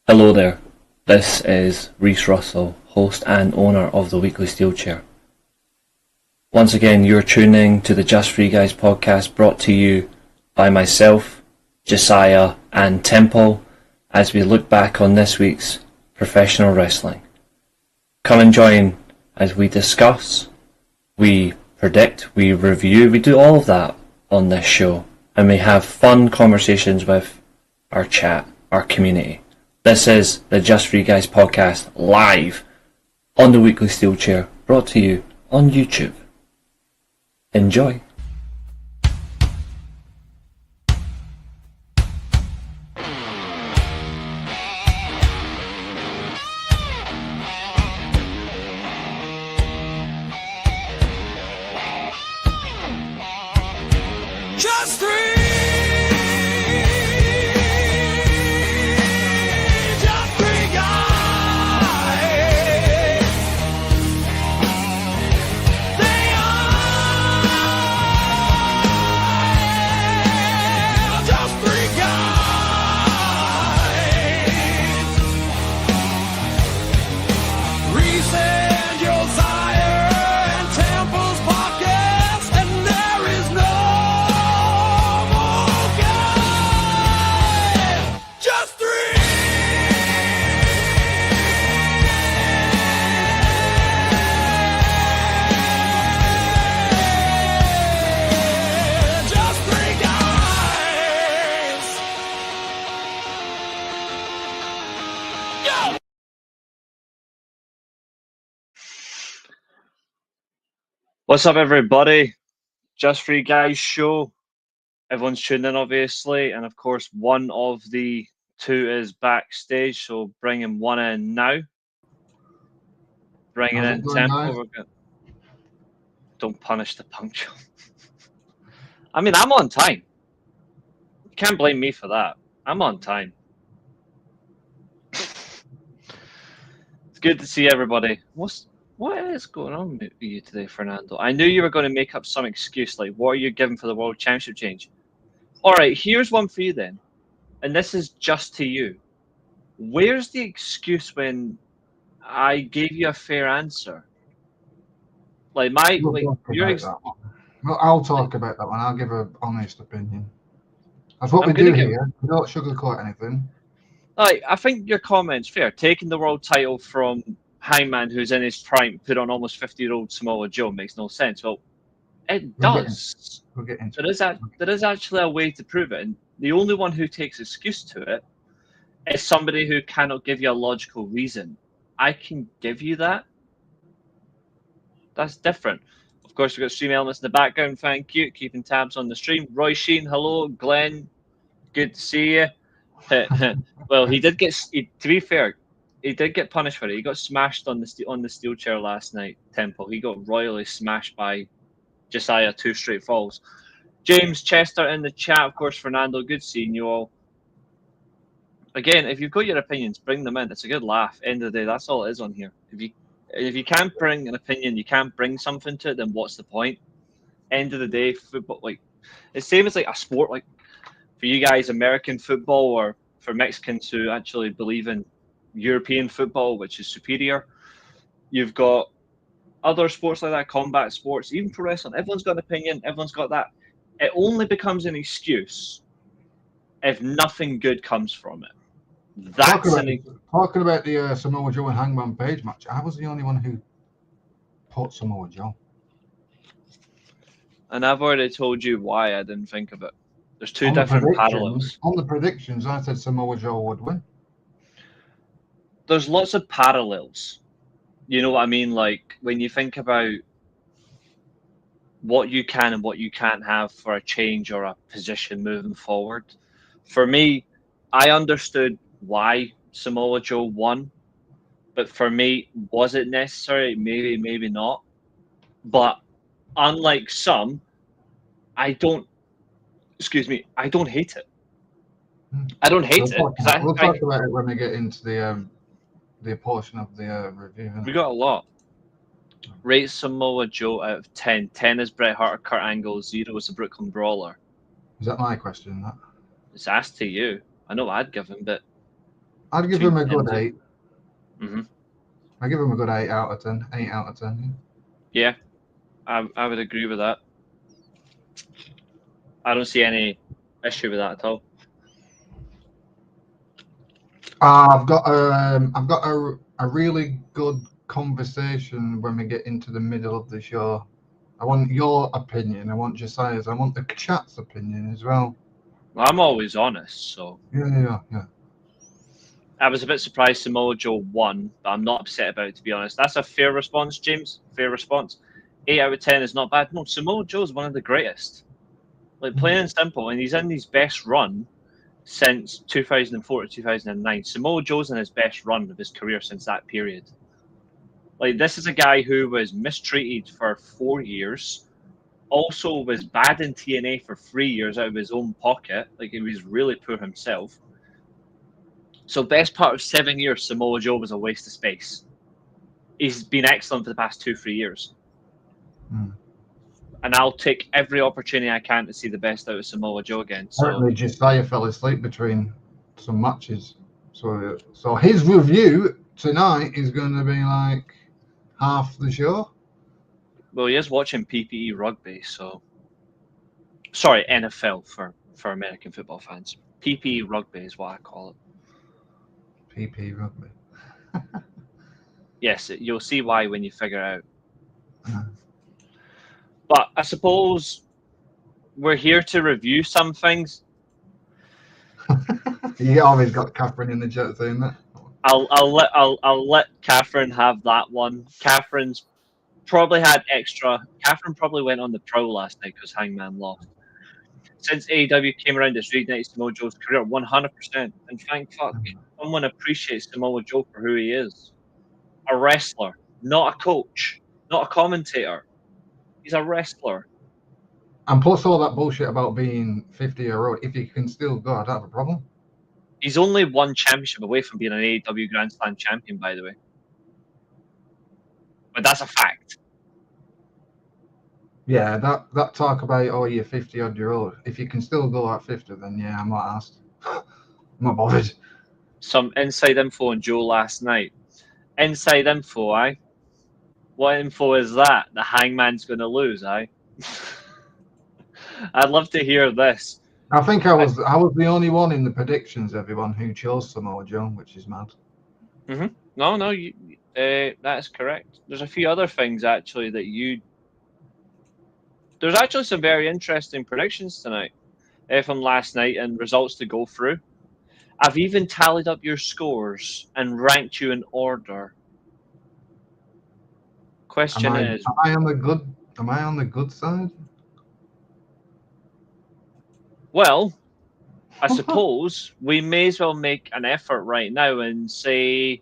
Hello there, this is Reece Russell, host and owner of the weekly Steelchair. Once again, you're tuning to the Just For You Guys podcast, brought to you by myself, Josiah and Temple, as we look back on this week's professional wrestling. Come and join as we discuss, we predict, we review, we do all of that on this show, and we have fun conversations with our chat, our community. This is the Just For You Guys podcast, live on the weekly Steelchair, brought to you on YouTube. Enjoy. Just three. Reece and Josiah and Temple's podcast, and there is no more guy. Just three. Just three guys. Go. What's up, everybody? Just For You Guys show. Everyone's tuned in, obviously, and of course, one of the two is backstage, so bringing one in now. Bringing How's in it going, Temple. guys? We're gonna... Don't punish the punctual. I mean, I'm on time. You can't blame me for that. I'm on time. It's good to see everybody. What is going on with you today, Fernando? I knew you were going to make up some excuse, like, what are you giving for the World Championship change? All right, here's one for you then, and this is just to you. Where's the excuse when I gave you a fair answer? Like, I'll talk about that one. I'll give an honest opinion. That's what I'm we do gonna give- here. We don't sugarcoat anything. Like, I think your comment's fair. Taking the world title from Hangman, who's in his prime, put on almost 50-year-old Samoa Joe makes no sense. Well, it does. We'll get into There is actually a way to prove it, and the only one who takes excuse to it is somebody who cannot give you a logical reason. I can give you that. That's different. Of course, we've got stream elements in the background. Thank you. Keeping tabs on the stream. Roy Sheen, hello. Glenn, good to see you. Well, he did get. To be fair, he did get punished for it. He got smashed on the steel chair last night. Temple. He got royally smashed by Josiah, 2 straight falls. James Chester in the chat, of course. Fernando, good seeing you all. Again, if you've got your opinions, bring them in. It's a good laugh. End of the day, that's all it is on here. If you can't bring an opinion, you can't bring something to it, then what's the point? End of the day, football, like, it's same as like a sport, like for you guys, American football, or for Mexicans who actually believe in European football, which is superior. You've got other sports like that, combat sports, even pro wrestling. Everyone's got an opinion. Everyone's got that. It only becomes an excuse if nothing good comes from it. talking about the Samoa Joe and Hangman Page match. I was the only one who put Samoa Joe. And I've already told you why I didn't think of it. There's two On the different predictions- parallels. On the predictions, I said Samoa Joe would win. There's lots of parallels. You know what I mean? Like, when you think about what you can and what you can't have for a change or a position moving forward. For me, I understood why Samoa Joe won, but for me, was it necessary? Maybe, maybe not. But unlike some, I don't hate it. I don't hate it. We'll talk about it when we get into the portion of the review. We got a lot. Rate Samoa Joe out of 10. 10 is Bret Hart or Kurt Angle. 0 is the Brooklyn Brawler. Is that my question? That It's asked to you. I know I'd give him, but I'd give him a good 8. Mm-hmm. I give him a good 8 out of 10. 8 out of 10. Yeah, I would agree with that. I don't see any issue with that at all. I've got a really good conversation when we get into the middle of the show. I want your opinion. I want Josiah's. I want the chat's opinion as well. Well, I'm always honest, so. Yeah. I was a bit surprised Samoa Joe won, but I'm not upset about it, to be honest. That's a fair response, James. Fair response. 8 out of 10 is not bad. No, Samoa Joe is one of the greatest. Like, plain and simple, and he's in his best run since 2004 to 2009. Samoa Joe's in his best run of his career since that period. Like, this is a guy who was mistreated for 4 years, also was bad in TNA for 3 years out of his own pocket. Like, he was really poor himself. So best part of 7 years, Samoa Joe was a waste of space. He's been excellent for the past 2-3 years. And I'll take every opportunity I can to see the best out of Samoa Joe again. So apparently Josiah fell asleep between some matches. So his review tonight is going to be like half the show. well, he is watching PPE rugby, so sorry, NFL for American football fans. PPE rugby is what I call it. PP rugby. Yes, you'll see why when you figure it out. But I suppose we're here to review some things. You always got Catherine in the chat saying that. I'll let Catherine have that one. Catherine's probably had extra. Catherine probably went on the pro last night because Hangman lost. Since AEW came around, it's reignited Samoa Joe's career 100%. And thank fuck, someone appreciates Samoa Joe for who he is. A wrestler, not a coach, not a commentator. He's a wrestler. And plus all that bullshit about being 50-year-old, if you can still go, I don't have a problem. He's only one championship away from being an AEW Grand Slam champion, by the way. But that's a fact. Yeah, that talk about, oh, you're 50-odd-year-old. If you can still go at 50, then yeah, I'm not asked. I'm not bothered. Some inside info on Joe last night. Inside info, aye? What info is that? The Hangman's going to lose, aye? I'd love to hear this. I think I was the only one in the predictions, everyone, who chose Samoa Joe, which is mad. Mm-hmm. No, that's correct. There's a few other things, actually, that you... There's actually some very interesting predictions tonight from last night and results to go through. I've even tallied up your scores and ranked you in order. Question is... Am I on the good side? Well, I suppose we may as well make an effort right now and say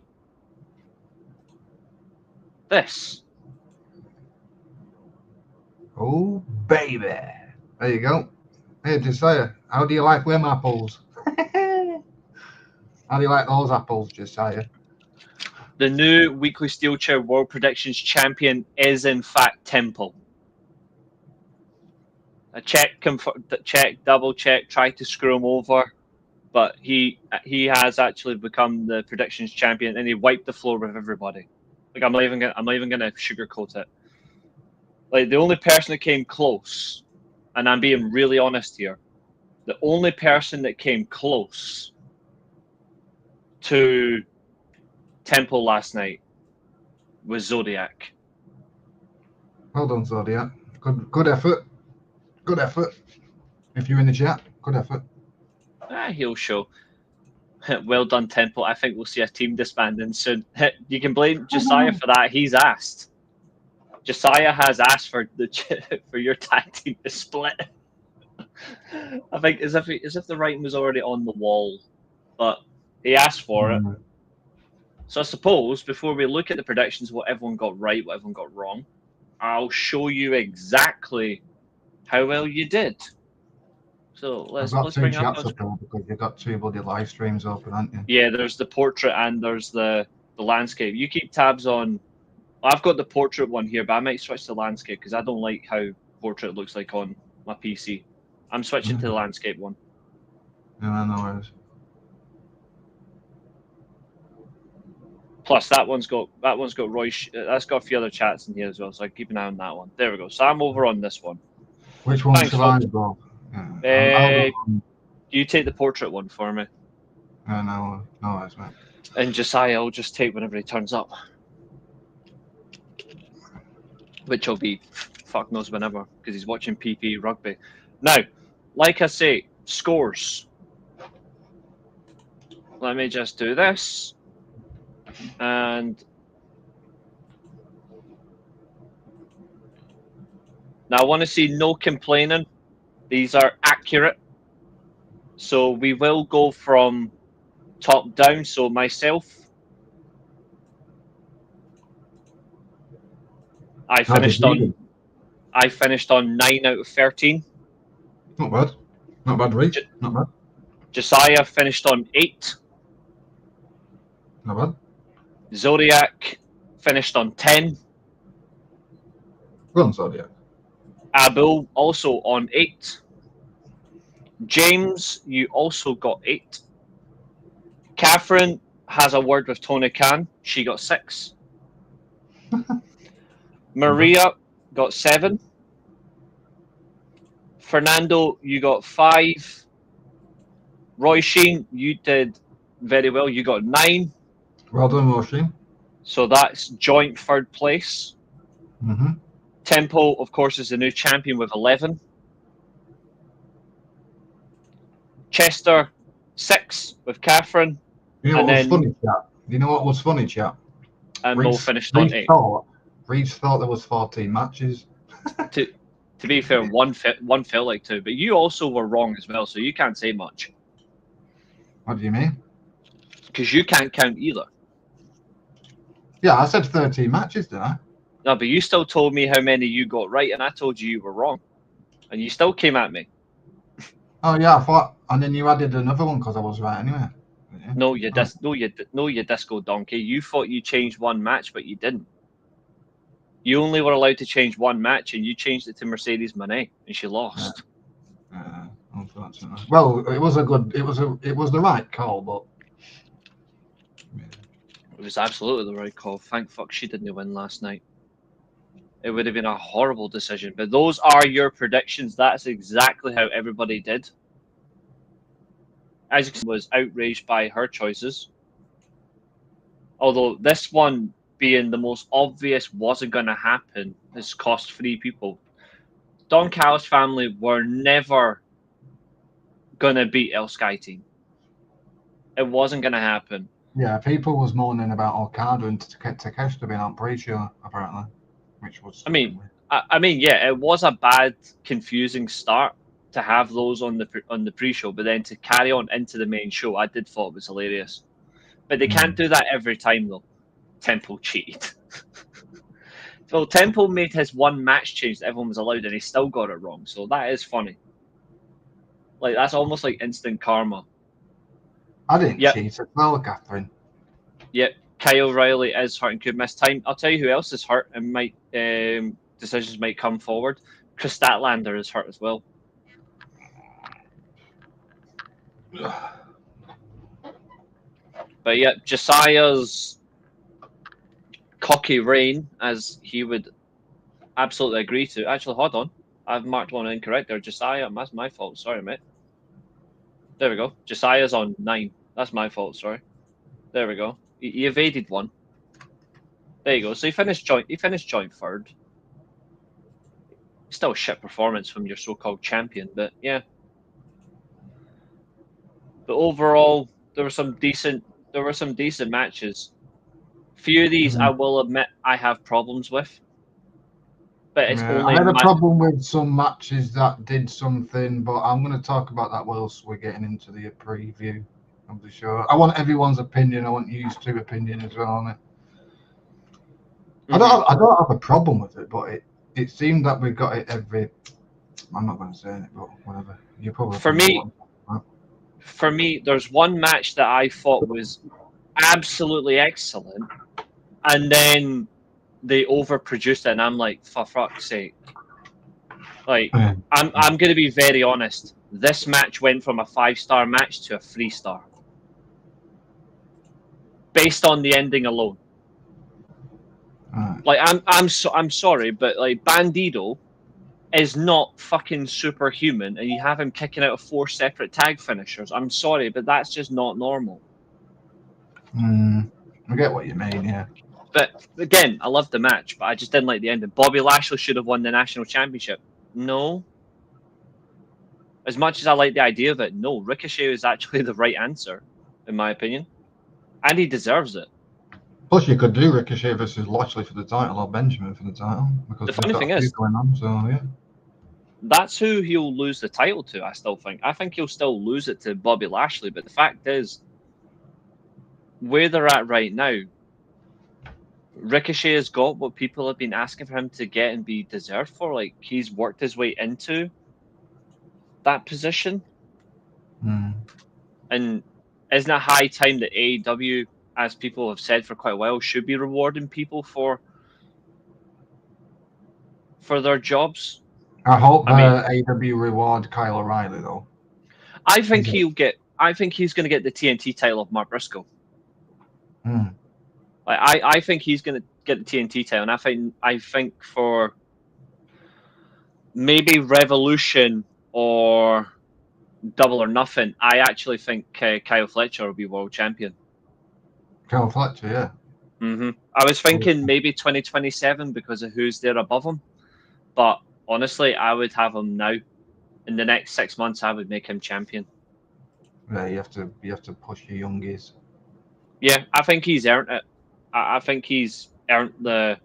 this. Oh, baby. There you go. Hey, Josiah, how do you like them apples? How do you like those apples, Josiah? The new weekly Steelchair World Predictions champion is, in fact, Temple. I check, double check, tried to screw him over, but he has actually become the predictions champion, and he wiped the floor with everybody. Like I'm not even gonna sugarcoat it. Like the only person that came close, and I'm being really honest here, the only person that came close to Temple last night was Zodiac. Well done, Zodiac. Good effort. Good effort. If you're in the chat, good effort. He'll show. Well done, Temple. I think we'll see a team disbanding soon. You can blame Josiah for that. He's asked. Josiah has asked for your tag team to split. I think as if the writing was already on the wall, but he asked for it. So I suppose before we look at the predictions, what everyone got right, what everyone got wrong, I'll show you exactly how well you did. So let's bring up because you've got two bloody live streams open, haven't you? Yeah, there's the portrait and there's the landscape. You keep tabs on. I've got the portrait one here, but I might switch to landscape because I don't like how portrait looks like on my PC. I'm switching to the landscape one. Yeah, no worries. Plus, that one's got Roy. That's got a few other chats in here as well, so I keep an eye on that one. There we go. So I'm over on this one. Which one Thanks, should I folks. go? Yeah, I'll go on. You take the portrait one for me, No, worries, mate. and Josiah will just take whenever he turns up, which will be fuck knows whenever because he's watching PP rugby. Now, like I say, scores. Let me just do this. And now I want to see no complaining. These are accurate. So we will go from top down. So myself, I finished on 9 out of 13. Not bad. Not bad, Reece. Not bad. Josiah finished on 8. Not bad. Zodiac finished on 10. Go on, Zodiac. Abul also on 8. James, you also got 8. Catherine has a word with Tony Khan. She got 6. Maria got 7. Fernando, you got 5. Roy Sheen, you did very well. You got 9. Well done, Roisin. So that's joint third place. Mm-hmm. Temple, of course, is the new champion with 11. Chester, 6 with Catherine. You know And what was then- funny, chat? You know what was funny, chat? And Mo finished on 8. Reece thought there was 14 matches. To be fair, one felt like 2, but you also were wrong as well, so you can't say much. What do you mean? Because you can't count either. Yeah, I said 13 matches, didn't I? No, but you still told me how many you got right, and I told you were wrong. And you still came at me. Oh yeah, I thought, and then you added another one because I was right anyway. Yeah. No, you disco donkey. You thought you changed one match, but you didn't. You only were allowed to change one match, and you changed it to Mercedes Moné, and she lost. Unfortunately. Well, it was the right call, but It was absolutely the right call. Thank fuck she didn't win last night. It would have been a horrible decision. But those are your predictions. That's exactly how everybody did. As you can see, was outraged by her choices. Although this one being the most obvious wasn't going to happen has cost 3 people. Don Callis family were never going to beat El Sky Team. It wasn't going to happen. yeah, people was moaning about Okada and Takeshita being on pre-show apparently, which was. I mean, yeah, it was a bad, confusing start to have those on the pre-show, but then to carry on into the main show, I did thought it was hilarious. But they can't do that every time though. Temple cheated. Well, Temple made his one match change that everyone was allowed, and he still got it wrong. So that is funny. Like that's almost like instant karma. I didn't Yep. cheat as well, Catherine. Yep, Kyle Riley is hurt and could miss time. I'll tell you who else is hurt and might decisions might come forward. Chris Statlander is hurt as well. But yeah, Josiah's cocky reign, as he would absolutely agree to. Actually, hold on. I've marked one incorrect there. Josiah, that's my fault. Sorry, mate. There we go. Josiah's on 9. That's my fault. Sorry. There we go. He evaded one. There you go. So he finished joint third. Still a shit performance from your so-called champion, but yeah. But overall, there were some decent matches. Few of these, I will admit, I have problems with. But it's only. I had a problem with some matches that did something, but I'm going to talk about that whilst we're getting into the preview of the show. I want everyone's opinion. I want you two opinion as well on it. I don't have a problem with it, but it seemed that we got it every. I'm not going to say it, but whatever. You probably For me, there's one match that I thought was absolutely excellent, and then they overproduced it, and I'm like, for fuck's sake. Like, I'm going to be very honest. This match went from a 5-star match to a 3-star. based on the ending alone. Right. Like I'm sorry, but like Bandido is not fucking superhuman, and you have him kicking out of 4 separate tag finishers. I'm sorry, but that's just not normal. I get what you mean, yeah. But again, I loved the match, but I just didn't like the ending. Bobby Lashley should have won the national championship. No. As much as I like the idea of it, no. Ricochet is actually the right answer, in my opinion. And he deserves it. Plus, you could do Ricochet versus Lashley for the title or Benjamin for the title because The they've funny got thing a few is, going on. So yeah, that's who he'll lose the title to, I still think. I think he'll still lose it to Bobby Lashley, but the fact is, where they're at right now, Ricochet has got what people have been asking for him to get and be deserved for. Like, he's worked his way into that position. And isn't it high time that AEW, as people have said for quite a while, should be rewarding people for their jobs? I hope AEW reward Kyle O'Reilly though. I think he's going to get the TNT title of Mark Briscoe. Like, I think he's going to get the TNT title, and I think for maybe Revolution or Double or Nothing, I actually think Kyle Fletcher will be world champion. Kyle Fletcher, yeah. I was thinking maybe 2027 because of who's there above him, but honestly, I would have him now. In the next 6 months, I would make him champion. Yeah, you have to push your youngies. Yeah, I think he's earned it. I think he's earned the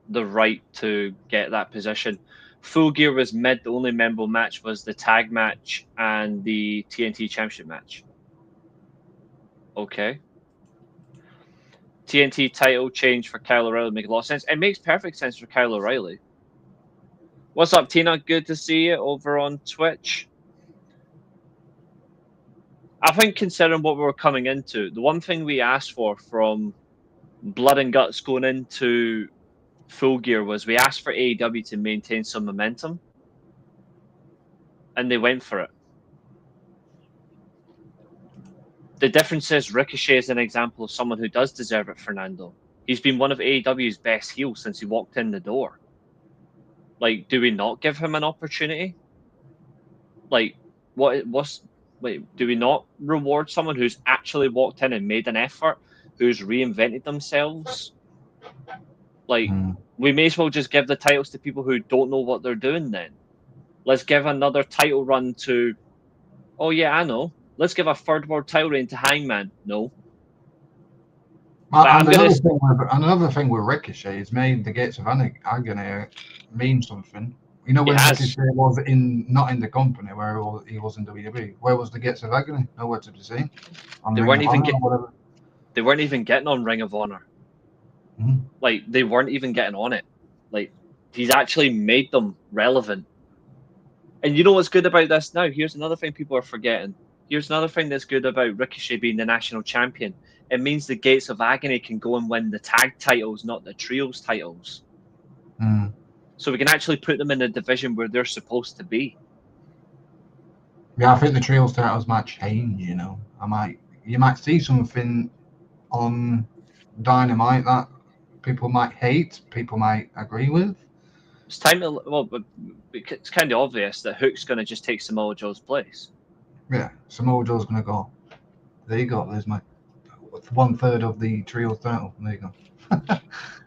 right to get that position. Full Gear was mid. The only memorable match was the tag match and the TNT Championship match. Okay. TNT title change for Kyle O'Reilly makes a lot of sense. It makes perfect sense for Kyle O'Reilly. What's up, Tina? Good to see you over on Twitch. I think considering what we were coming into, the one thing we asked for from Blood and Guts going into Full Gear was we asked for AEW to maintain some momentum, and they went for it. The difference is Ricochet is an example of someone who does deserve it, Fernando. He's been one of AEW's best heels since he walked in the door. Like, do we not give him an opportunity? Like, do we not reward someone who's actually walked in and made an effort, who's reinvented themselves? Like, we may as well just give the titles to people who don't know what they're doing then. Let's give another title run to, oh yeah, I know. Let's give a third world title reign to Hangman. No. Well, another thing with Ricochet is made the Gates of Agony mean something. You know, when Ricochet was not in the company where he was in WWE, where was the Gates of Agony? Nowhere to be seen. They weren't even getting on Ring of Honor. Like, they weren't even getting on it. Like, he's actually made them relevant. And you know what's good about this now? Here's another thing people are forgetting. Here's another thing that's good about Ricochet being the national champion. It means the Gates of Agony can go and win the tag titles, not the trios titles. So we can actually put them in a division where they're supposed to be. Yeah, I think the trios titles might change, you know. You might see something on Dynamite that people might hate, people might agree with. It's time to, well, it's kind of obvious that Hook's going to just take Samoa Joe's place. Yeah, Samoa Joe's going to go. There you go. There's my 1/3 of the trios title. There you go.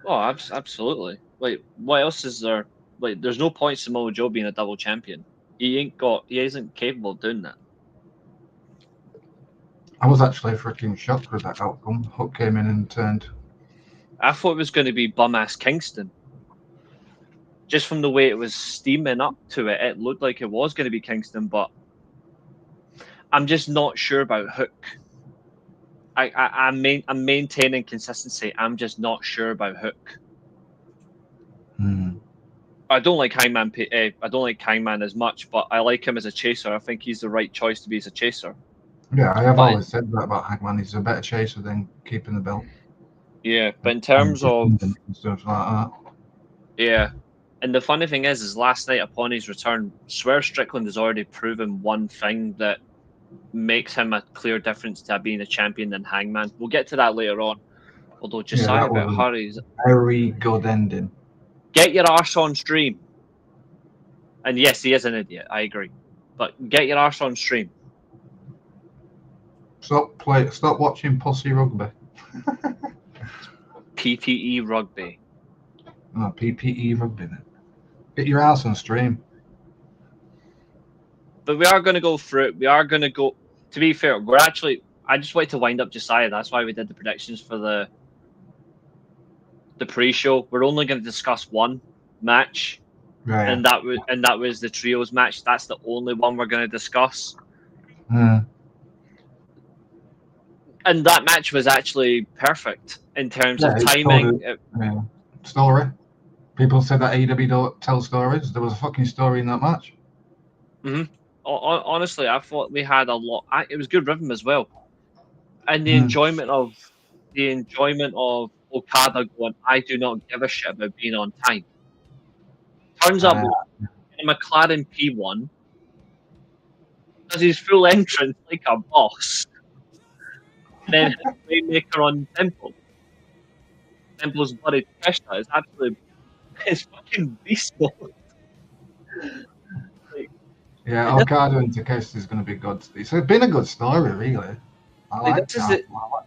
Oh, absolutely. Like, what else is there? Like, there's no point Samoa Joe being a double champion. He isn't capable of doing that. I was actually freaking shocked with that outcome. Hook came in and turned. I thought it was going to be bum-ass Kingston. Just from the way it was steaming up to it, it looked like it was going to be Kingston, but I'm just not sure about Hook. I'm maintaining consistency. I'm just not sure about Hook. I don't like Hangman. I don't like Hangman as much, but I like him as a chaser. I think he's the right choice to be as a chaser. Yeah, I have always said that about Hangman. He's a better chaser than keeping the belt. Yeah, but in terms of stuff like that. Yeah, and the funny thing is last night upon his return, Swerve Strickland has already proven one thing that makes him a clear difference to being a champion than Hangman. We'll get to that later on. Although Yeah, Josiah that better was hurry. a very good ending. Get your arse on stream. And yes, he is an idiot. I agree. But get your arse on stream. Stop watching Pussy Rugby. PPE rugby. No, PPE Rugby. Then. Get your ass on stream. But we are going to go through it. We are going to go. To be fair, we're actually. I just wanted to wind up Josiah. That's why we did the predictions for the pre-show. We're only going to discuss one match, Right. and that was the trios match. That's the only one we're going to discuss. Mm. And that match was actually perfect in terms of timing. Story. People said that AEW don't tell stories. There was a fucking story in that match. Mm-hmm. Honestly, I thought we had a lot. It was good rhythm as well, and the enjoyment of Okada going, "I do not give a shit about being on time." Turns up in a McLaren P1, does his full entrance like a boss, and then his playmaker on Temple. Temple's bloody Krishna is absolutely it's fucking beast mode. Yeah, Okada and Takeshi is going to be good. It's been a good story, really. I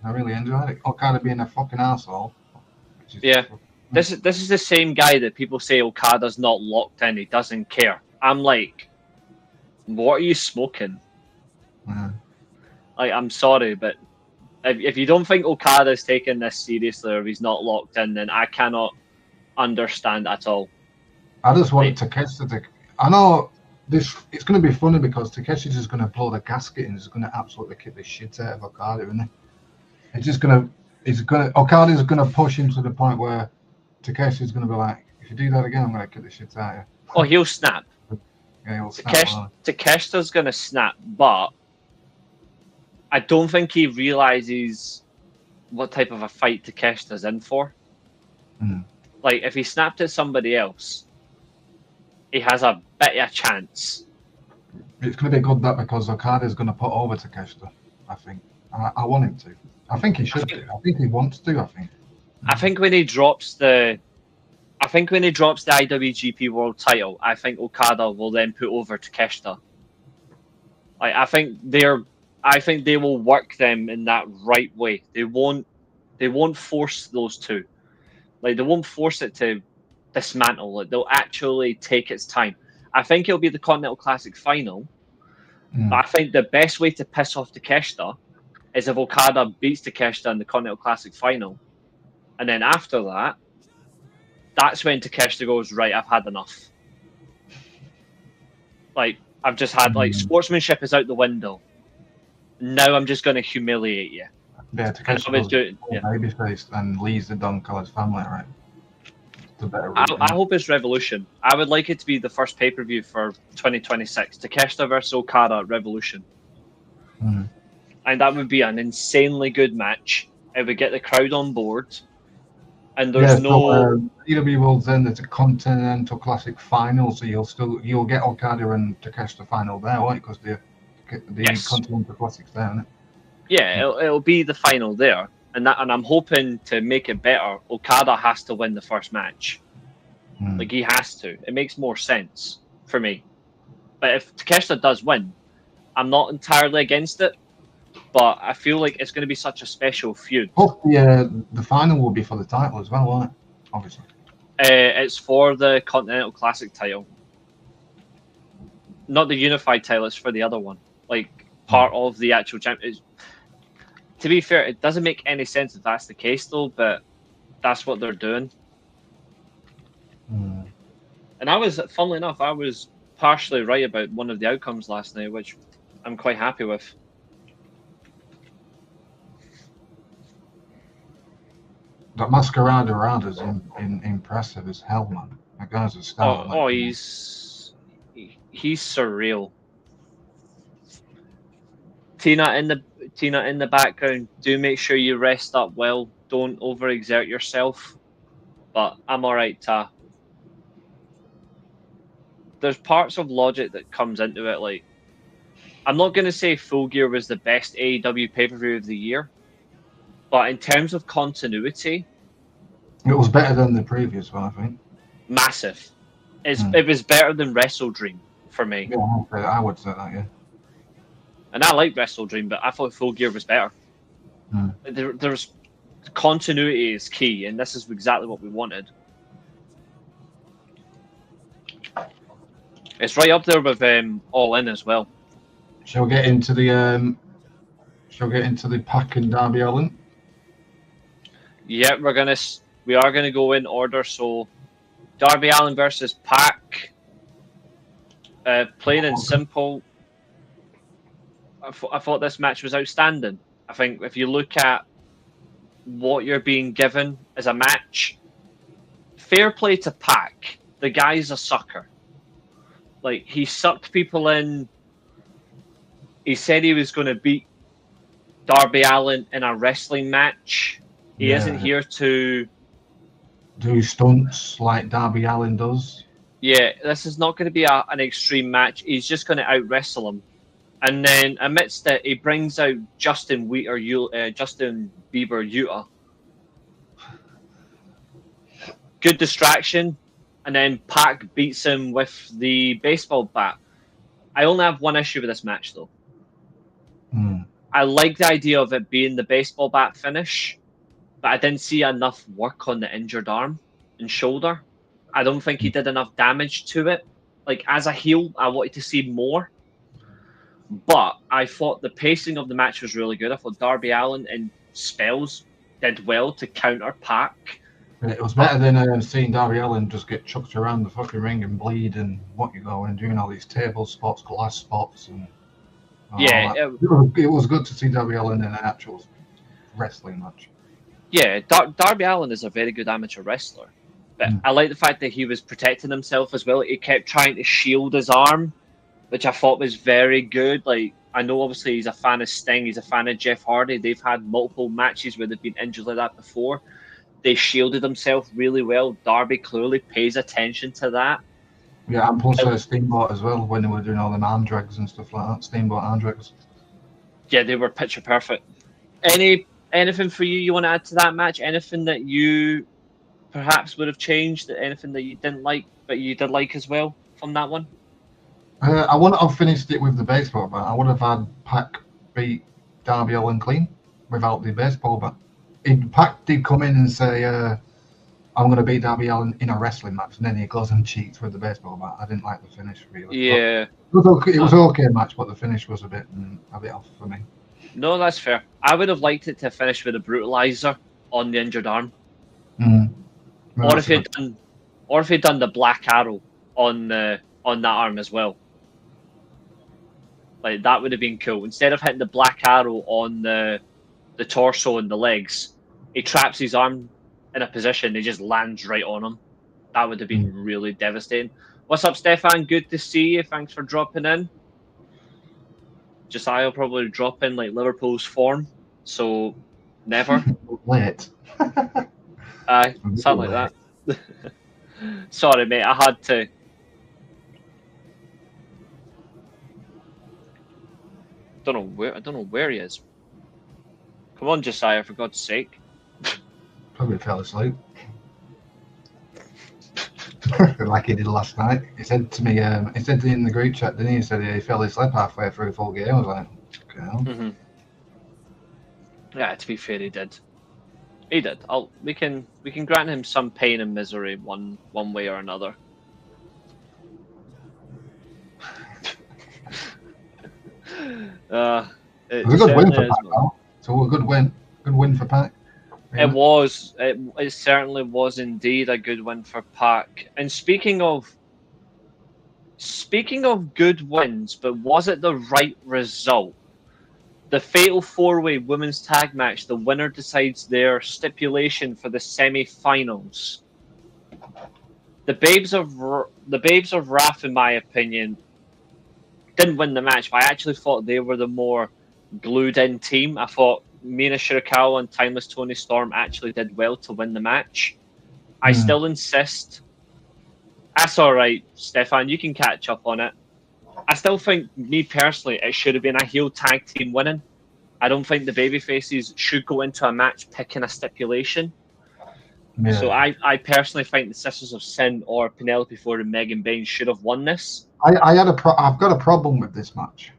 really enjoyed it. Okada being a fucking asshole. Yeah, this is the same guy that people say Okada's not locked in. He doesn't care. I'm like, what are you smoking? Yeah. Like, I'm sorry, but if you don't think Okada's taking this seriously or he's not locked in, then I cannot understand at all. I just want Takeshi to. I know it's going to be funny because Takeshi's just going to blow the gasket and he's going to absolutely kick the shit out of Okada, isn't he? Okada's going to push him to the point where Takeshi's going to be like, if you do that again, I'm going to kick the shit out of you. Oh, he'll snap. Yeah, he'll snap. Takeshita's going to snap, but I don't think he realizes what type of a fight Takeshita's in for. Mm. Like, if he snapped at somebody else, he has a bit of a chance. It's going to be good that because Okada's going to put over Takeshita, I think. I want him to. I think he should do. I think he wants to, I think when he drops the IWGP World Title, I think Okada will then put over Takeshita. Like, I think they will work them in that right way. They won't force those two. Like, they won't force it to dismantle it. They'll actually take its time. I think it'll be the Continental Classic final. Mm. But I think the best way to piss off Takeshita is if Okada beats Takeshita in the Continental Classic final. And then after that, that's when Takeshita goes, right, I've had enough. Like, I've just had, sportsmanship is out the window. Now I'm just going to humiliate you. Yeah, Takeshita babyface and leaves the Don Callis family, right? I hope it's Revolution. I would like it to be the first pay-per-view for 2026. Takeshita versus Okada at Revolution. Mm-hmm. And that would be an insanely good match. It would get the crowd on board. And there's AEW World's End, there's a Continental Classic final, so you'll get Okada and Takeshita final there, right? Because the Continental Classic's there, isn't it? Yeah, it'll be the final there. And I'm hoping to make it better. Okada has to win the first match. Mm. Like, he has to. It makes more sense for me. But if Takeshita does win, I'm not entirely against it. But I feel like it's going to be such a special feud. Hope the final will be for the title as well, won't it? Obviously. It's for the Continental Classic title. Not the unified title, it's for the other one. Like, part of the actual championship. To be fair, it doesn't make any sense if that's the case, though, but that's what they're doing. Mm. And funnily enough, I was partially right about one of the outcomes last night, which I'm quite happy with. That Masquerade around is impressive as hell, man. That guy's a star. He's surreal. Tina in the background, do make sure you rest up well. Don't overexert yourself. But I'm alright, Ta. There's parts of logic that comes into it. Like, I'm not going to say Full Gear was the best AEW pay-per-view of the year. But in terms of continuity, It was better than the previous one, I think. massive. It was better than Wrestle Dream for me. Yeah, I would say that, yeah. And I like Wrestle Dream, but I thought Full Gear was better. There's continuity is key, and this is exactly what we wanted. It's right up there with All In as well. Shall we get into the Pac and Darby Allin? Yeah, we are gonna go in order. So, Darby Allin versus Pac. Plain and simple. I thought this match was outstanding. I think if you look at what you're being given as a match, fair play to Pac. The guy's a sucker. Like, he sucked people in. He said he was going to beat Darby Allin in a wrestling match. He isn't here to do stunts like Darby Allin does. Yeah, this is not going to be an extreme match. He's just going to out wrestle him. And then amidst it, he brings out Justin Bieber Utah. Good distraction. And then Pac beats him with the baseball bat. I only have one issue with this match, though. I like the idea of it being the baseball bat finish, but I didn't see enough work on the injured arm and shoulder. I don't think he did enough damage to it. Like, as a heel, I wanted to see more. But I thought the pacing of the match was really good. I thought Darby Allin in spells did well to counter Pac. It was better than seeing Darby Allin just get chucked around the fucking ring and bleed and what you go and doing all these table spots, glass spots, and yeah, it was good to see Darby Allin in an actual wrestling match. Yeah, Darby Allin is a very good amateur wrestler, but I like the fact that he was protecting himself as well. He kept trying to shield his arm, which I thought was very good. Like, I know obviously he's a fan of Sting, he's a fan of Jeff Hardy. They've had multiple matches where they've been injured like that before. They shielded themselves really well. Darby clearly pays attention to that. Yeah, and plus Steamboat as well, when they were doing all them arm drags and stuff like that. Steamboat arm drags. Yeah, they were picture perfect. Anything for you want to add to that match? Anything that you perhaps would have changed? Anything that you didn't like, but you did like as well from that one? I wouldn't have finished it with the baseball bat. I would have had Pac beat Darby Allin clean without the baseball bat. Pac did come in and say, I'm going to beat Darby Allin in a wrestling match, and then he goes and cheats with the baseball bat. I didn't like the finish, really. Yeah. It was an okay match, but the finish was a bit off for me. No, that's fair. I would have liked it to finish with a brutalizer on the injured arm. No, or if he'd done the black arrow on that arm as well. Like, that would have been cool. Instead of hitting the black arrow on the torso and the legs, he traps his arm in a position, he just lands right on him. That would have been really devastating. What's up, Stefan? Good to see you. Thanks for dropping in. Josiah will probably drop in like Liverpool's form, so never. Late. Something like that. Sorry, mate. I had to. I don't know where he is. Come on, Josiah, for God's sake. Probably fell asleep. Like he did last night. He said to me, he said in the group chat, didn't he? He said he fell asleep halfway through Full Gear. I was like, okay. Yeah, to be fair, he did. He did. We can grant him some pain and misery one way or another. It was a good win for Pac, though. So a good win. Good win for Pac. It was. It certainly was indeed a good win for Pac. And speaking of good wins, but was it the right result? The Fatal 4-Way Women's Tag Match, the winner decides their stipulation for the semi-finals. The Babes of Wrath, in my opinion, didn't win the match, but I actually thought they were the more glued-in team. I thought Mina Shirakawa and Timeless Tony Storm actually did well to win the match. I still insist. That's all right, Stefan. You can catch up on it. I still think, me personally, it should have been a heel tag team winning. I don't think the babyfaces should go into a match picking a stipulation. Yeah. So I personally think the Sisters of Sin or Penelope Ford and Megan Bain should have won this. I've got a problem with this match.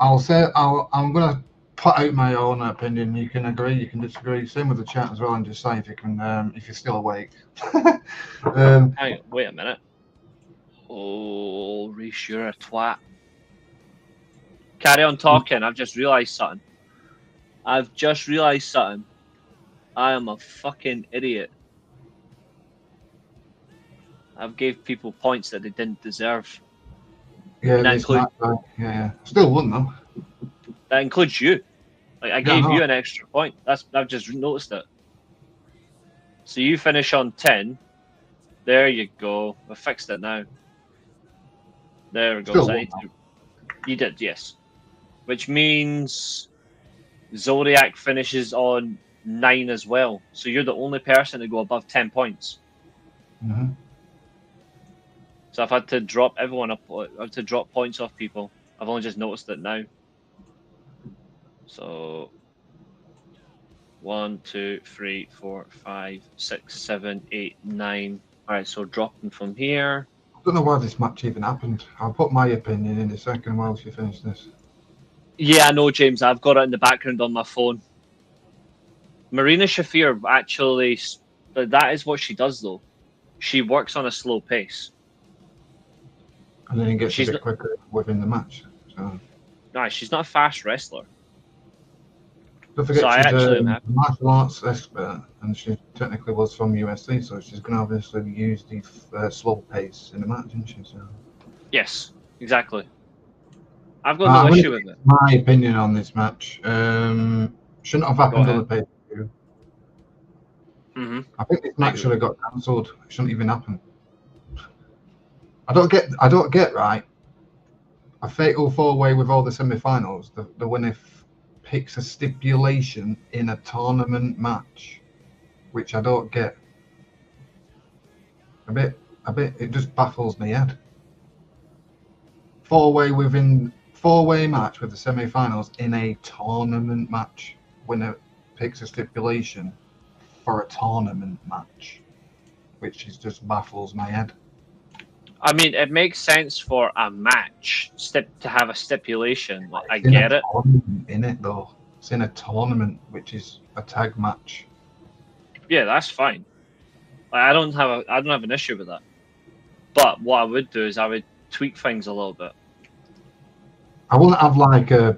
I'm gonna put out my own opinion. You can agree, you can disagree. Same with the chat as well, and just say if you can, if you're still awake. Hang on, wait a minute. Oh, Reece, you're a twat. Carry on talking. I've just realised something. I am a fucking idiot. I've gave people points that they didn't deserve. Yeah, And that, this match, yeah. Still won though. that includes you. Like I gave I know. you an extra point. I've just noticed it. So you finish on 10. There you go. I fixed it now. There we go. Still So I won, need to... You did, yes. Which means Zodiac finishes on 9 as well. So you're the only person to go above 10 points. Mm-hmm. So I've had to drop everyone up. I've had to drop points off people. I've only just noticed it now. So 1, 2, 3, 4, 5, 6, 7, 8, 9. All right, so dropping from here. I don't know why this match even happened. I'll put my opinion in a second while she finishes this. Yeah, I know, James. I've got it in the background on my phone. Marina Shafir actually, that is what she does though. She works on a slow pace. And then it gets She's a bit not- quicker within the match. So No, she's not a fast wrestler. don't forget So I she's actually am a happy. martial arts expert, and she technically was from USC, so she's going to obviously use the slow pace in the match, isn't she? So. Yes, exactly. I've got I'm no gonna issue with it. My opinion on this match shouldn't have happened on the pay-per-view. Mm-hmm. I think this match agree. should have got cancelled. It shouldn't even happen. I don't get right. A fatal four-way with all the semi-finals. The winner picks a stipulation in a tournament match, which I don't get. A bit. It just baffles me head. Four-way match with the semi-finals in a tournament match. Winner picks a stipulation for a tournament match, which just baffles my head. I mean, it makes sense for a match to have a stipulation. Like, I get it. In it though, it's in a tournament, which is a tag match. Yeah, that's fine. Like, I don't have an issue with that. But what I would do is I would tweak things a little bit. I wouldn't have like a.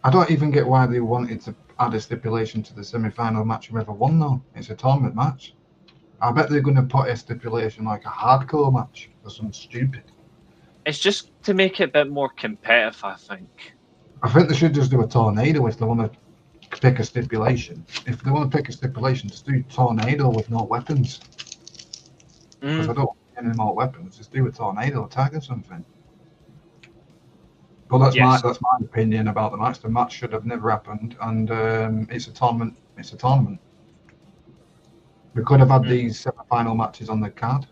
I don't even get why they wanted to add a stipulation to the semi-final match whoever won though. It's a tournament match. I bet they're going to put a stipulation like a hardcore match or something stupid. It's just to make it a bit more competitive, I think. I think they should just do a tornado if they want to pick a stipulation. If they want to pick a stipulation, just do tornado with no weapons. Because I don't want any more weapons. Just do a tornado tag or something. But that's my opinion about the match. The match should have never happened, and it's a tournament. It's a tournament. We could have had these semi-final matches on the card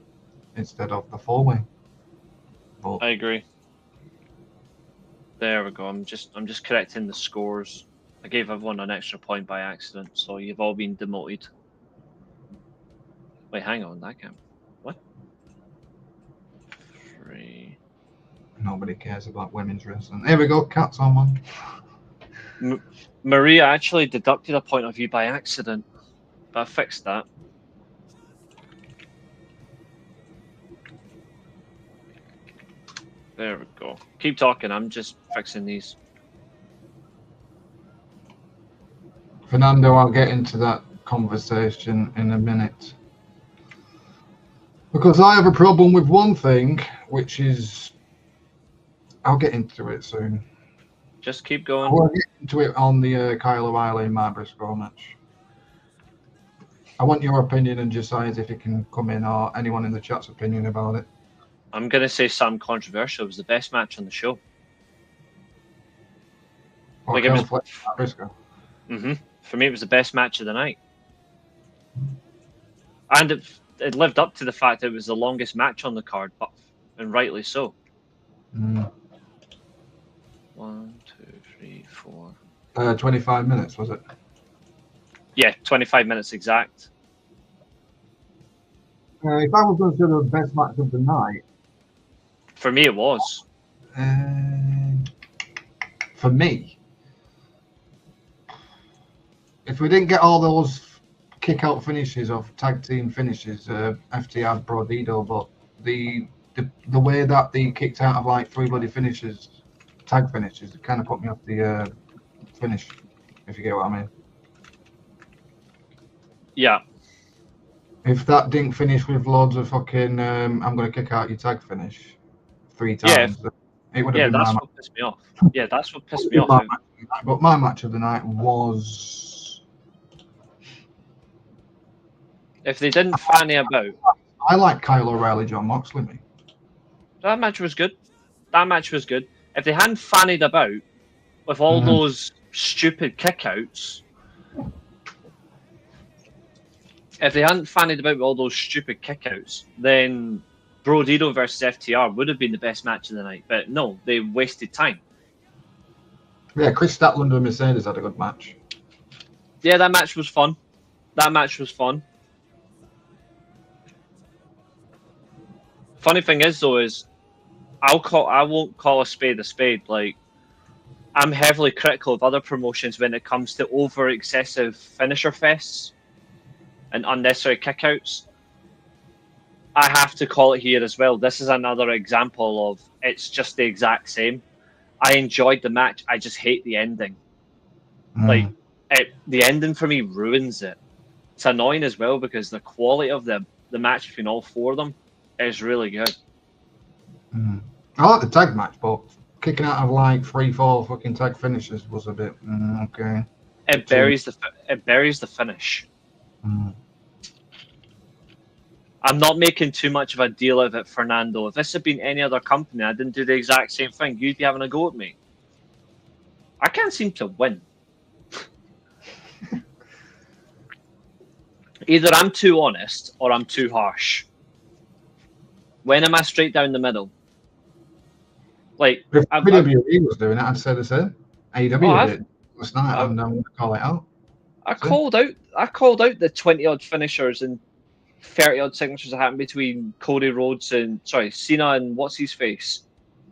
instead of the four-way. But I agree. There we go. I'm just correcting the scores. I gave everyone an extra point by accident, so you've all been demoted. Wait, hang on, that can't. What? 3. nobody cares about women's wrestling. There we go. Cats on one. Maria actually deducted a point of view by accident, but I fixed that. There we go. Keep talking. I'm just fixing these. Fernando, I'll get into that conversation in a minute. Because I have a problem with one thing, which is... I'll get into it soon. Just keep going. I'll get into it on the Kyle O'Reilly and Mark Briscoe match. I want your opinion and Josiah's if you can come in, or anyone in the chat's opinion about it. I'm going to say something controversial. It was the best match on the show. Or Like, it was... Mark Briscoe. For me, it was the best match of the night. And it lived up to the fact that it was the longest match on the card, and rightly so. 1, 2, 3, 4, 25 minutes, was it? Yeah, 25 minutes exact. If I was going to say the best match of the night, For me, it was. for me, if we didn't get all those kick-out finishes of tag team finishes, FTR Brodido, but the way that they kicked out of like 3 bloody finishes, tag finishes, it kind of put me off the finish, if you get what I mean. Yeah. If that didn't finish with loads of fucking, I'm going to kick out your tag finish 3 times, it would have been that's my what pissed me off. Yeah, that's what pissed me off. But my match of the night was... If they didn't fanny about... I like Kyle O'Reilly, John Moxley, me. That match was good. That match was good. If they hadn't fannied about with all those stupid kickouts... If they hadn't fannied about with all those stupid kickouts, then Brodido versus FTR would have been the best match of the night. But no, they wasted time. Yeah, Chris Statlander and Mercedes had a good match. Yeah, that match was fun. That match was fun. Funny thing is, though, is I won't call a spade a spade. Like, I'm heavily critical of other promotions when it comes to over excessive finisher fests and unnecessary kickouts. I have to call it here as well. This is another example of it's just the exact same. I enjoyed the match. I just hate the ending. Like, the ending for me ruins it. It's annoying as well because the quality of the match between all 4 of them is really good. I like the tag match, but kicking out of like 3-4 fucking tag finishes was a bit okay. It buries the finish. I'm not making too much of a deal of it, Fernando. If this had been any other company, I didn't do the exact same thing, you'd be having a go at me. I can't seem to win. Either I'm too honest or I'm too harsh. When am I straight down the middle? Like, if WWE was doing it, I'd say the same. AEW did last night, and I'm going to call it out. I called out the 20-odd finishers and 30-odd signatures that happened between Cody Rhodes and Cena and what's his face,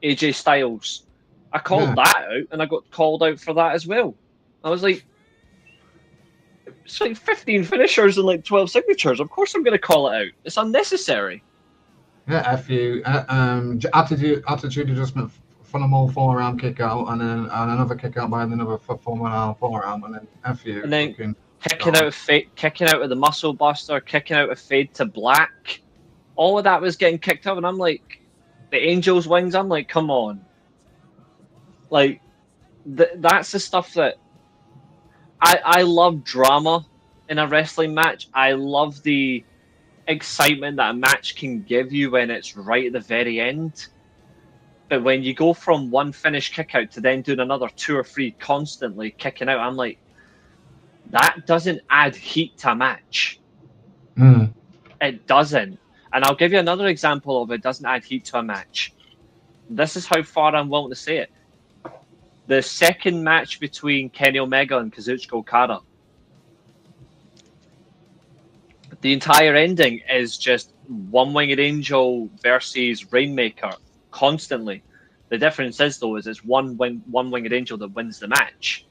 AJ Styles. I called that out, and I got called out for that as well. I was like, it's like 15 finishers and like 12 signatures. Of course, I'm going to call it out. It's unnecessary. Yeah, F you. Attitude adjustment, phenomenal 4-round kick out, and then another kick out by another 4-round, and then F you. And then kicking out of the muscle buster, kicking out of fade to black. All of that was getting kicked out, and I'm like, the Angel's wings. I'm like, come on. Like, that's the stuff that I love drama in a wrestling match. I love the excitement that a match can give you when it's right at the very end. But when you go from one finish kick out to then doing another 2 or 3 constantly kicking out, I'm like, that doesn't add heat to a match. It doesn't. And I'll give you another example of it doesn't add heat to a match. This is how far I'm willing to say it. The second match between Kenny Omega and Kazuchika Okada. The entire ending is just One-Winged Angel versus Rainmaker constantly. The difference is, though, is it's One-Winged Angel that wins the match.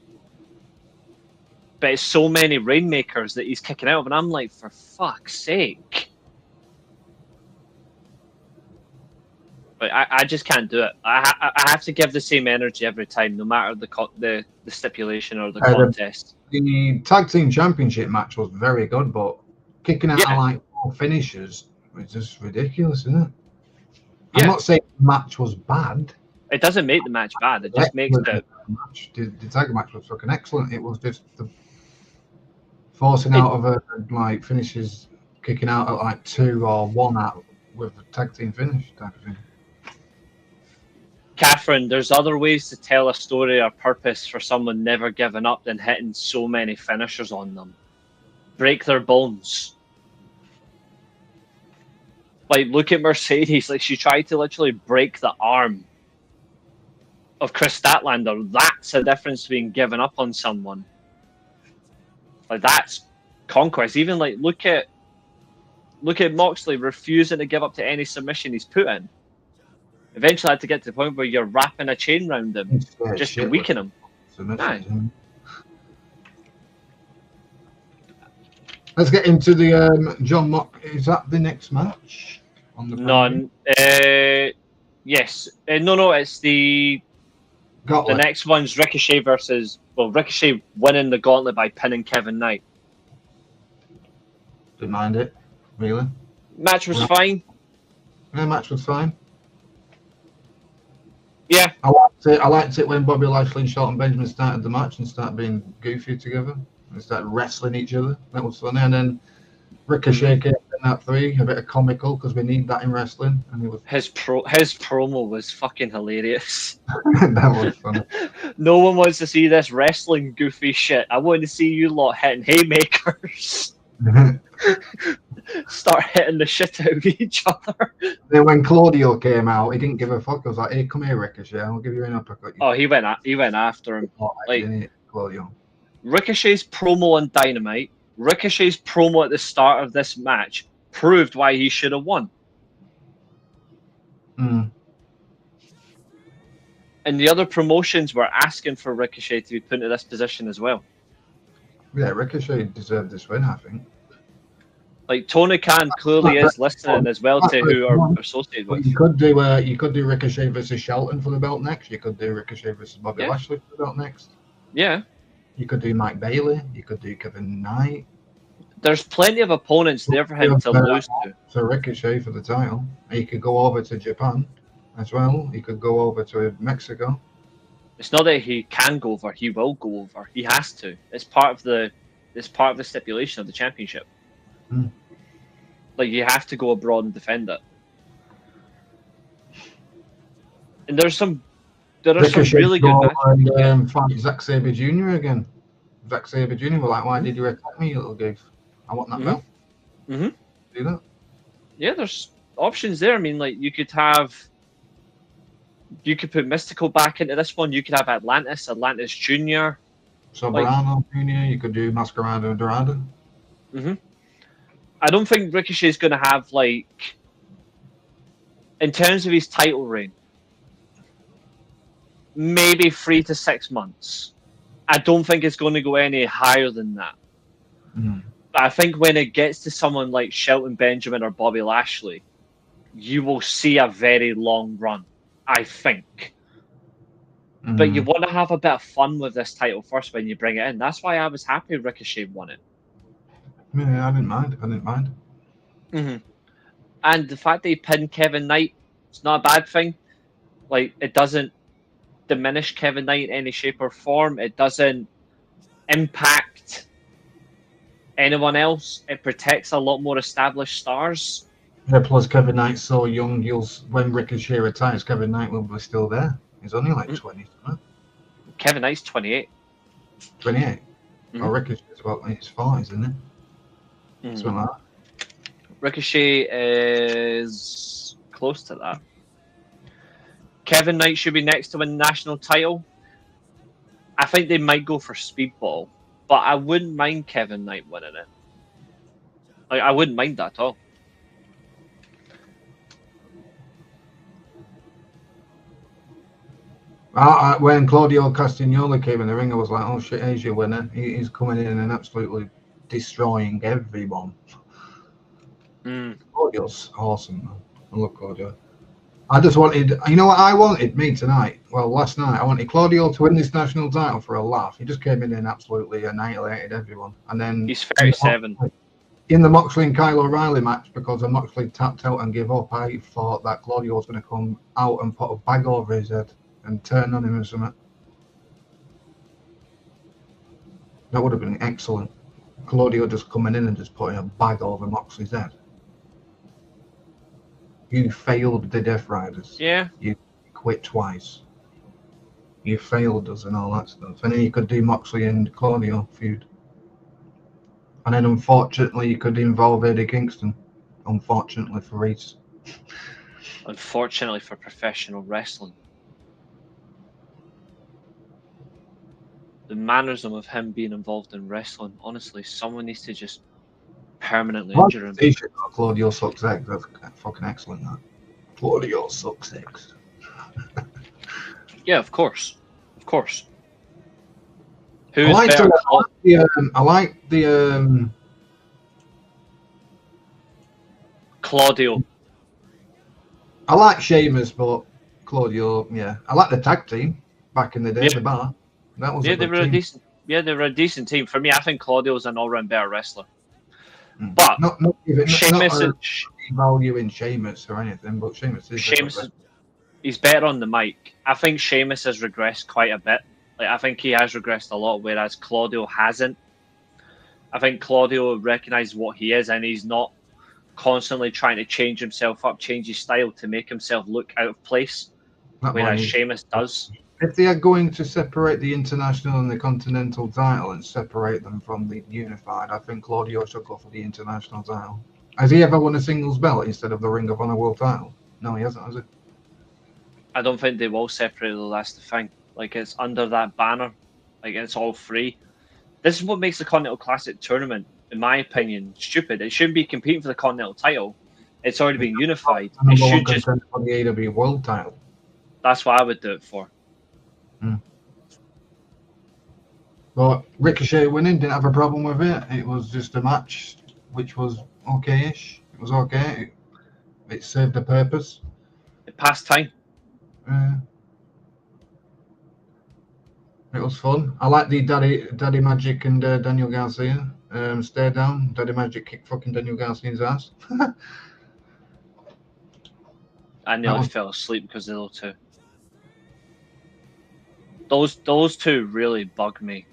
But it's so many Rainmakers that he's kicking out of, and I'm like, for fuck's sake. But I just can't do it. I have to give the same energy every time, no matter the stipulation or the contest. The tag team championship match was very good, but kicking out of like 4 finishes was just ridiculous, isn't it? I'm not saying the match was bad. It doesn't make the match bad. It just makes the match. The tag match was fucking excellent. It was just the forcing out of like finishes, kicking out at like 2 or 1 out with a tag team finish type of thing. Catherine, there's other ways to tell a story or purpose for someone never giving up than hitting so many finishers on them. Break their bones. Like, look at Mercedes. Like, she tried to literally break the arm of Chris Statlander, that's a difference between giving up on someone. Like, that's conquest. Even like look at Moxley refusing to give up to any submission he's put in. Eventually had to get to the point where you're wrapping a chain around him just to weaken him. Aye. Let's get into the John Mock. Is that the next match? On the None. Yes. No, it's the next one's Ricochet versus, Ricochet winning the gauntlet by pinning Kevin Knight. Didn't mind it, really. Match was fine. Yeah, match was fine. Yeah. I liked it when Bobby Lashley and Shelton Benjamin started the match and started being goofy together. They started wrestling each other. That was funny. And then Ricochet came in that 3, a bit of comical because we need that in wrestling. And he was his promo was fucking hilarious. That was funny. No one wants to see this wrestling goofy shit. I want to see you lot hitting haymakers. Start hitting the shit out of each other. Then when Claudio came out, he didn't give a fuck. I was like, "Hey, come here, Ricochet. I'll give you an uppercut." Oh, he went after him. Like Claudio. Ricochet's promo on Dynamite, Ricochet's promo at the start of this match proved why he should have won. Mm. And the other promotions were asking for Ricochet to be put into this position as well. Yeah, Ricochet deserved this win, I think. Like, Tony Khan clearly is listening as well to who are associated with. You could do Ricochet versus Shelton for the belt next. You could do Ricochet versus Bobby Lashley for the belt next. Yeah. You could do Mike Bailey. You could do Kevin Knight. There's plenty of opponents there for him to lose to. So Ricochet for the title. He could go over to Japan as well. He could go over to Mexico. It's not that he can go over. He will go over. He has to. It's part of the stipulation of the championship. Hmm. Like, you have to go abroad and defend it. And there are some really good matches. And fight Zack Sabre Jr. again. Zack Sabre Jr. were like, "Why did you attack me, you little goof? I want that belt." Mm-hmm. Do that. Yeah, there's options there. I mean, like, you could put Mystical back into this one. You could have Atlantis Jr. Soberano Jr. You could do Mascarado Dorado. Mm-hmm. I don't think Ricochet's going to have, like, in terms of his title reign, maybe 3 to 6 months. I don't think it's going to go any higher than that. Mm. But I think when it gets to someone like Shelton Benjamin or Bobby Lashley, you will see a very long run, I think. Mm. But you want to have a bit of fun with this title first when you bring it in. That's why I was happy Ricochet won it. Yeah, I didn't mind. Mm-hmm. And the fact that he pinned Kevin Knight, it's not a bad thing. Like, it doesn't diminish Kevin Knight in any shape or form. It doesn't impact anyone else. It protects a lot more established stars. Yeah, plus Kevin Knight's so young, when Ricochet retires, Kevin Knight will be still there. He's only like 20, isn't it? Kevin Knight's 28. 28? Mm-hmm. Oh, Ricochet's about in his 40s, isn't it? Mm-hmm. Something like that. Ricochet is close to that. Kevin Knight should be next to win the national title. I think they might go for Speedball, but I wouldn't mind Kevin Knight winning it. Like, I wouldn't mind that at all. When Claudio Castagnoli came in the ring, I was like, "Oh shit, here's your winner. He's coming in and absolutely destroying everyone." Claudio's awesome, man. I love Claudio. I just wanted, you know what I wanted tonight? Well, last night, I wanted Claudio to win this national title for a laugh. He just came in and absolutely annihilated everyone. And then he's 37. In the Moxley and Kyle O'Reilly match, because Moxley tapped out and gave up, I thought that Claudio was going to come out and put a bag over his head and turn on him or something. That would have been excellent. Claudio just coming in and just putting a bag over Moxley's head. You failed the Death Riders. Yeah. You quit twice. You failed us and all that stuff. And then you could do Moxley and Claudio feud. And then unfortunately you could involve Eddie Kingston. Unfortunately for Reece. Unfortunately for professional wrestling. the mannerism of him being involved in wrestling. Honestly, someone needs to just permanently Well, injure him. Claudio sucks eggs. That's fucking excellent. That Claudio sucks eggs. Yeah, of course. Who's I better? like the Claudio. I like Sheamus, but Claudio, yeah. I like the tag team back in the day, Yeah. the bar. That was Yeah, a they good were a team. decent. Yeah, they were a decent team. For me, I think Claudio's an all-round better wrestler. Mm. But not Sheamus, valuing Sheamus or anything, but Sheamus is he's better on the mic. I think Sheamus has regressed quite a bit. Like, I think he has regressed a lot, whereas Claudio hasn't. I think Claudio recognizes what he is, and he's not constantly trying to change himself up, change his style to make himself look out of place, whereas Sheamus does. If they are going to separate the international and the continental title and separate them from the unified, I think Claudio should go for the international title. Has he ever won a singles belt instead of the Ring of Honor World title? No, he hasn't, has he? I don't think they will separate the last thing. Like, it's under that banner. Like, it's all free. This is what makes the Continental Classic tournament, in my opinion, stupid. It shouldn't be competing for the Continental title. It's already been unified. It should just for the AEW World title. That's what I would do it for. But Ricochet winning, didn't have a problem with it. It was just a match which was okay-ish. It was okay. It served a purpose. It passed time. It was fun. I like the Daddy Magic and Daniel Garcia stare down. Daddy Magic kicked fucking Daniel Garcia's ass. I nearly fell asleep because of those two. Those two really bug me.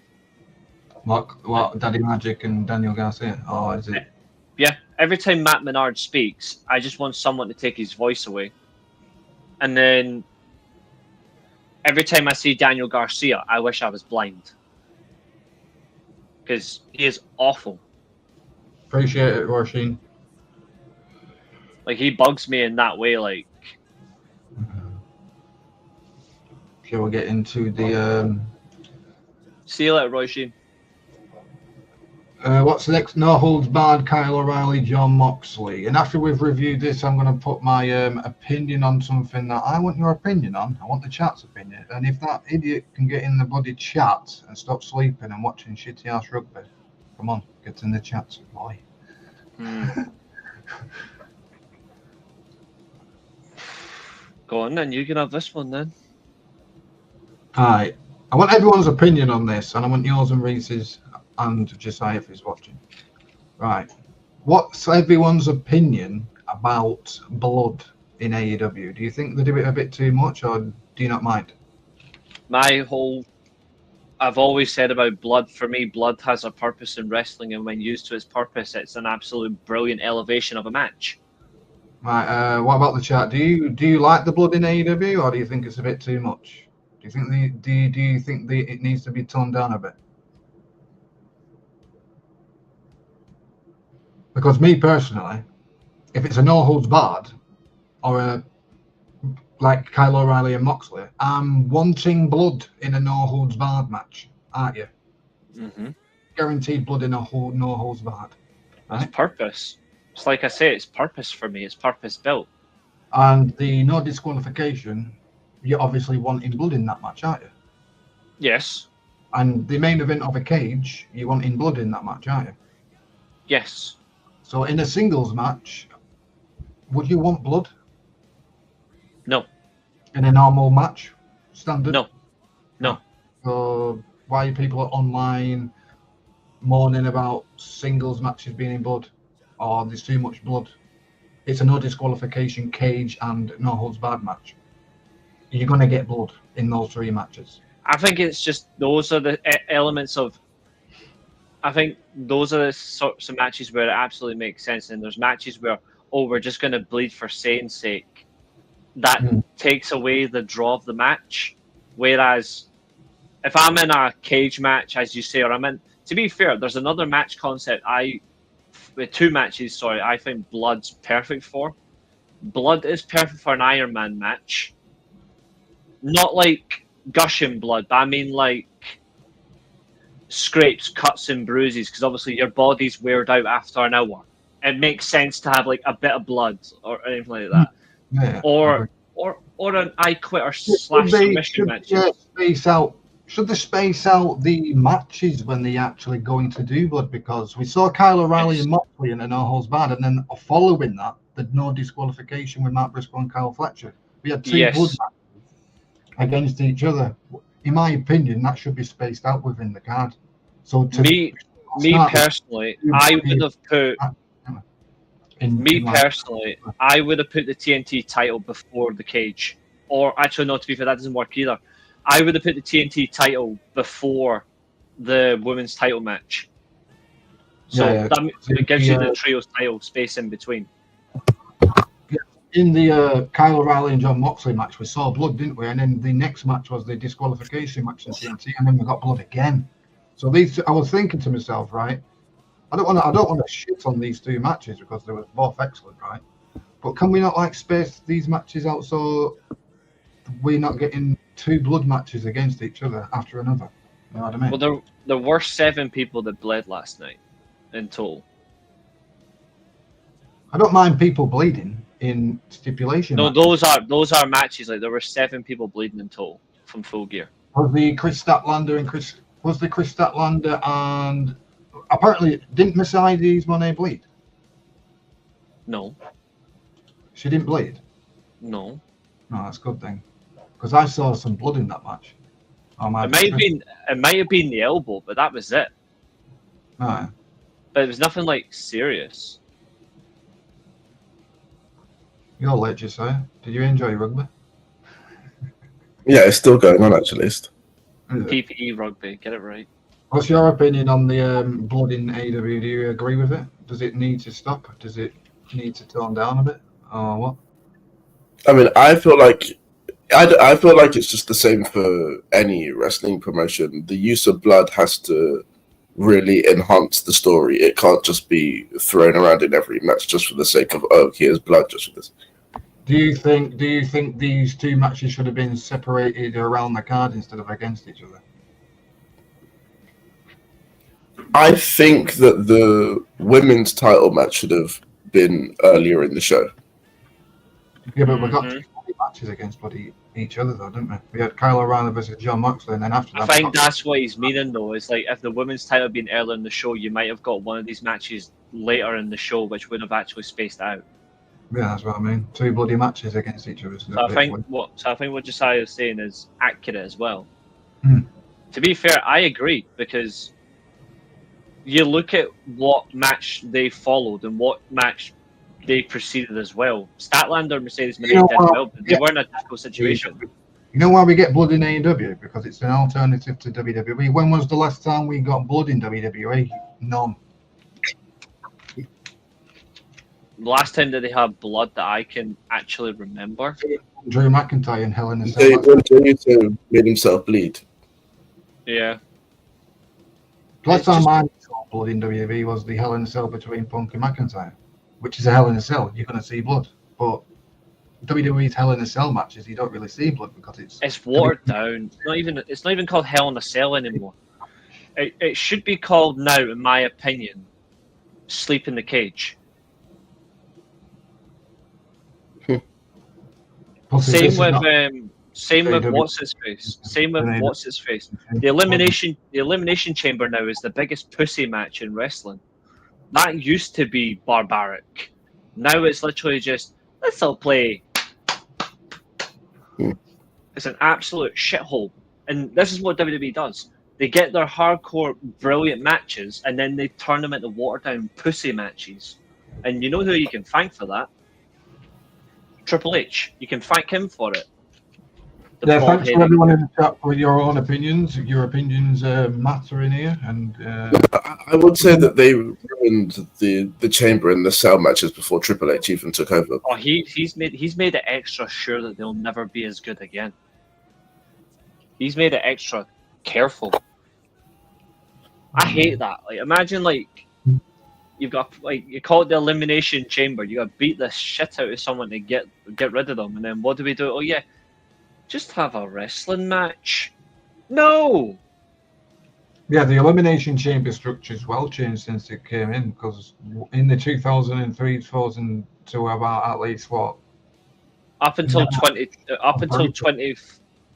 What? Daddy Magic and Daniel Garcia? Oh, is it? Yeah. Every time Matt Menard speaks, I just want someone to take his voice away. And then every time I see Daniel Garcia, I wish I was blind. Because he is awful. Appreciate it, Roshin. Like, he bugs me in that way, like. Shall we get into the... See you later, Roisin. What's next? No Holds Barred, Kyle O'Reilly, John Moxley. And after we've reviewed this, I'm going to put my opinion on something that I want your opinion on. I want the chat's opinion. And if that idiot can get in the bloody chat and stop sleeping and watching shitty ass rugby, come on, get in the chat, boy. Go on then, you can have this one then. Alright. I want everyone's opinion on this, and I want yours and Reese's and Josiah if he's watching. Right. What's everyone's opinion about blood in AEW? Do you think they do it a bit too much, or do you not mind? I've always said about blood, for me, blood has a purpose in wrestling, and when used to its purpose, it's an absolute brilliant elevation of a match. Right. What about the chat? Do you like the blood in AEW, or do you think it's a bit too much? Do you think it needs to be toned down a bit? Because me personally, if it's a no holds barred or a like Kyle O'Reilly and Moxley, I'm wanting blood in a no holds barred match, aren't you? Mm-hmm. Guaranteed blood in a no holds barred. Right? It's purpose. It's like I say, it's purpose for me. It's purpose built. And the no disqualification, you're obviously wanting blood in that match, aren't you? Yes. And the main event of a cage, you're wanting blood in that match, aren't you? Yes. So in a singles match, would you want blood? No. In a normal match? Standard? No. So why are people online moaning about singles matches being in blood? Or there's too much blood? It's a no disqualification cage and no holds barred match. You're going to get blood in those three matches. I think it's just those are the elements of. I think those are the sorts of matches where it absolutely makes sense. And there's matches where, we're just going to bleed for saying's sake. That takes away the draw of the match. Whereas if I'm in a cage match, as you say, or I'm in, to be fair, there's another match concept with two matches, I think blood's perfect for. Blood is perfect for an Iron Man match. Not like gushing blood, but I mean like scrapes, cuts, and bruises, because obviously your body's weared out after an hour. It makes sense to have like a bit of blood or anything like that, Yeah, or an I Quitter / submission match. Should they space out the matches when they actually going to do blood? Because we saw Kyle O'Reilly and Moxley in a no holds barred, and then following that, there's no disqualification with Matt Briscoe and Kyle Fletcher. We had two blood matches against each other. In my opinion, that should be spaced out within the card. So me personally, I would have put. I would have put the TNT title before the cage. Or actually, no, to be fair, that doesn't work either. I would have put the TNT title before the women's title match. So that gives you the trios title space in between. In the Kyle O'Reilly and John Moxley match, we saw blood, didn't we? And then the next match was the disqualification match in TNT, and then we got blood again. So I was thinking to myself, right? I don't want to shit on these two matches because they were both excellent, right? But can we not like space these matches out so we're not getting two blood matches against each other after another? You know what I mean? Well, there were 7 people that bled last night in total. I don't mind people bleeding in stipulation. No, matches. those are matches. Like there were 7 people bleeding in total from Full Gear. Was the Chris Statlander and apparently didn't Miss ID's Monet bleed? No. She didn't bleed? No. No, that's a good thing. Because I saw some blood in that match. It might have been the elbow, but that was it. Right. But it was nothing like serious. You're late, Josiah. Did you enjoy rugby? Yeah, it's still going on actually. PPE rugby, get it right. What's your opinion on the blood in AEW? Do you agree with it? Does it need to stop? Does it need to tone down a bit, or what? I mean, I feel like it's just the same for any wrestling promotion. The use of blood has to really enhance the story. It can't just be thrown around in every match just for the sake of, oh, here's blood just for this. Do you think these two matches should have been separated around the card instead of against each other? I think that the women's title match should have been earlier in the show. Yeah, but we got two matches against each other, though, didn't we? We had Kyle O'Reilly versus John Moxley, and then after that... I think that's what he's meaning, though. Is like, if the women's title had been earlier in the show, you might have got one of these matches later in the show, which would have actually spaced out. Yeah, that's what I mean. Two bloody matches against each other. So I think what Josiah is saying is accurate as well. Hmm. To be fair, I agree, because you look at what match they followed and what match they preceded as well. Statlander, Mercedes Moné did well, but they weren't in a difficult situation. You know why we get blood in AEW? Because it's an alternative to WWE. When was the last time we got blood in WWE? None. The last time that they had blood that I can actually remember. Drew McIntyre and Hell in a Cell. When Jey made himself bleed. Yeah. Last time I saw blood in WWE was the Hell in a Cell between Punk and McIntyre, which is a Hell in a Cell. You're going to see blood. But WWE's Hell in a Cell matches, you don't really see blood because it's watered down. It's not even called Hell in a Cell anymore. It should be called now, in my opinion, Sleep in the Cage. Same with what's his face. The elimination chamber now is the biggest pussy match in wrestling. That used to be barbaric. Now it's literally just, let's all play. It's an absolute shithole. And this is what WWE does. They get their hardcore brilliant matches and then they turn them into watered down pussy matches. And you know who you can thank for that? Triple H. You can thank him for it. Yeah, thanks for everyone in the chat with your own opinions. Your opinions matter in here, and I would say that they ruined the chamber and the cell matches before Triple H even took over. Oh, he's made it extra sure that they'll never be as good again. He's made it extra careful. I hate that. Like, imagine you've got you call it the elimination chamber. You got to beat the shit out of someone to get rid of them, and then what do we do? Oh yeah, just have a wrestling match. No, Yeah, the Elimination Chamber structure's well changed since it came in, because in the 2003, 2002, about at least what? Up until 20,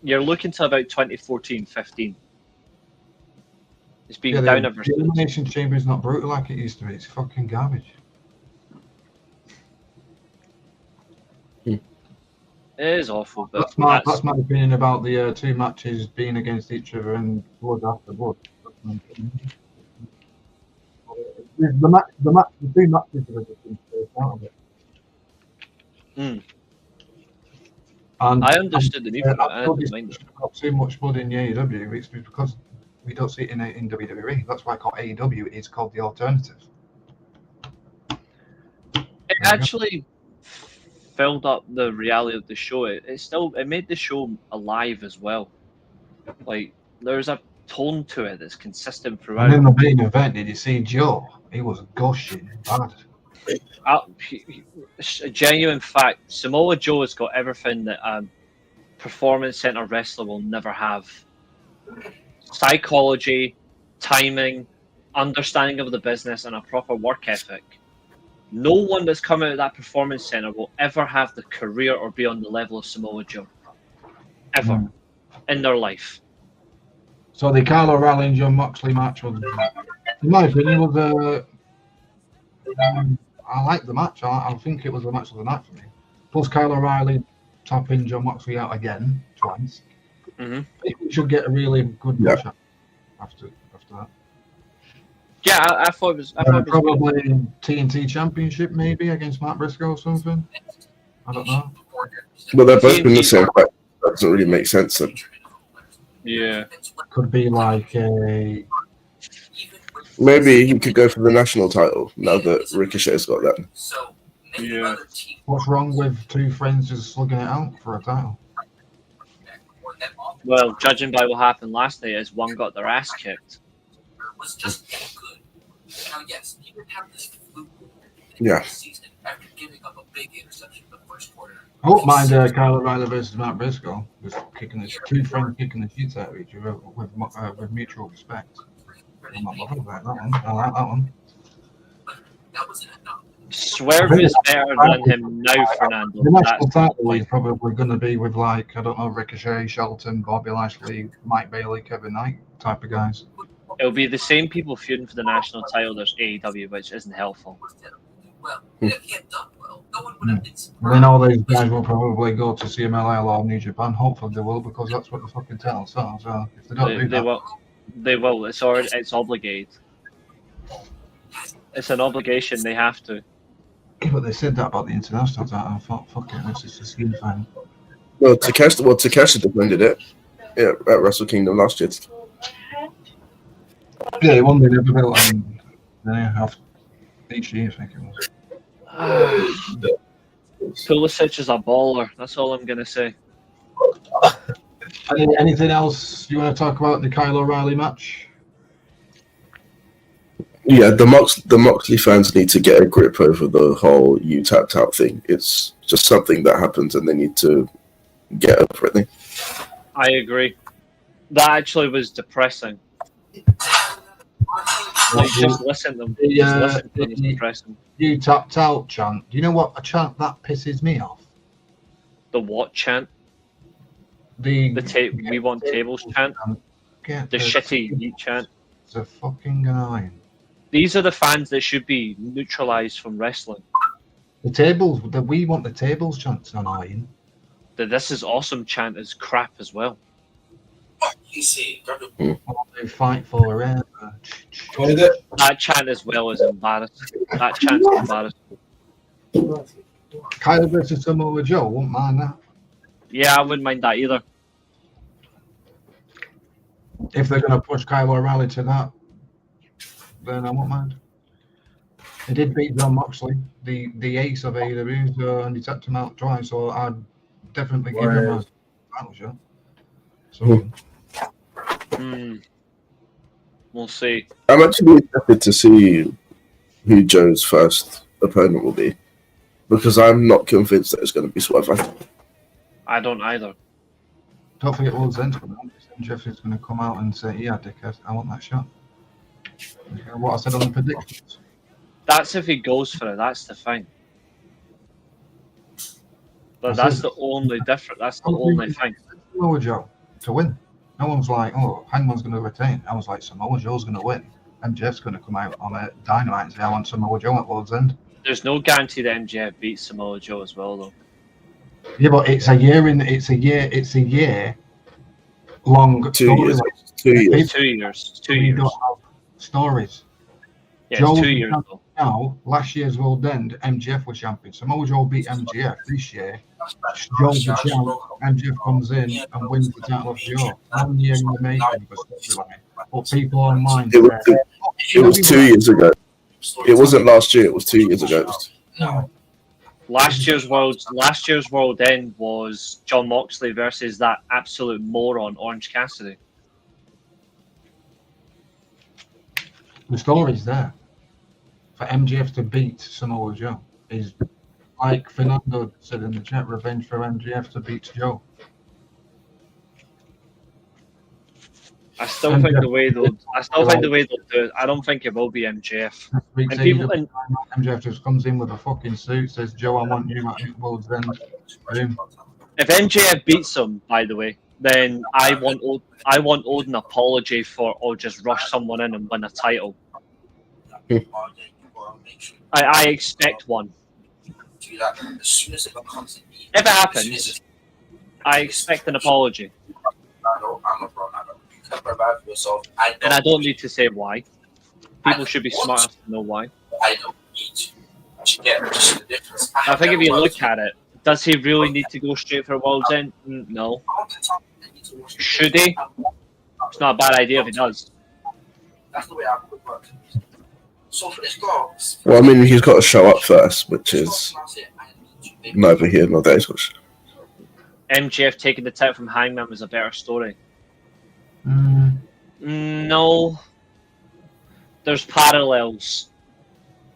you're looking to about 2014, 15. It's been Yeah, down the ever since. Elimination Chamber is not brutal like it used to be. It's fucking garbage. It is awful, but That's my opinion about the two matches being against each other and blood after blood. The two matches are just been spaced out of it. And I understood the need for it. I didn't mind it. I've got too much blood in the AEW. It's because we don't see it in WWE. That's why I call AEW. It's called the alternative. It actually filled up the reality of the show. It made the show alive as well. Like, there's a tone to it that's consistent throughout. And in the main event, did you see Joe? He was gushing bad. A genuine fact, Samoa Joe has got everything that a performance center wrestler will never have. Psychology, timing, understanding of the business, and a proper work ethic. No one that's come out of that performance center will ever have the career or be on the level of Samoa Joe. Ever. In their life. So the Kyle O'Reilly and John Moxley match was, in my opinion, was I liked the match. I think it was the match of the night for me. Plus Kyle O'Reilly tapping John Moxley out again twice. Mm-hmm. I think we should get a really good match after that. Yeah, I thought it was. Probably TNT Championship maybe against Matt Briscoe or something. I don't know. Well, they're both in the same fight. That doesn't really make sense. Then. Yeah. Could be like a. Maybe he could go for the national title now that Ricochet's got that. Yeah. What's wrong with two friends just slugging it out for a title? Well, judging by what happened last night, is one got their ass kicked. Yeah. I won't mind Kyle O'Reilly versus Matt Briscoe. Just two friends kicking the shit out of each other with mutual respect. I'm not bothered about that one. I like that one. Swerve is better than him now, Fernando. The national title is probably going to be with, like, I don't know, Ricochet, Shelton, Bobby Lashley, Mike Bailey, Kevin Knight type of guys. It'll be the same people feuding for the national title. There's AEW, which isn't helpful. Then all these guys will probably go to CMLL or New Japan. Hopefully they will, because that's what the fucking title says. So if they don't do that, they will. It's obligated. It's an obligation. They have to. Yeah, but they said that about the international title. I thought, fuck it, this is a scheme thing. Well, Takeshi defended it. Yeah, at Wrestle Kingdom last year. Yeah, he won the never belt and half each year, I think it was. Pulisic is a baller. That's all I'm gonna say. Anything else you want to talk about the Kyle O'Reilly match? Yeah, the Moxley fans need to get a grip over the whole "you tapped out" thing. It's just something that happens, and they need to get over it. I agree. That actually was depressing. Just listen to them. It's depressing. You tapped out chant. Do you know what a chant that pisses me off? The what chant? We want tables chant. The shitty yeet chant. It's a fucking annoying. These are the fans that should be neutralized from wrestling. The we want the tables chant's annoying. The this is awesome chant is crap as well. They fight forever. That chant as well is embarrassing. That chant's embarrassing. Kyle versus Samoa Joe, won't mind that. Yeah, I wouldn't mind that either. If they're going to push Kyle O'Reilly to that, then I won't mind. He did beat John Moxley, the ace of AEW, and he tapped him out twice, so I'd definitely give him a title shot. So, we'll see. I'm actually interested to see who Joe's first opponent will be, because I'm not convinced that it's going to be Swerve. I don't either. Don't forget World's End's coming on. MJF is going to come out and say, "Yeah, dickhead, I want that shot." What I said on the predictions. That's if he goes for it. That's the thing. But that's the only difference. That's the only thing. Samoa Joe to win. No one's like, "Oh, Hangman's going to retain." I was like, Samoa Joe's going to win. MJF's going to come out on a Dynamite and say, "I want Samoa Joe at World's End." There's no guarantee that MJF beats Samoa Joe as well, though. Yeah, but it's a year long 2 years. 2 years. 2 years. 2 You years. don't have stories. Yeah, Joe's it's 2 years though. Now, last year's World End, MJF was champion. Samoa Joe beat MJF this year. Joe's the champ. MJF comes in and wins the title of Joe. 1 year in the making for storyline. But people online It was 2 years ago. It wasn't last year. It was 2 years ago. No. Last year's World End was John Moxley versus that absolute moron Orange Cassidy. The story's there. For MJF to beat Samoa Joe is, like Fernando said in the chat, revenge for MJF to beat Joe. I still think the way they'll do it, I don't think it will be MJF. And MJF just comes in with a fucking suit, says, "Joe, I want you at World's End." Boom. If MJF beats him, by the way, then I want Odin apology for or just rush someone in and win a title. I expect one. If it happens, I expect an apology. And I don't need to say why. People should be smart enough to know why. I think if you look at it, does he really need to go straight for World's End? No. Should he? It's not a bad idea if he does. Well, I mean, he's got to show up first, which is neither here nor there. MJF taking the title from Hangman was a better story. No. There's parallels.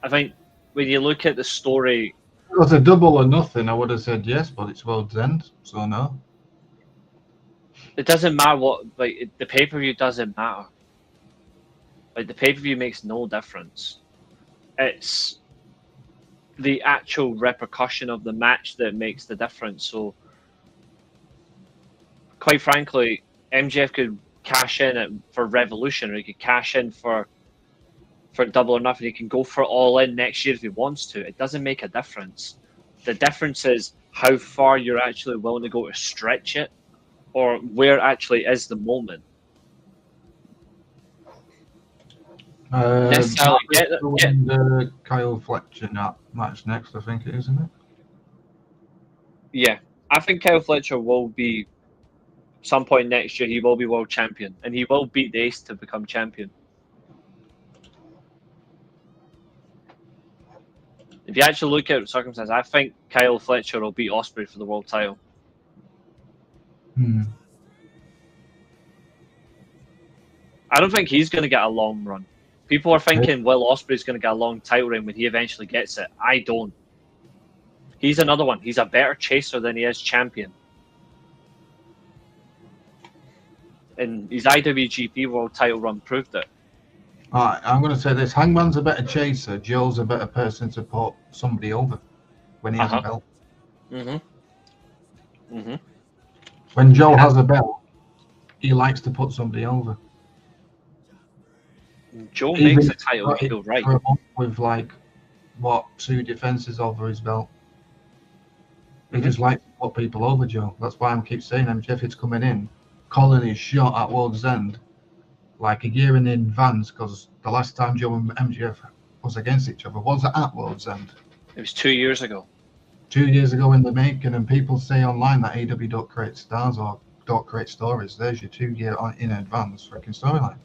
I think when you look at the story... If it was a double or nothing, I would have said yes, but it's World's End, so no. It doesn't matter what... Like, the pay-per-view doesn't matter. Like, the pay-per-view makes no difference. It's the actual repercussion of the match that makes the difference. So, quite frankly, MJF could cash in for Revolution, or he could cash in for Double or Nothing. He can go for All In next year if he wants to. It doesn't make a difference. The difference is how far you're actually willing to go to stretch it, or where actually is the moment. Necessarily get the Kyle Fletcher match next, I think it is, isn't it? Yeah, I think Kyle Fletcher will be some point next year. He will be world champion, and he will beat the Ace to become champion. If you actually look at circumstances, I think Kyle Fletcher will beat Ospreay for the world title. I don't think he's going to get a long run. People are thinking, well, Ospreay's going to get a long title reign when he eventually gets it. I don't. He's another one. He's a better chaser than he is champion. And his IWGP world title run proved it. Alright, I'm going to say this. Hangman's a better chaser. Joe's a better person to put somebody over when he has a belt. When Joe has a belt, he likes to put somebody over. Joe makes the title feel right. With like, what, 2 defenses over his belt. He just likes to put people over, Joe. That's why I keep saying MJF is coming in, calling his shot at World's End like a year in advance, because the last time Joe and MJF was against each other was at World's End. It was 2 years ago. 2 years ago in the making, and people say online that AEW don't create stars or don't create stories. There's your 2 year in advance freaking storyline.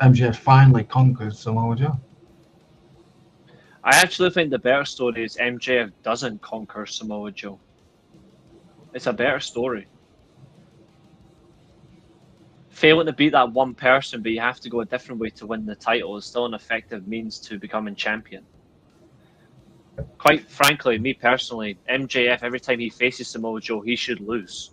MJF finally conquers Samoa Joe. I actually think the better story is MJF doesn't conquer Samoa Joe. It's a better story. Failing to beat that one person, but you have to go a different way to win the title, is still an effective means to becoming champion. Quite frankly, me personally, MJF, every time he faces Samoa Joe, he should lose.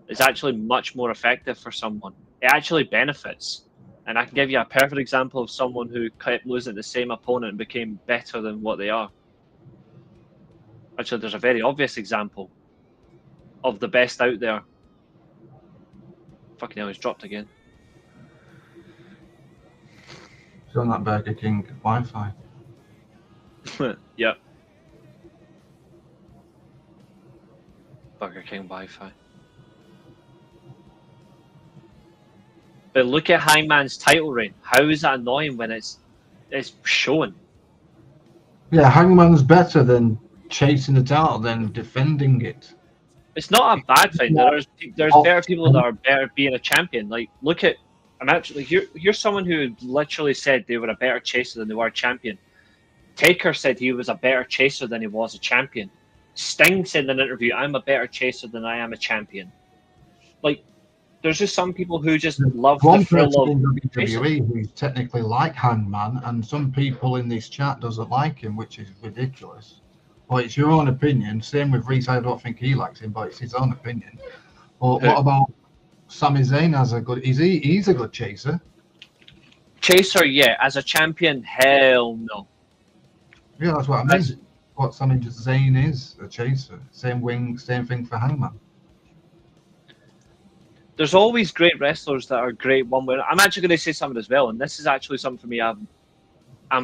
is actually much more effective for someone. It actually benefits. And I can give you a perfect example of someone who kept losing the same opponent and became better than what they are. Actually, there's a very obvious example of the best out there. Fucking hell, he's dropped again. It's on that Burger King Wi-Fi. Yep. Burger King Wi-Fi. But look at Hangman's title reign. How is that annoying when it's shown? Yeah, Hangman's better than chasing the title than defending it. It's not a bad thing. There's better people that are better being a champion. Like, look at, I'm actually you're someone who literally said they were a better chaser than they were a champion. Taker said he was a better chaser than he was a champion. Sting said in an interview, "I'm a better chaser than I am a champion." Like, there's just some people who just love the One thrill person of in WWE who's technically like Hangman, and some people in this chat doesn't like him, which is ridiculous. Well, it's your own opinion. Same with Reece. I don't think he likes him, but it's his own opinion. But what about Sami Zayn as a good? He's a good chaser. Chaser, yeah. As a champion, hell no. Yeah, that's what I mean. What Sami Zayn is, a chaser. Same thing for Hangman. There's always great wrestlers that are great one way. I'm actually going to say something as well, and this is actually something for me I'm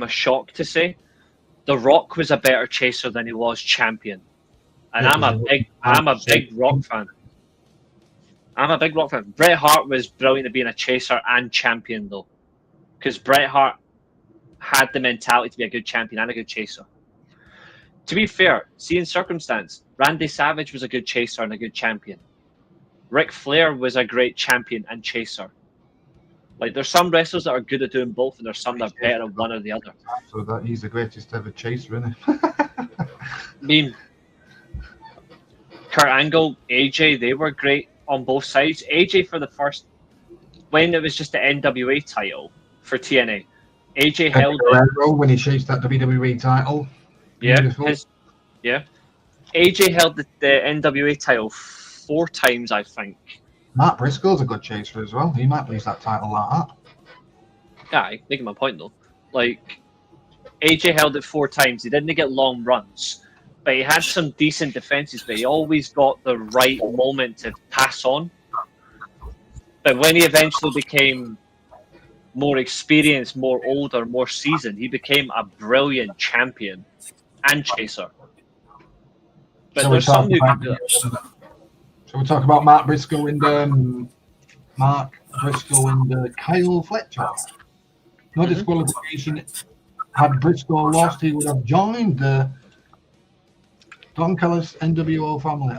a shock to say. The Rock was a better chaser than he was champion. And I'm a big Rock fan. I'm a big Rock fan. Bret Hart was brilliant at being a chaser and champion though. Because Bret Hart had the mentality to be a good champion and a good chaser. To be fair, seeing circumstance, Randy Savage was a good chaser and a good champion. Ric Flair was a great champion and chaser. Like, there's some wrestlers that are good at doing both, and there's some that are better at one or the other. So that he's the greatest ever chaser, isn't he? I mean, Kurt Angle, AJ, they were great on both sides. AJ for the first, when it was just the NWA title for TNA, AJ held it when he chased that WWE title. Yeah, AJ held the NWA title 4 times, I think. Matt Briscoe's a good chaser as well. He might lose that title like that. Yeah, making my point though. Like, AJ held it 4 times. He didn't get long runs, but he had some decent defenses. But he always got the right moment to pass on. But when he eventually became more experienced, more older, more seasoned, he became a brilliant champion and chaser. But So there's some who can do that. So we talk about Mark Briscoe and Kyle Fletcher. No disqualification. Had Briscoe lost, he would have joined the Don Callis NWO family.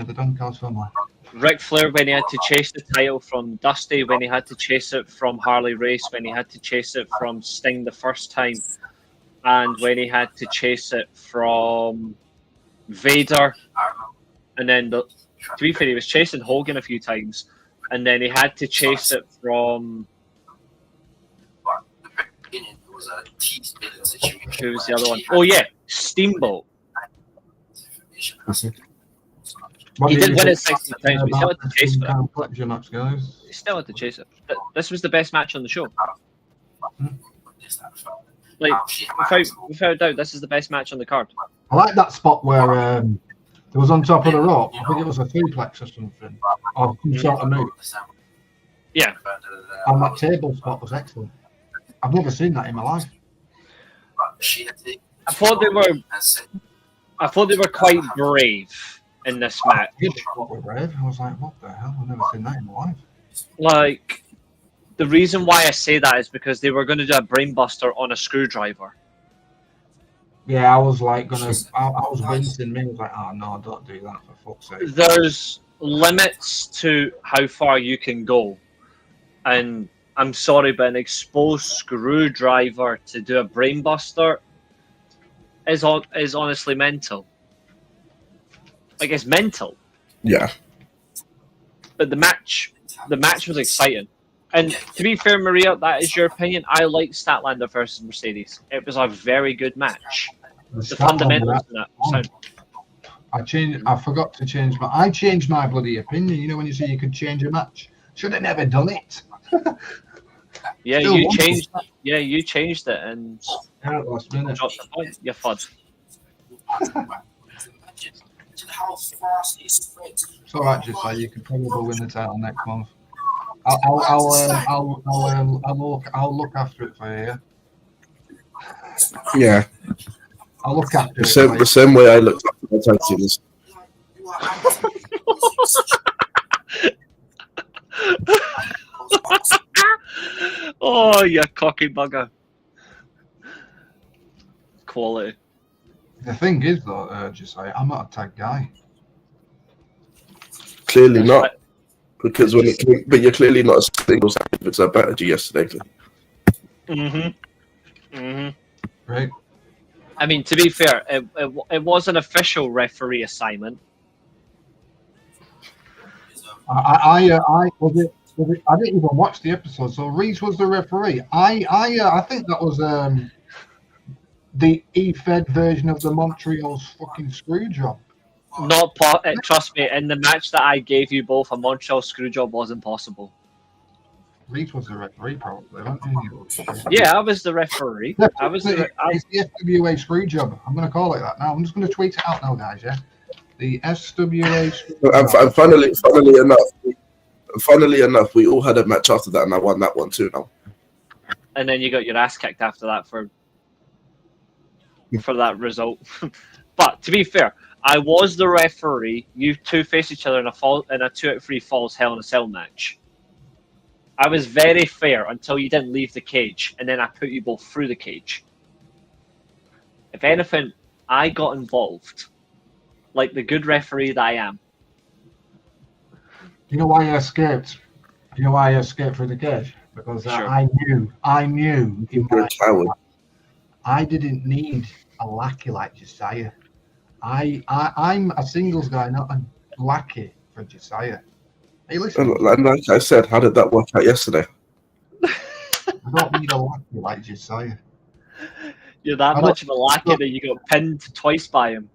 The Don Callis family. Ric Flair when he had to chase the title from Dusty, when he had to chase it from Harley Race, when he had to chase it from Sting the first time, and when he had to chase it from Vader, and then to be fair, he was chasing Hogan a few times, and then he had to chase it from who was the other one? Oh yeah, Steamboat. He did win it 16 times, but he still had to chase for it. He still had to chase it. This was the best match on the show. Like, without a doubt, this is the best match on the card. I like that spot where it was on top of the rope. I think it was a suplex or something, or some sort of move. Yeah. And that table spot was excellent. I've never seen that in my life. I thought they were quite brave in this match. I was like, what the hell? I've never seen that in my life. Like, the reason why I say that is because they were going to do a brainbuster on a screwdriver. Yeah, I was like I was wincing. Me, I was like, oh no, don't do that for fuck's sake. There's limits to how far you can go, and I'm sorry, but an exposed screwdriver to do a brainbuster is honestly mental. Like, it's mental. Yeah. But the match was exciting. And to be fair, Maria, that is your opinion. I like Statlander versus Mercedes. It was a very good match. The fundamentals in that sound. I forgot to change my. I changed my bloody opinion. You know when you say you could change a match, should have never done it. Yeah, Still you won. changed. Yeah, you changed it and At last minute. dropped the point. You fud. It's all right, Josiah. You could probably win the title next month. I'll look after it for you. Yeah, I'll look after the same way I looked after the tag teams. Oh, you cocky bugger. Quality. The thing is, though, Josiah, I'm not a tag guy. Clearly not, because but you're clearly not a singles activist. I battered you yesterday. Right. I mean, to be fair, it was an official referee assignment. I didn't even watch the episode. So Reece was the referee. I think that was the E-Fed version of the Montreal's fucking screw job. Not trust me, in the match that I gave you both, a Montreal screw job wasn't possible. Reece was the referee, probably, wasn't he? Yeah, I was the referee. I was the. It's the SWA screw job. I'm going to call it that now. I'm just going to tweet it out now, guys. Yeah, the SWA screw job. And funnily enough, we all had a match after that, and I won that one too. Now, And then you got your ass kicked after that for that result. But to be fair, I was the referee. You two faced each other in a 2 out of 3 falls Hell in a Cell match. I was very fair until you didn't leave the cage, and then I put you both through the cage. If anything, I got involved, like the good referee that I am. You know why I escaped? You know why I escaped through the cage? Because Sure. I knew. you're a coward. I didn't need a lackey like Josiah. I'm a singles guy, not a lackey for Josiah. Hey, listen. And like I said, how did that work out yesterday? I don't need a lackey like Josiah. You're that much of a lackey that you got pinned twice by him.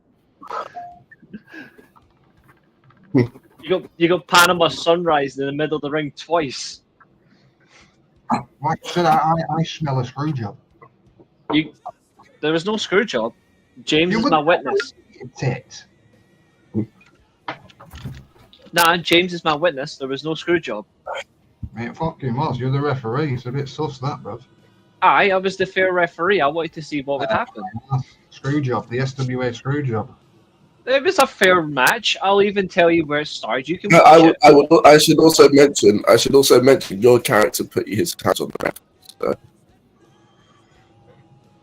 You got Panama Sunrise in the middle of the ring twice. Like I said, I smell a screw job. There was no screw job. James is my witness. It's it. Nah, James is my witness. There was no screw job. Mate, fucking was. You're the referee. It's a bit sus, that, bruv. I was the fair referee. I wanted to see what would happen. Screw job. The SWA screw job. It was a fair match. I'll even tell you where it started. You can. I should also mention your character put his hands on the ref. So.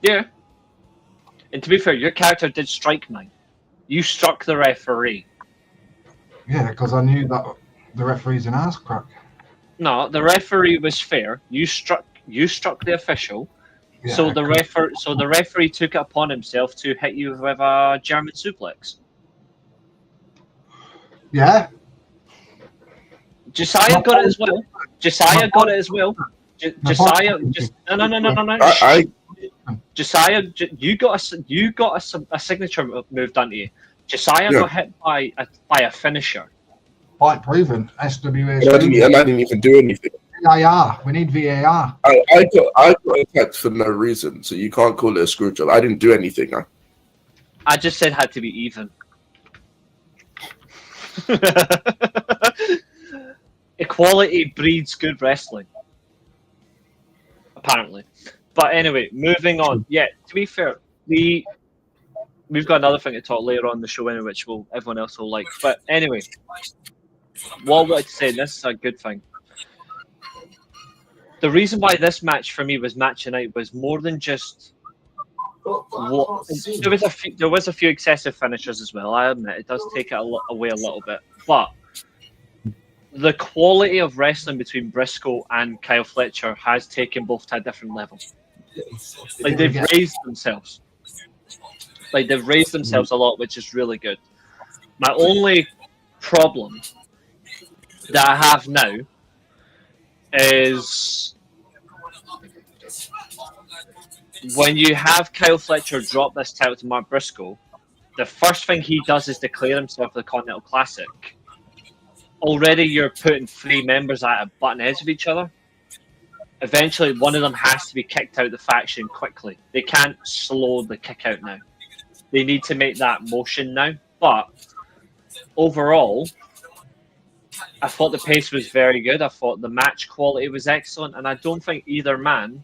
Yeah. And to be fair, your character did strike mine. You struck the referee. Yeah, because I knew that the referee's an ass crack. No, the referee was fair. You struck the official. Yeah, So the referee took it upon himself to hit you with a German suplex. Yeah. Josiah got it as well. Josiah got it as well. Josiah, just no. Josiah, you got a signature move done to you. Josiah got hit by a finisher. Point proven. SWA. And I didn't even do anything. VAR. We need VAR. I got attacked for no reason, so you can't call it a screw job. I didn't do anything. I just said had to be even. Equality breeds good wrestling. Apparently. But anyway, moving on. Yeah, to be fair, we've got another thing to talk later on in the show, anyway, which everyone else will like. But anyway, what I wanted to say, this is a good thing. The reason why this match for me was match of night was more than just there was a few excessive finishes as well. I admit it does take it away a little bit, but the quality of wrestling between Briscoe and Kyle Fletcher has taken both to a different level. Like they've raised themselves. A lot, which is really good. My only problem that I have now is when you have Kyle Fletcher drop this title to Mark Briscoe, the first thing he does is declare himself the Continental Classic. Already you're putting 3 members that are butting heads with each other. Eventually, one of them has to be kicked out of the faction quickly. They can't slow the kick out now. They need to make that motion now. But overall, I thought the pace was very good. I thought the match quality was excellent. And I don't think either man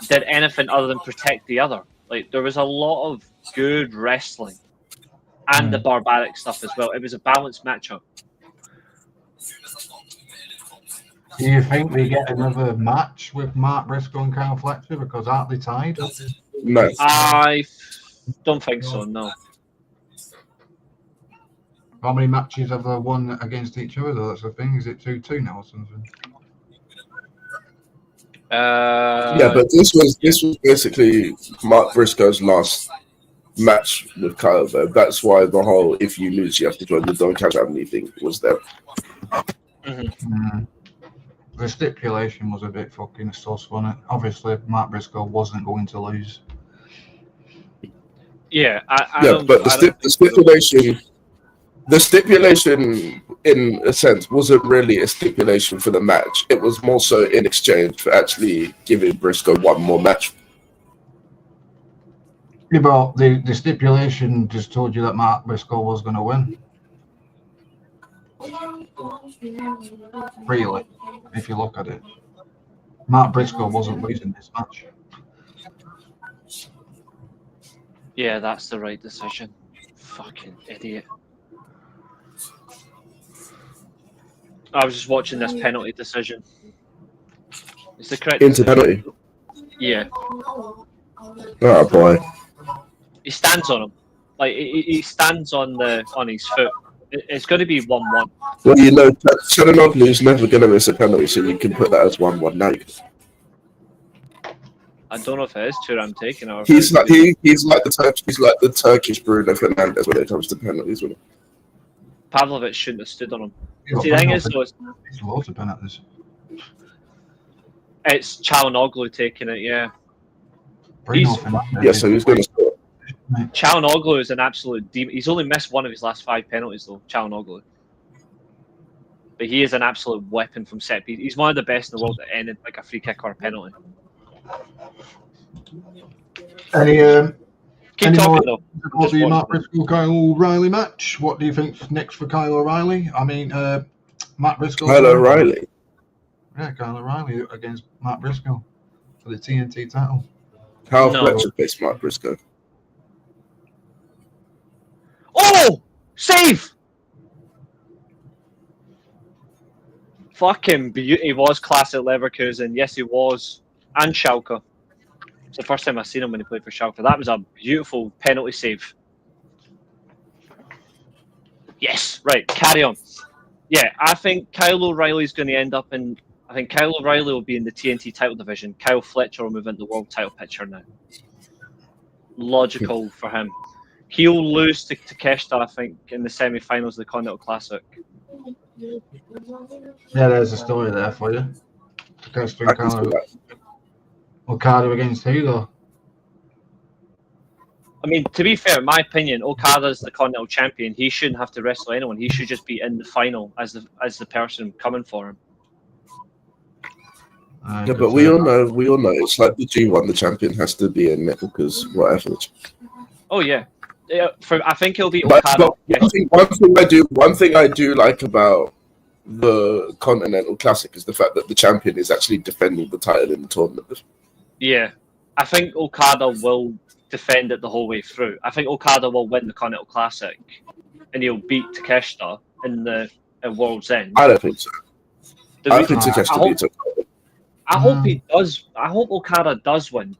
did anything other than protect the other. Like, there was a lot of good wrestling. And the barbaric stuff as well. It was a balanced matchup. Do you think we get another match with Mark Briscoe and Kyle Fletcher? Because aren't they tied? No. I don't think so, no. How many matches have they won against each other, though? That's the thing. Is it 2-2 now or something? Yeah, but this was basically Mark Briscoe's last match with Kyle, though. That's why the whole "if you lose, you have to join the Don't Catch Anthony" thing was there. The stipulation was a bit fucking sus, wasn't it? Obviously, Mark Briscoe wasn't going to lose. Yeah, but the stipulation, in a sense, wasn't really a stipulation for the match. It was more so in exchange for actually giving Briscoe one more match. Yeah, but the stipulation just told you that Mark Briscoe was going to win. Really, if you look at it. Mark Briscoe wasn't losing this match. Yeah, that's the right decision. Fucking idiot. I was just watching this penalty decision. It's the correct Into decision. penalty. Yeah. Oh boy. He stands on him. Like he stands on his foot. It's going to be 1-1. Well, you know, Chalanoglu is never going to miss a penalty, so you can put that as 1-1 now. I don't know if it is two I'm taking. Or He's like the Turkish Bruno Fernandes when it comes to penalties. When Pavlovic shouldn't have stood on him. Yeah, See, the thing is, though, it's loads of penalties. it's Chalanoglu taking it. Yeah. Yeah, so he's going to score. Chalanoglu is an absolute demon. He's only missed one of his last 5 penalties, though, Chalanoglu. But he is an absolute weapon from set piece. He's one of the best in the world at ending like a free kick or a penalty. Keep talking, though. About the Mark Briscoe Kyle O'Reilly match. What do you think's next for Kyle O'Reilly? I mean, Mark Briscoe. Kyle O'Reilly. Yeah, Kyle O'Reilly against Mark Briscoe for the TNT title. Kyle Fletcher faced Mark Briscoe. Oh! Save! Fucking beauty. He was class at Leverkusen. Yes, he was. And Schalke. It's the first time I've seen him when he played for Schalke. That was a beautiful penalty save. Yes, right, carry on. Yeah, I think Kyle O'Reilly's going to end up in... I think Kyle O'Reilly will be in the TNT title division. Kyle Fletcher will move into the world title picture now. Logical for him. He'll lose to Takeshita, I think, in the semi-finals of the Continental Classic. Yeah, there's a story there for you. Takeshita and Kyle. Okada against who, though? I mean, to be fair, in my opinion, Okada's the Continental Champion. He shouldn't have to wrestle anyone. He should just be in the final as the person coming for him. Yeah, but we all know it's like the G1, the champion has to be in it because whatever. Oh yeah, I think he'll be Okada. One thing I do like about the Continental Classic is the fact that the champion is actually defending the title in the tournament. Yeah, I think Okada will defend it the whole way through. I think Okada will win the Continental Classic, and he'll beat Takeshita in the World's End. I don't think so. I think Takeshita beats Okada. I hope he does. I hope Okada does win,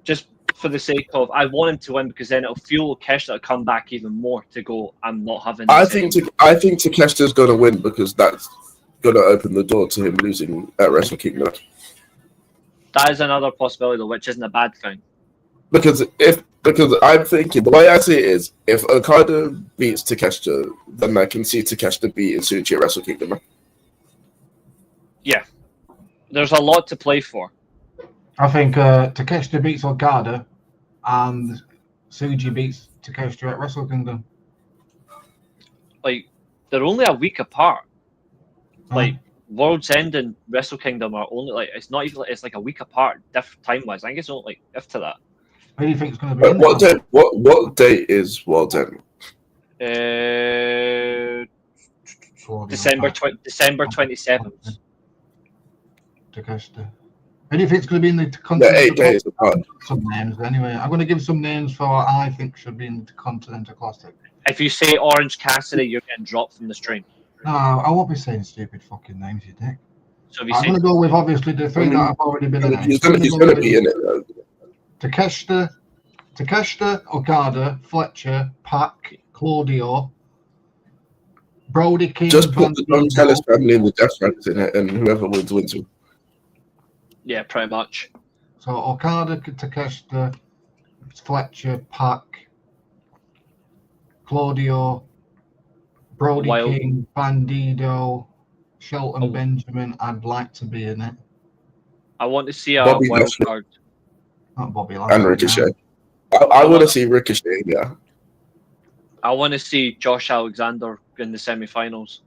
just for the sake of. I want him to win because then it'll fuel Takeshita to come back even more to go. I'm not having. I think Takeshita's going to win because that's going to open the door to him losing at Wrestle Kingdom. That is another possibility, though, which isn't a bad thing. Because I'm thinking the way I see it is, if Okada beats Takeshita, then I can see Takeshita beating Steelchair at Wrestle Kingdom. Yeah. There's a lot to play for. I think Takeshita beats Okada, and Suji beats Takeshita at Wrestle Kingdom. Like, they're only a week apart. Like, World's End and Wrestle Kingdom are only like, it's not even, it's like a week apart, time wise. I think it's only like if to that. Who do you think is going to be in What day? What date is World's End? December 27th. Takeshita. Who do you think is going to be in the Yeah, Continental 8 days apart. Some names anyway. I'm going to give some names for what I think should be in the Continental Classic. If you say Orange Cassidy, you're getting dropped from the stream. No, I won't be saying stupid fucking names, you dick. So I'm going to go with obviously the three that have already been announced. He's going to be in it, though. Takeshita, Okada, Fletcher, Pac, Claudio, Brody King. Just put the Don Tellis family in the death ranks in it, and whoever wins, wins. Yeah, pretty much. So Okada, Takeshita, Fletcher, Pac, Claudio, Brody King, Bandido, Shelton Benjamin. I'd like to be in it. I want to see a Bobby wild Lashley. card. Not Bobby Lashley. And Ricochet. I want to see Ricochet, yeah. I want to see Josh Alexander in the semi-finals.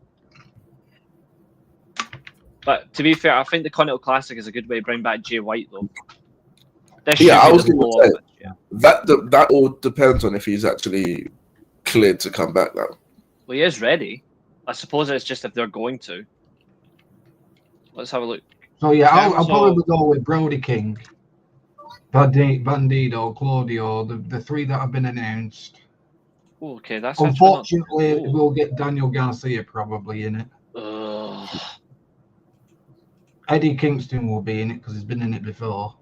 But to be fair, I think the Continental Classic is a good way to bring back Jay White, though. Yeah, I was going to say, that all depends on if he's actually cleared to come back now. Well, he is ready. I suppose it's just if they're going to. Let's have a look. So yeah, I'll probably go with Brody King, Bandido, Claudio, the three that have been announced. Oh, okay, that's unfortunately we'll get Daniel Garcia probably in it. Eddie Kingston will be in it because he's been in it before.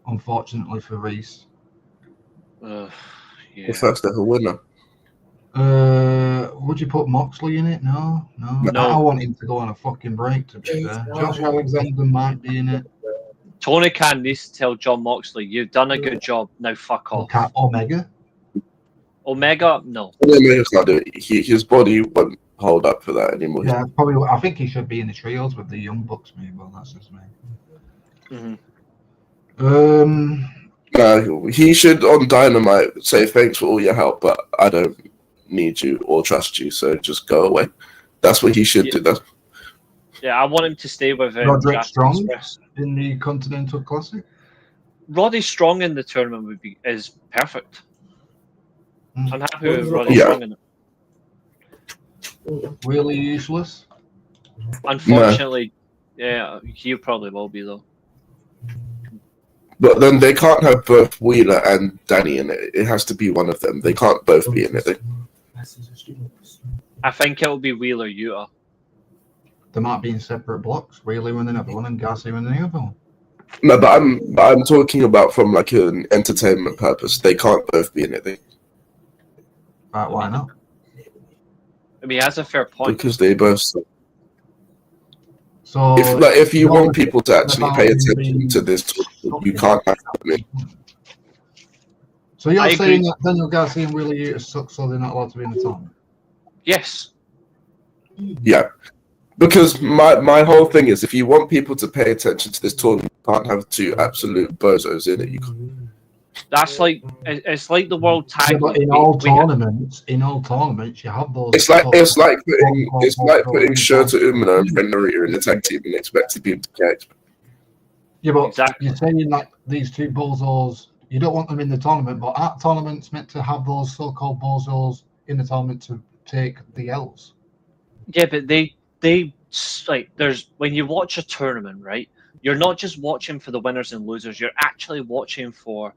Unfortunately for Reece. Yeah. The first ever winner. Would you put Moxley in it? No. I want him to go on a fucking break, to be fair. Josh Alexander might be in it. Tony Khan needs to tell John Moxley, you've done a good job, now fuck off. Omega? No. Omega's not doing it. His body won't hold up for that anymore. Yeah, probably. I think he should be in the trios with the Young Bucks, maybe. Well, that's just me. No, he should on Dynamite say thanks for all your help, but I don't need you or trust you, so just go away. That's what he should do. That. Yeah, I want him to stay with Roderick Strong in the Continental Classic. Roddy Strong in the tournament is perfect. I'm happy with Roddy Strong in it. Really useless. Unfortunately, yeah, he probably will be though. But then they can't have both Wheeler and Danny in it. It has to be one of them. They can't both be in it. I think it will be Wheeler Utah. They might be in separate blocks. Wheeler winning another one and Garcia winning the other one. No, but I'm talking about from like an entertainment purpose. They can't both be in it. Right, why not? I mean, he has a fair point. Because they both. So if you want people to actually pay attention to this, you can't have them in. So you're saying that Daniel Garcia and Wheeler Utah suck, so they're not allowed to be in the tournament? Yes. Yeah. Because my whole thing is, if you want people to pay attention to this tournament, you can't have two absolute bozos in it. You can't. That's like it's like the World Tag. But in all tournaments, you have those. It's like putting Shota Umino and Brenda Rita in the tag team and expecting people to care. Yeah, but you're saying like these two bozos, you don't want them in the tournament, but aren't tournaments meant to have those so-called bozos in the tournament to take the L's? Yeah, but they like there's when you watch a tournament, right? You're not just watching for the winners and losers. You're actually watching for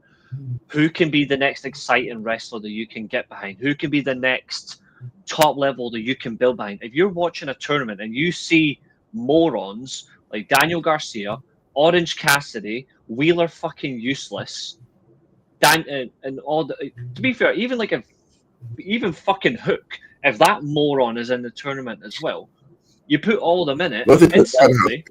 who can be the next exciting wrestler that you can get behind, who can be the next top level that you can build behind. If you're watching a tournament and you see morons like Daniel Garcia, Orange Cassidy, Wheeler fucking useless, and all the, to be fair, even fucking Hook, if that moron is in the tournament as well, you put all of them in it instantly.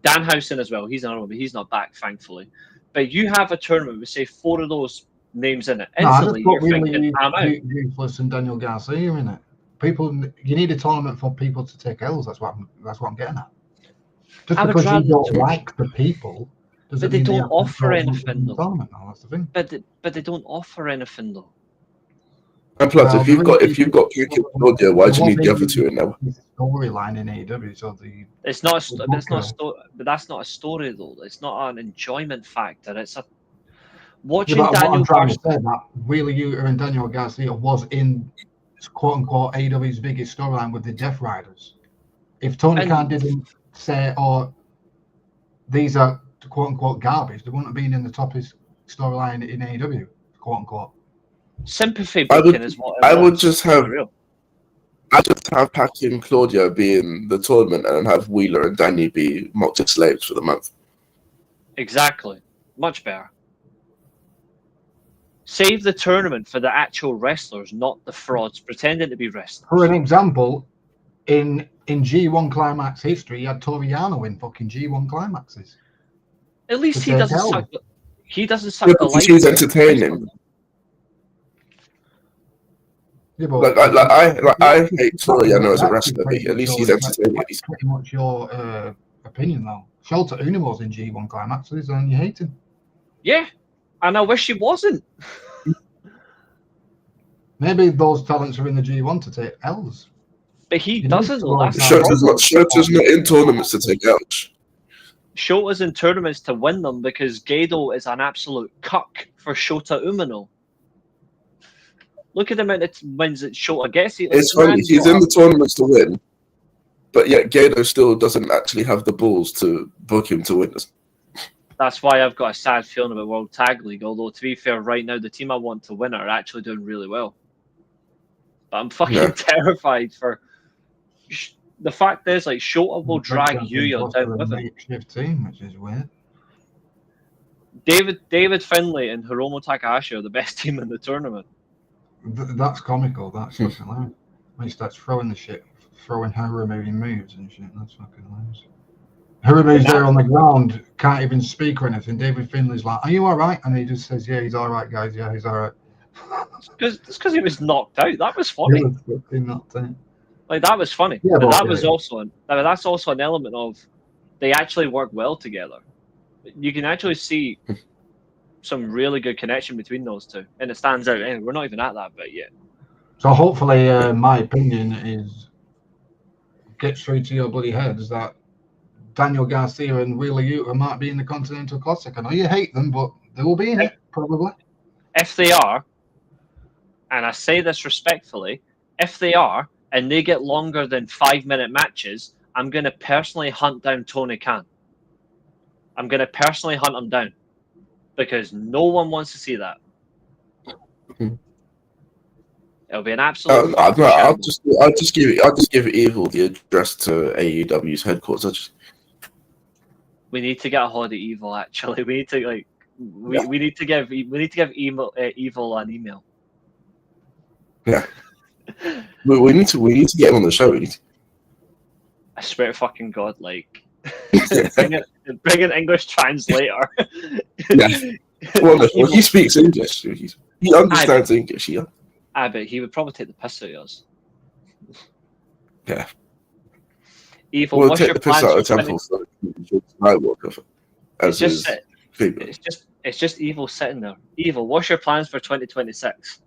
Danhausen as well. He's another one, but he's not back, thankfully. But you have a tournament with, say, 4 of those names in it. Instantly, you're thinking, I'm out. Useless and Daniel Garcia in it. You need a tournament for people to take L's. That's what I'm getting at. Just because you don't like the people Does But it they mean don't have to offer go anything, in the though. tournament now? That's the thing. But they don't offer anything though. And plus, Well, if you've got Patrick and Claudia, why do you need the other two in there? Storyline in AEW, so the It's not. But it's not. Booker. But that's not a story though. It's not an enjoyment factor. It's a Yeah, watching but what Daniel I'm trying Garcia. to say that Wheeler Yuta and Daniel Garcia was in quote unquote AEW's biggest storyline with the Death Riders. If Tony And- Khan didn't say, "Oh, these are quote unquote garbage," they wouldn't have been in the toppest storyline in AEW, quote unquote. Sympathy I booking would- is what it I would was, just to be have- real. I just have Packy and Claudia be in the tournament and have Wheeler and Danny be mocked slaves for the month. Exactly. Much better. Save the tournament for the actual wrestlers, not the frauds pretending to be wrestlers. For an example, in G1 Climax history, you had Toriano win fucking G1 Climaxes. At least to he take doesn't L. suck. He doesn't suck Yeah, the because life. he's out of entertaining. Yeah, but I hate Toriano as a wrestler, but at least he's entertaining. That's pretty much your opinion, though. Shota Unamo's in G1 Climaxes, and you hate him. Yeah, and I wish he wasn't. Maybe those talents are in the G1 to take L's. But he You doesn't. need to Though. go That's the down. problem. Shota's not in tournaments to take outs. Shota's in tournaments to win them because Gedo is an absolute cuck for Shota Umino. Look at the amount of wins that Shota gets. It's funny, he's in the tournaments to win, but yet Gedo still doesn't actually have the balls to book him to win this. That's why I've got a sad feeling about World Tag League. Although, to be fair, right now, the team I want to win are actually doing really well. But I'm fucking terrified for... The fact is, like, Shota will drag Yuya down with him. Makeshift team, which is weird. David Finlay and Hiromu Takahashi are the best team in the tournament. That's comical. That's fucking hilarious. When he starts throwing the shit, throwing Hiromu moves and shit, that's fucking hilarious. Hiromu's there on the ground, can't even speak or anything. David Finlay's like, "Are you all right?" And he just says, "Yeah, he's all right, guys. Yeah, he's all right." It's because he was knocked out. That was funny. He was fucking knocked out. Like, that was funny. Yeah, but but that was also that's also an element of they actually work well together. You can actually see some really good connection between those two, and it stands out. And we're not even at that bit yet. So hopefully, my opinion is gets through to your bloody heads that Daniel Garcia and Wheeler Yuta might be in the Continental Classic. I know you hate them, but they will be in it probably. If they are, and I say this respectfully, if they are, and they get longer than 5-minute matches, I'm going to personally hunt down Tony Khan. I'm going to personally hunt him down because no one wants to see that. It'll be an absolute. I'll just give Evil the address to AEW's headquarters. We need to get a hold of Evil. Actually, we need to we need to give Evil an email. Yeah, we need to get him on the show. I swear to fucking God, like bring an English translator. Yeah. Well, he speaks English. He understands English. Yeah. I bet he would probably take the piss out of us. Yeah. Evil, We'll what's take your the piss plans out of for Temple for Skywalker as his figure. It's just Evil sitting there. Evil, what's your plans for 2026?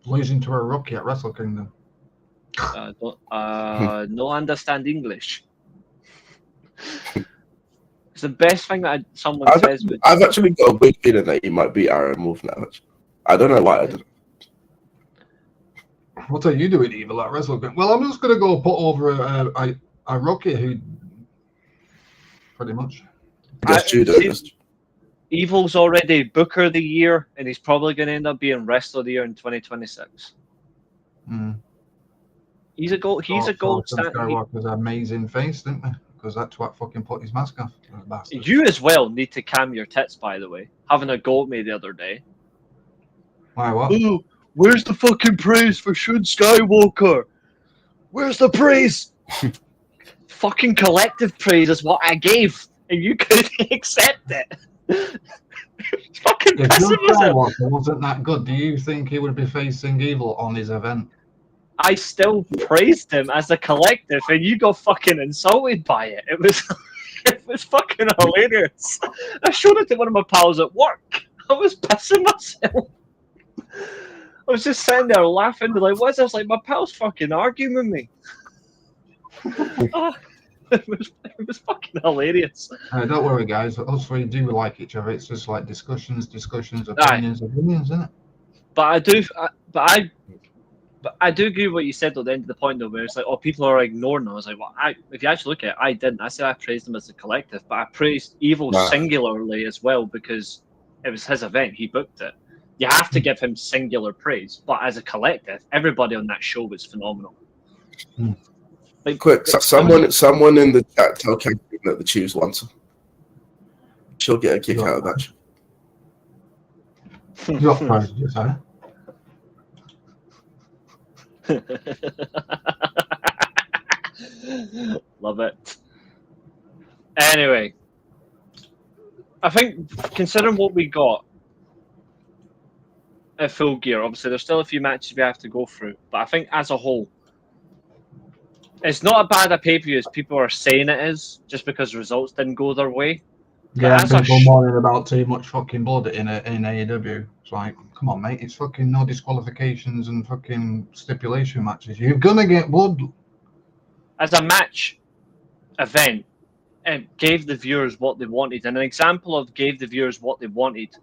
Losing to a rookie at Wrestle Kingdom. No understand English. It's the best thing that someone says. I've actually got a big feeling that he might beat Aaron Wolf now. I don't know why I didn't. What are you doing, Evil, at Wrestle Kingdom? Well, I'm just going to go put over a rookie who pretty much. Evil's already Booker of the Year, and he's probably going to end up being Wrestler of the Year in 2026. He's a gold standard. Skywalker's an amazing face, didn't they? Because that's what fucking put his mask off. You as well need to cam your tits, by the way. Having a go at me the other day. Why, what? Ooh, where's the fucking praise for Shun Skywalker? Where's the praise? Fucking collective praise is what I gave, and you couldn't accept it. Fucking If pessimism. Skywalker wasn't that good, do you think he would be facing Evil on his event? I still praised him as a collective, and you got fucking insulted by it. It was It was fucking hilarious. I showed it to one of my pals at work. I was pissing myself. I was just sitting there laughing, like, what's this? Like, my pal's fucking arguing with me. It was fucking hilarious. Don't worry, guys. Us three do like each other. It's just like discussions, opinions, isn't it? But I do agree with what you said at the end of the point, though, where it's like, oh, people are ignoring them. I was like, well, if you actually look at it, I didn't. I said I praised them as a collective, but I praised Evil singularly as well because it was his event. He booked it. You have to give him singular praise, but as a collective, everybody on that show was phenomenal. Like, quick, someone in the chat tell Catherine that the Chiefs won. She'll get a kick out of that. You're praised, Josiah. Love it. Anyway, I think considering what we got at Full Gear, obviously there's still a few matches we have to go through, but I think as a whole, it's not as bad a pay-per-view as people are saying it is, just because results didn't go their way. Yeah, people moaning about too much fucking blood in AEW. It's like, come on, mate, it's fucking no disqualifications and fucking stipulation matches. You're gonna get blood. As a match event, it gave the viewers what they wanted. And an example of gave the viewers what they wanted,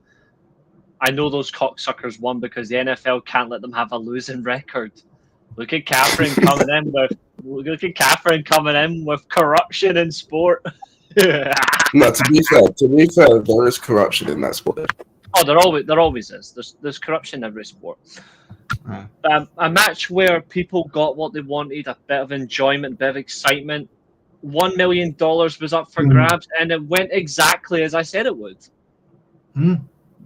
I know those cocksuckers won because the NFL can't let them have a losing record. Look at Catherine coming in with corruption in sport. No, to be fair, there is corruption in that sport. Oh, there always is. There's corruption in every sport. A match where people got what they wanted, a bit of enjoyment, a bit of excitement. $1 million was up for grabs, and it went exactly as I said it would.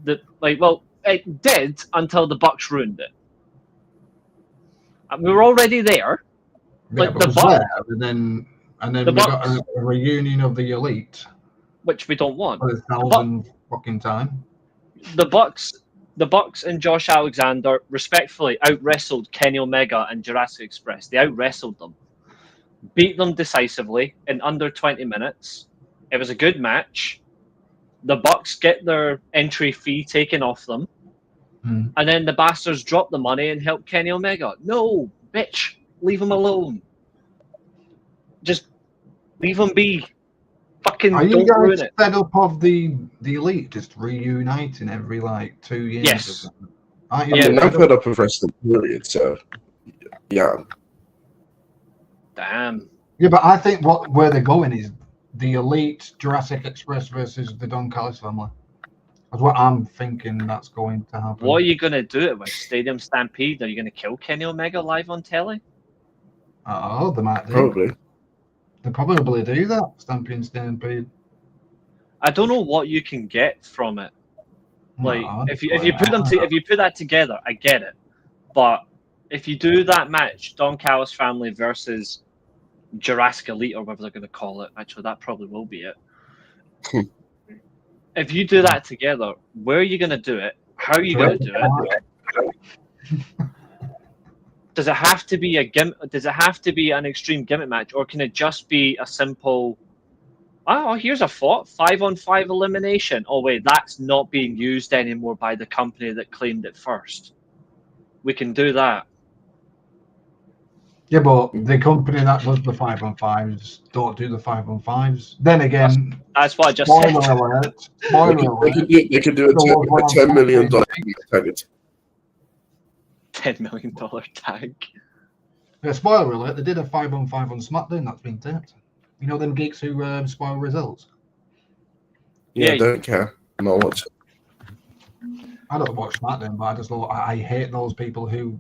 It did until the Bucks ruined it. We were already there. Yeah, like the Bucks, and then we got a reunion of the Elite, which we don't want. For the 1,000th fucking time. The Bucks and Josh Alexander respectfully out-wrestled Kenny Omega and Jurassic Express. They out-wrestled them. Beat them decisively in under 20 minutes. It was a good match. The Bucks get their entry fee taken off them. And then the bastards drop the money and help Kenny Omega. No, bitch. Leave him alone. Just leave him be. Fucking Are you don't ruin guys it. fed up of the Elite just reuniting every like 2 years? Yes. Aren't you? I mean, I'm fed up with wrestling, period. So, yeah. Damn. Yeah, but I think where they're going is the Elite Jurassic Express versus the Don Callis family. That's what I'm thinking that's going to happen. What are you going to do it with? Stadium Stampede? Are you going to kill Kenny Omega live on telly? Oh, they might do. Probably. They probably do that, Stampede. I don't know what you can get from it. Like, No, if you put that together, I get it. But if you do that match, Don Callis family versus Jurassic Elite, or whatever they're going to call it, actually, that probably will be it. If you do that together, where are you going to do it? How are you going to do it? Does it have to be Does it have to be an extreme gimmick match, or can it just be a simple? Oh, here's a 5-on-5 elimination. Oh wait, that's not being used anymore by the company that claimed it first. We can do that. Yeah, but the company that does the 5-on-5s don't do the 5-on-5s. Then again, that's what I just said. Alert. They could do a $10 million tag. $10 million tag. Yeah, spoiler alert, they did a 5-on-5 on SmackDown that's been taped. You know them geeks who spoil results? Yeah, I don't care. I'm not watching. I don't watch SmackDown, but I hate those people who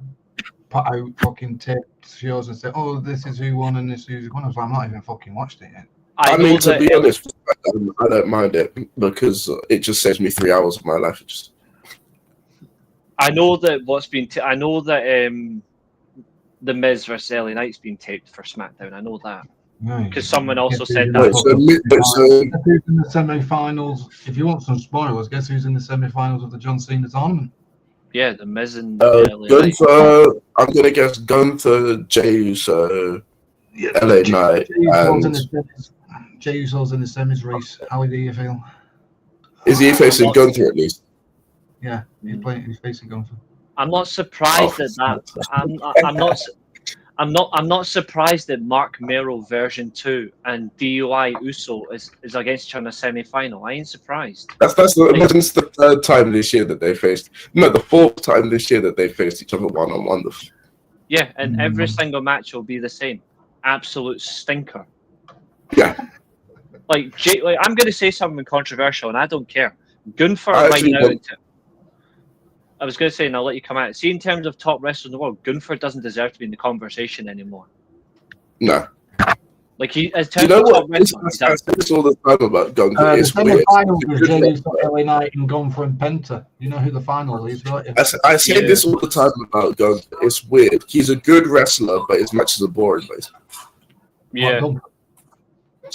put out fucking taped shows and say, oh, this is who won and this is who won. I was like, I'm not even fucking watched it yet. I mean, to be honest, I don't mind it because it just saves me 3 hours of my life. I know that I know that the Miz versus LA Knight's been taped for SmackDown. I know that because someone also said that. Guess who's in the semi-finals? If you want some spoilers, guess who's in the semi-finals of the John Cena tournament? Yeah, the Miz and LA Knight. I'm gonna guess Gunther, Jey Uso, LA Knight, Jey Uso's in the semis, Reece. How do you feel? Is he facing Gunther at least? Yeah, he's facing Gunther. I'm not surprised at that. I'm not surprised that Mark Merrill version 2 and DUI Uso is against each other in a semi-final. I ain't surprised. That's the third time this year that they faced. No, the fourth time this year that they faced each other one-on-one. Yeah, and every single match will be the same. Absolute stinker. Yeah. Like I'm going to say something controversial, and I don't care. Gunther right now. I was going to say, and I'll let you come out. See, in terms of top wrestlers in the world, Gunther doesn't deserve to be in the conversation anymore. No. Like as terms of top wrestlers, I say this all the time about Gunther. The semi-finals was Jey Uso, LA Knight, and Gunther and Penta. You know who the final is, right? I say this all the time about Gunther. It's weird. He's a good wrestler, but his matches are boring, basically. Yeah,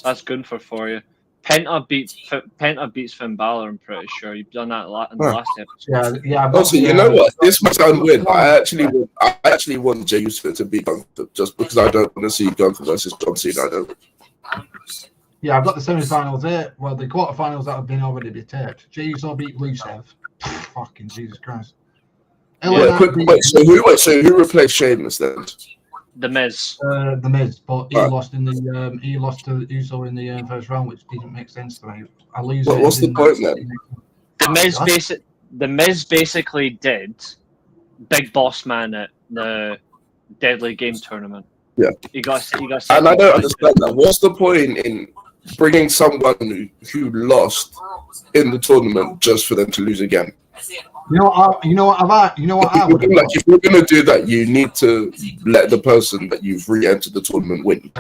that's Gunther for you. Penta beats Finn Balor. I'm pretty sure you've done that in the last episode. Yeah. Also, you know what? This might sound weird, but I actually want Jey Uso to beat Gunther just because I don't want to see Gunther versus John Cena. I don't. Yeah, I've got the semi-finals here. Well, the quarterfinals that have been already taped. Jey Uso beat Rusev. Fucking Jesus Christ. Yeah, so who replaced Sheamus then? The Miz. The Miz, but he lost to Uso in the first round, which didn't make sense to me. What's the point then? The Miz basically did Big Boss Man at the Deadly Game tournament. Yeah, he got. And I don't understand that. What's the point in bringing someone who lost in the tournament just for them to lose again? You know what I would do? Like, if you're gonna do that, you need to let the person that you've re-entered the tournament win.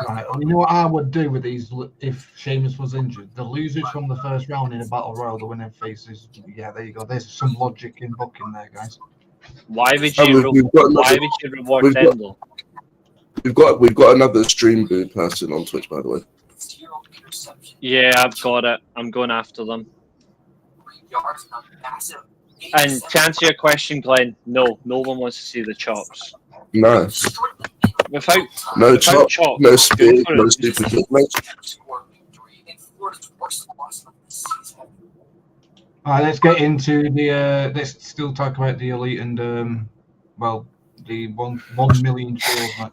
Right. You know what I would do with these if Sheamus was injured? The losers from the first round in a battle royal, the winning faces. Yeah, there you go. There's some logic in booking there, guys. Why would you reward them though? We've got another stream booth person on Twitch, by the way. Yeah, I've got it. I'm going after them. And to answer your question, Glenn, no one wants to see the chops. No. Without chops, no speed, no stupid kick, mate. Alright, let's get into the. Let's still talk about the elite and the 1 million shares. Right?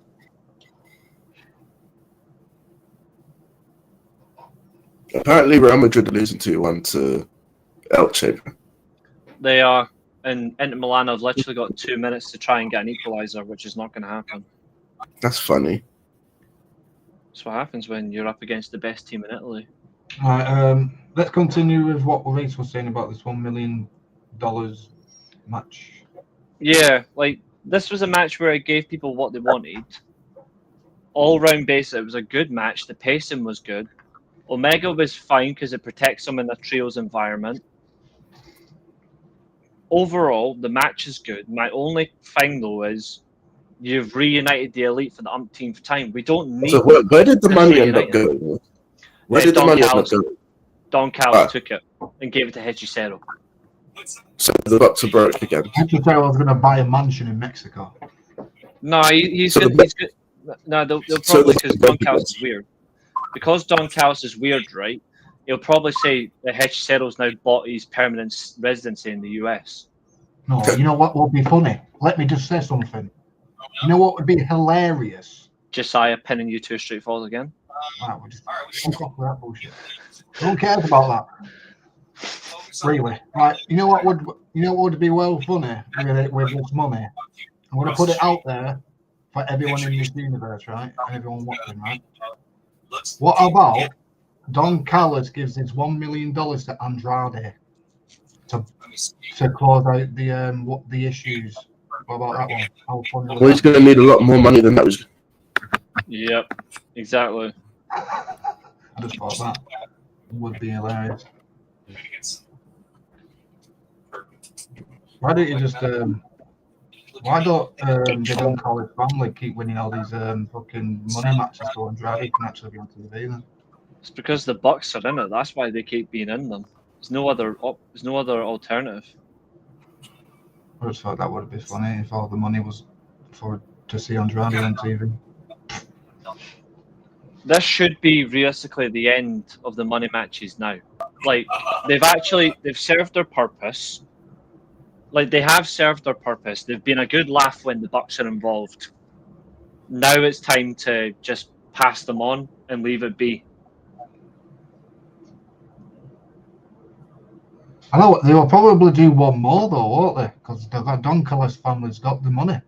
Apparently, Real Madrid are losing 2-1 to Elche. They are, and Inter Milan have literally got 2 minutes to try and get an equaliser, which is not going to happen. That's funny. That's what happens when you're up against the best team in Italy. All right, let's continue with what Reece was saying about this $1 million match. Yeah, like this was a match where it gave people what they wanted. All round basis, it was a good match. The pacing was good. Omega was fine because it protects them in a trios environment. Overall, the match is good. My only thing, though, is you've reunited the elite for the umpteenth time. We don't need... So where did the money end up going? Where did the money end up going? Don Callis took it and gave it to Hechicero. So the Bucks are broke again. Hechicero was going to buy a mansion in Mexico. No, he's good. No, they'll probably, because Don Callis is weird. Because Don Callis is weird, right? He'll probably say that Hechicero's now bought his permanent residency in the US. No, you know what would be funny? Let me just say something. You know what would be hilarious? Josiah pinning you 2 straight falls again. Right, we'll just fuck off with that bullshit. No one cares about that. Really. Right, you know what would be well funny with this money? I'm going to put it out there for everyone in this universe, right? And everyone watching, right? What about Don Callis gives his $1 million to Andrade to close out the issues? What about that one? How funny well, he's going to need a lot more money than that. Yep, exactly. I just thought that would be hilarious. Why don't you just why don't the Don Callis family keep winning all these fucking money matches so Andrade can actually be on TV then? It's because the Bucks are in it. That's why they keep being in them. There's no other alternative. I just thought that would be funny if all the money was to see Andrade on TV. this should be realistically the end of the money matches now. Like, they've served their purpose. Like, they have served their purpose. They've been a good laugh when the Bucks are involved. Now it's time to just pass them on and leave it be. I know they will probably do one more though, won't they? Because the Donkeles family's got the money.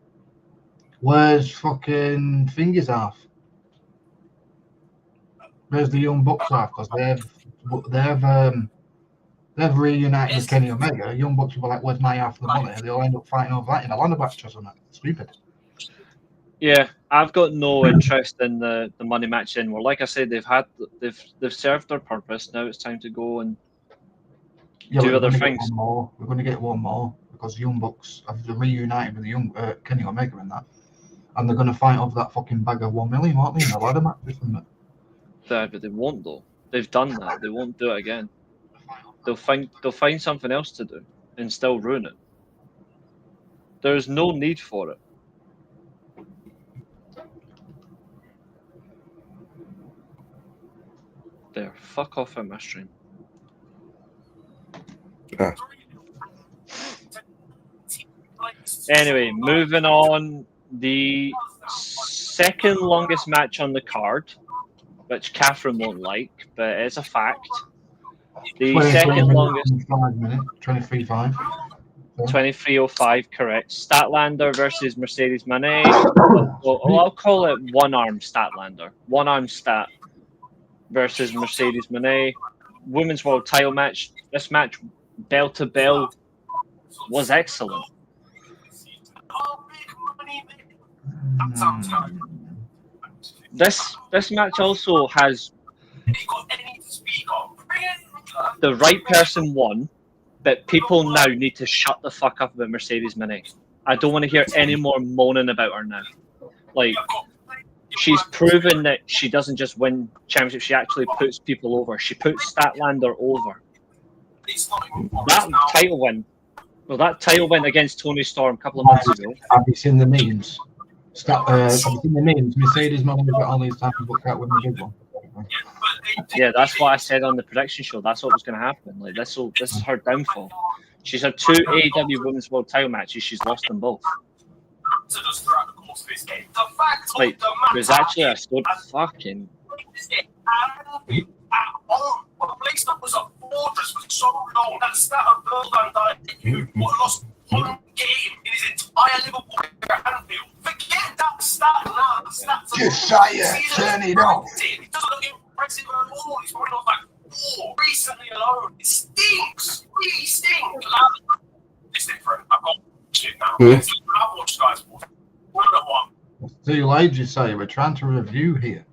Where's fucking Fingers half? Where's the Young Bucks half? Because they've reunited with Kenny Omega. Young Bucks will be like, "Where's my half of the money?" And they'll end up fighting over that in a ladder match or something. Stupid. Yeah, I've got no interest in the money match anymore. Like I said, they've served their purpose. Now it's time to go and do other things. We're going to get one more because Young Bucks have reunited with the young Kenny Omega and that, and they're going to fight over that fucking bag of $1 million, won't they? In a ladder match or something. But they won't though. They've done that. They won't do it again. They'll find something else to do and still ruin it. There's no need for it. There, fuck off at my stream. Ah. Anyway, moving on. The second longest match on the card, which Catherine won't like, but it's a fact. The second longest. 5 minutes, 23.5. 23:05, correct. Statlander versus Mercedes Moné. Well, I'll call it one-arm Statlander. One-arm Stat versus Mercedes Moné. Women's World Title match. This match, bell to bell, was excellent. This match also has the right person won, but people now need to shut the fuck up about Mercedes Moné. I don't want to hear any more moaning about her now. Like, she's proven that she doesn't just win championships, she actually puts people over. She puts Statlander over. That title win against Toni Storm a couple of months ago. Have you seen the memes? Have you seen the memes? Mercedes Moné got all these times booked out when the big one. Yeah, that's what I said on the prediction show. That's what was going to happen. Like, this is her downfall. She's had 2 AEW Women's World Title matches. She's lost them both. Like, there's actually a story fucking. A place that was a fortress for so long that Stat of Van Dijk lost one game in his entire Liverpool Anfield. Forget that Stat now. Josiah, turn it off. It doesn't look impressive at all. He's probably lost like 4 recently alone. It stinks. Really stinks. It's different. I've got shit now. I've watched Sky Sports. It's too late, Josiah. We're trying to review here.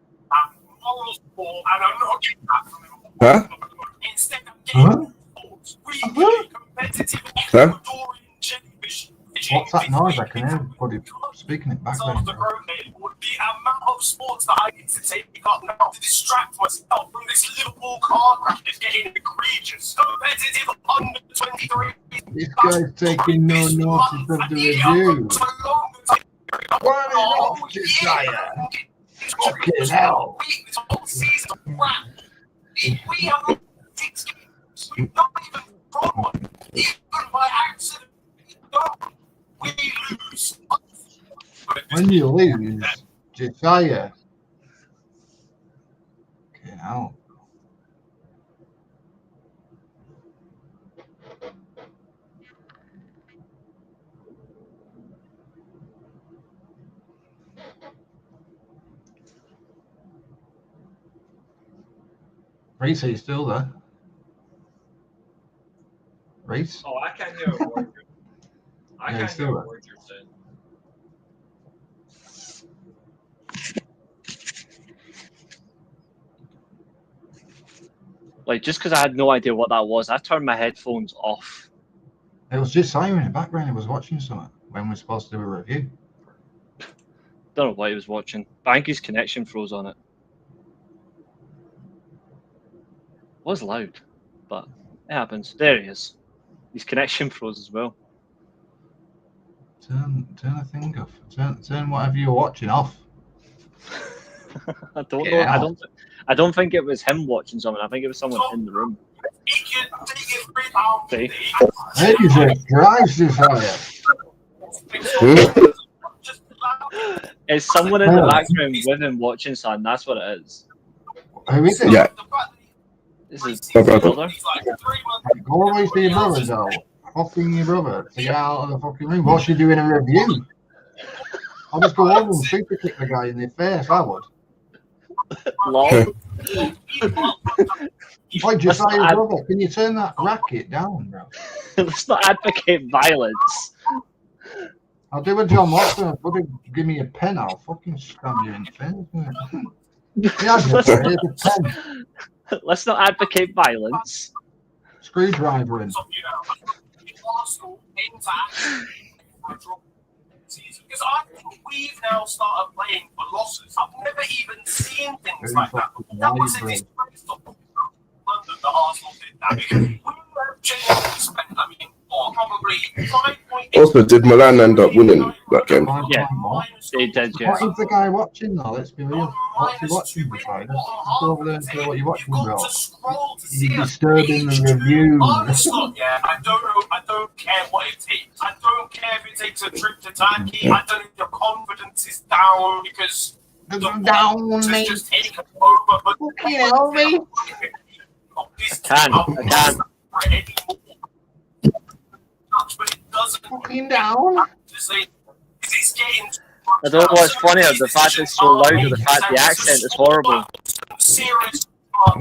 Moral sport, and I'm not getting that from him. Huh? Instead of getting sports, really competitive Ecuadorian jellyfish. What's that noise? I can hear everybody speaking it back there. The amount of sports that I need to take up now to distract myself from this Liverpool car crash is getting egregious. Competitive under 23. This guy's taking no notice of the review. Turn it off, Josiah. Fucking hell. This whole season of crap. We have 6 games. We don't even draw one. Even by accident, we lose. When you lose, Josiah. Fucking hell. Reece, are you still there? Reece? Oh, I can't hear a word. I Yeah, can't still hear there. a word you're saying. Like, just because I had no idea what that was, I turned my headphones off. It was just Simon in the background. He was watching something when we're supposed to do a review. Don't know what he was watching. I think his connection froze on it. Was loud, but it happens. There he is. His connection froze as well. Turn the thing off. Turn whatever you're watching off. I don't know. Yeah. I don't think it was him watching someone. I think it was someone in the room. He can take it £3. See? Jesus Christ, Josiah. Just allow it. It's someone in the background with him watching something. That's what it is. Who is it? Yeah. The fact that This is My his brother. brother. he's like 3 months. Go away to your brother, though. Fucking your brother. To get out of the fucking room. What's she doing a review? I'll just go over and super kick the guy in the face, I would. Lol. Why, Josiah's brother, can you turn that racket down, bro? Let's not advocate violence. I'll do a John Watson. Give me a pen, I'll fucking stab you in the face. Yeah, here's a pen. Let's not advocate violence. Screwdriver in. So, you know, Arsenal into action for a drop season. Because I think we've now started playing for losses. I've never even seen things like that. That was a disgrace to London that Arsenal did that. Because we were genuinely spent, I mean, probably 5.8. Also, did Milan end up winning that game? Yeah. They did, yeah. What is the guy watching though? Let's be real. What's he watching, Josiah? Just go over there and say what you're watching, bro. You're disturbing the review. Yeah, I don't know. I don't care what it takes. I don't care if it takes a trip to Turkey. I don't know if your confidence is down because the Down, has mate. just taken over. But Fucking hell, mate. I can. But it doesn't. Fucking down. It's getting. I don't know what's funnier, the fact it's so loud or the fact the accent is horrible. Serious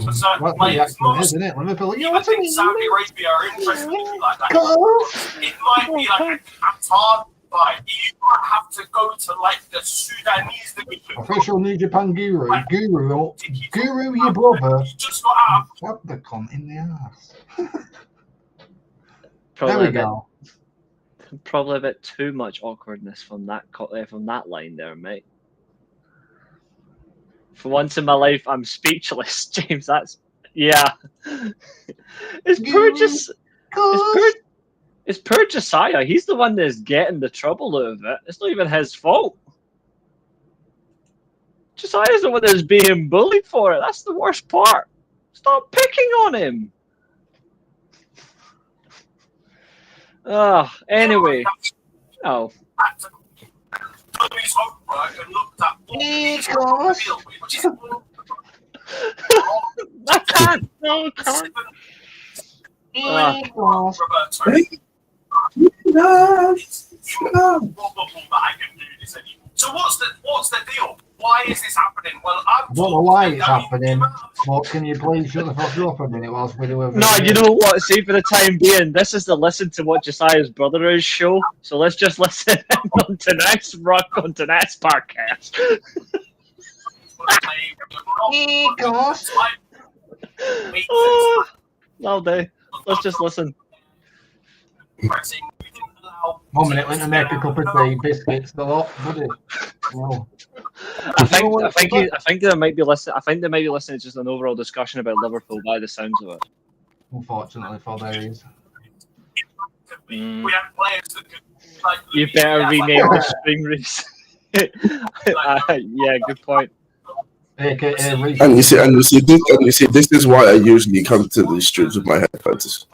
for certain That's what the players. accent is, isn't it? Liverpool, you I know what I think mean? Saudi Arabia are interested in you like that. Go. It might be like a Qatar vibe. You might have to go to like the Sudanese division. Official New Japan Guru, your brother. You just got out. Stab the cunt in the ass. Probably There we a bit, go. probably a bit too much awkwardness from that line there, mate. For once in my life, I'm speechless, James. That's yeah. It's poor just. It's poor Josiah. He's the one that's getting the trouble out of it. It's not even his fault. Josiah's the one that's being bullied for it. That's the worst part. Stop picking on him. Anyway. Oh. Tommy's homework and looked at what Of course. which is I can't. No, I can't. Roberto. Probable that I can do this anymore. So what's the deal? Why is this happening? Well, I don't know why it's happening. But can you please shut the fuck up a minute whilst we do a No, you know what? See, for the time being, this is the Listen to What Josiah's Brother Is show. So let's just listen on tonight's on tonight's podcast. All day. Let's just listen. 1 minute, went to make a cup of tea, biscuits, the lot, buddy. Well, I think they might be listening. I think they might be listening to just an overall discussion about Liverpool by the sounds of it. unfortunately for those. We have players that could. Like, You better rename the stream, Reece. Yeah, good point. AKA Reece. And you see, this is why I usually come to these streams with my headphones.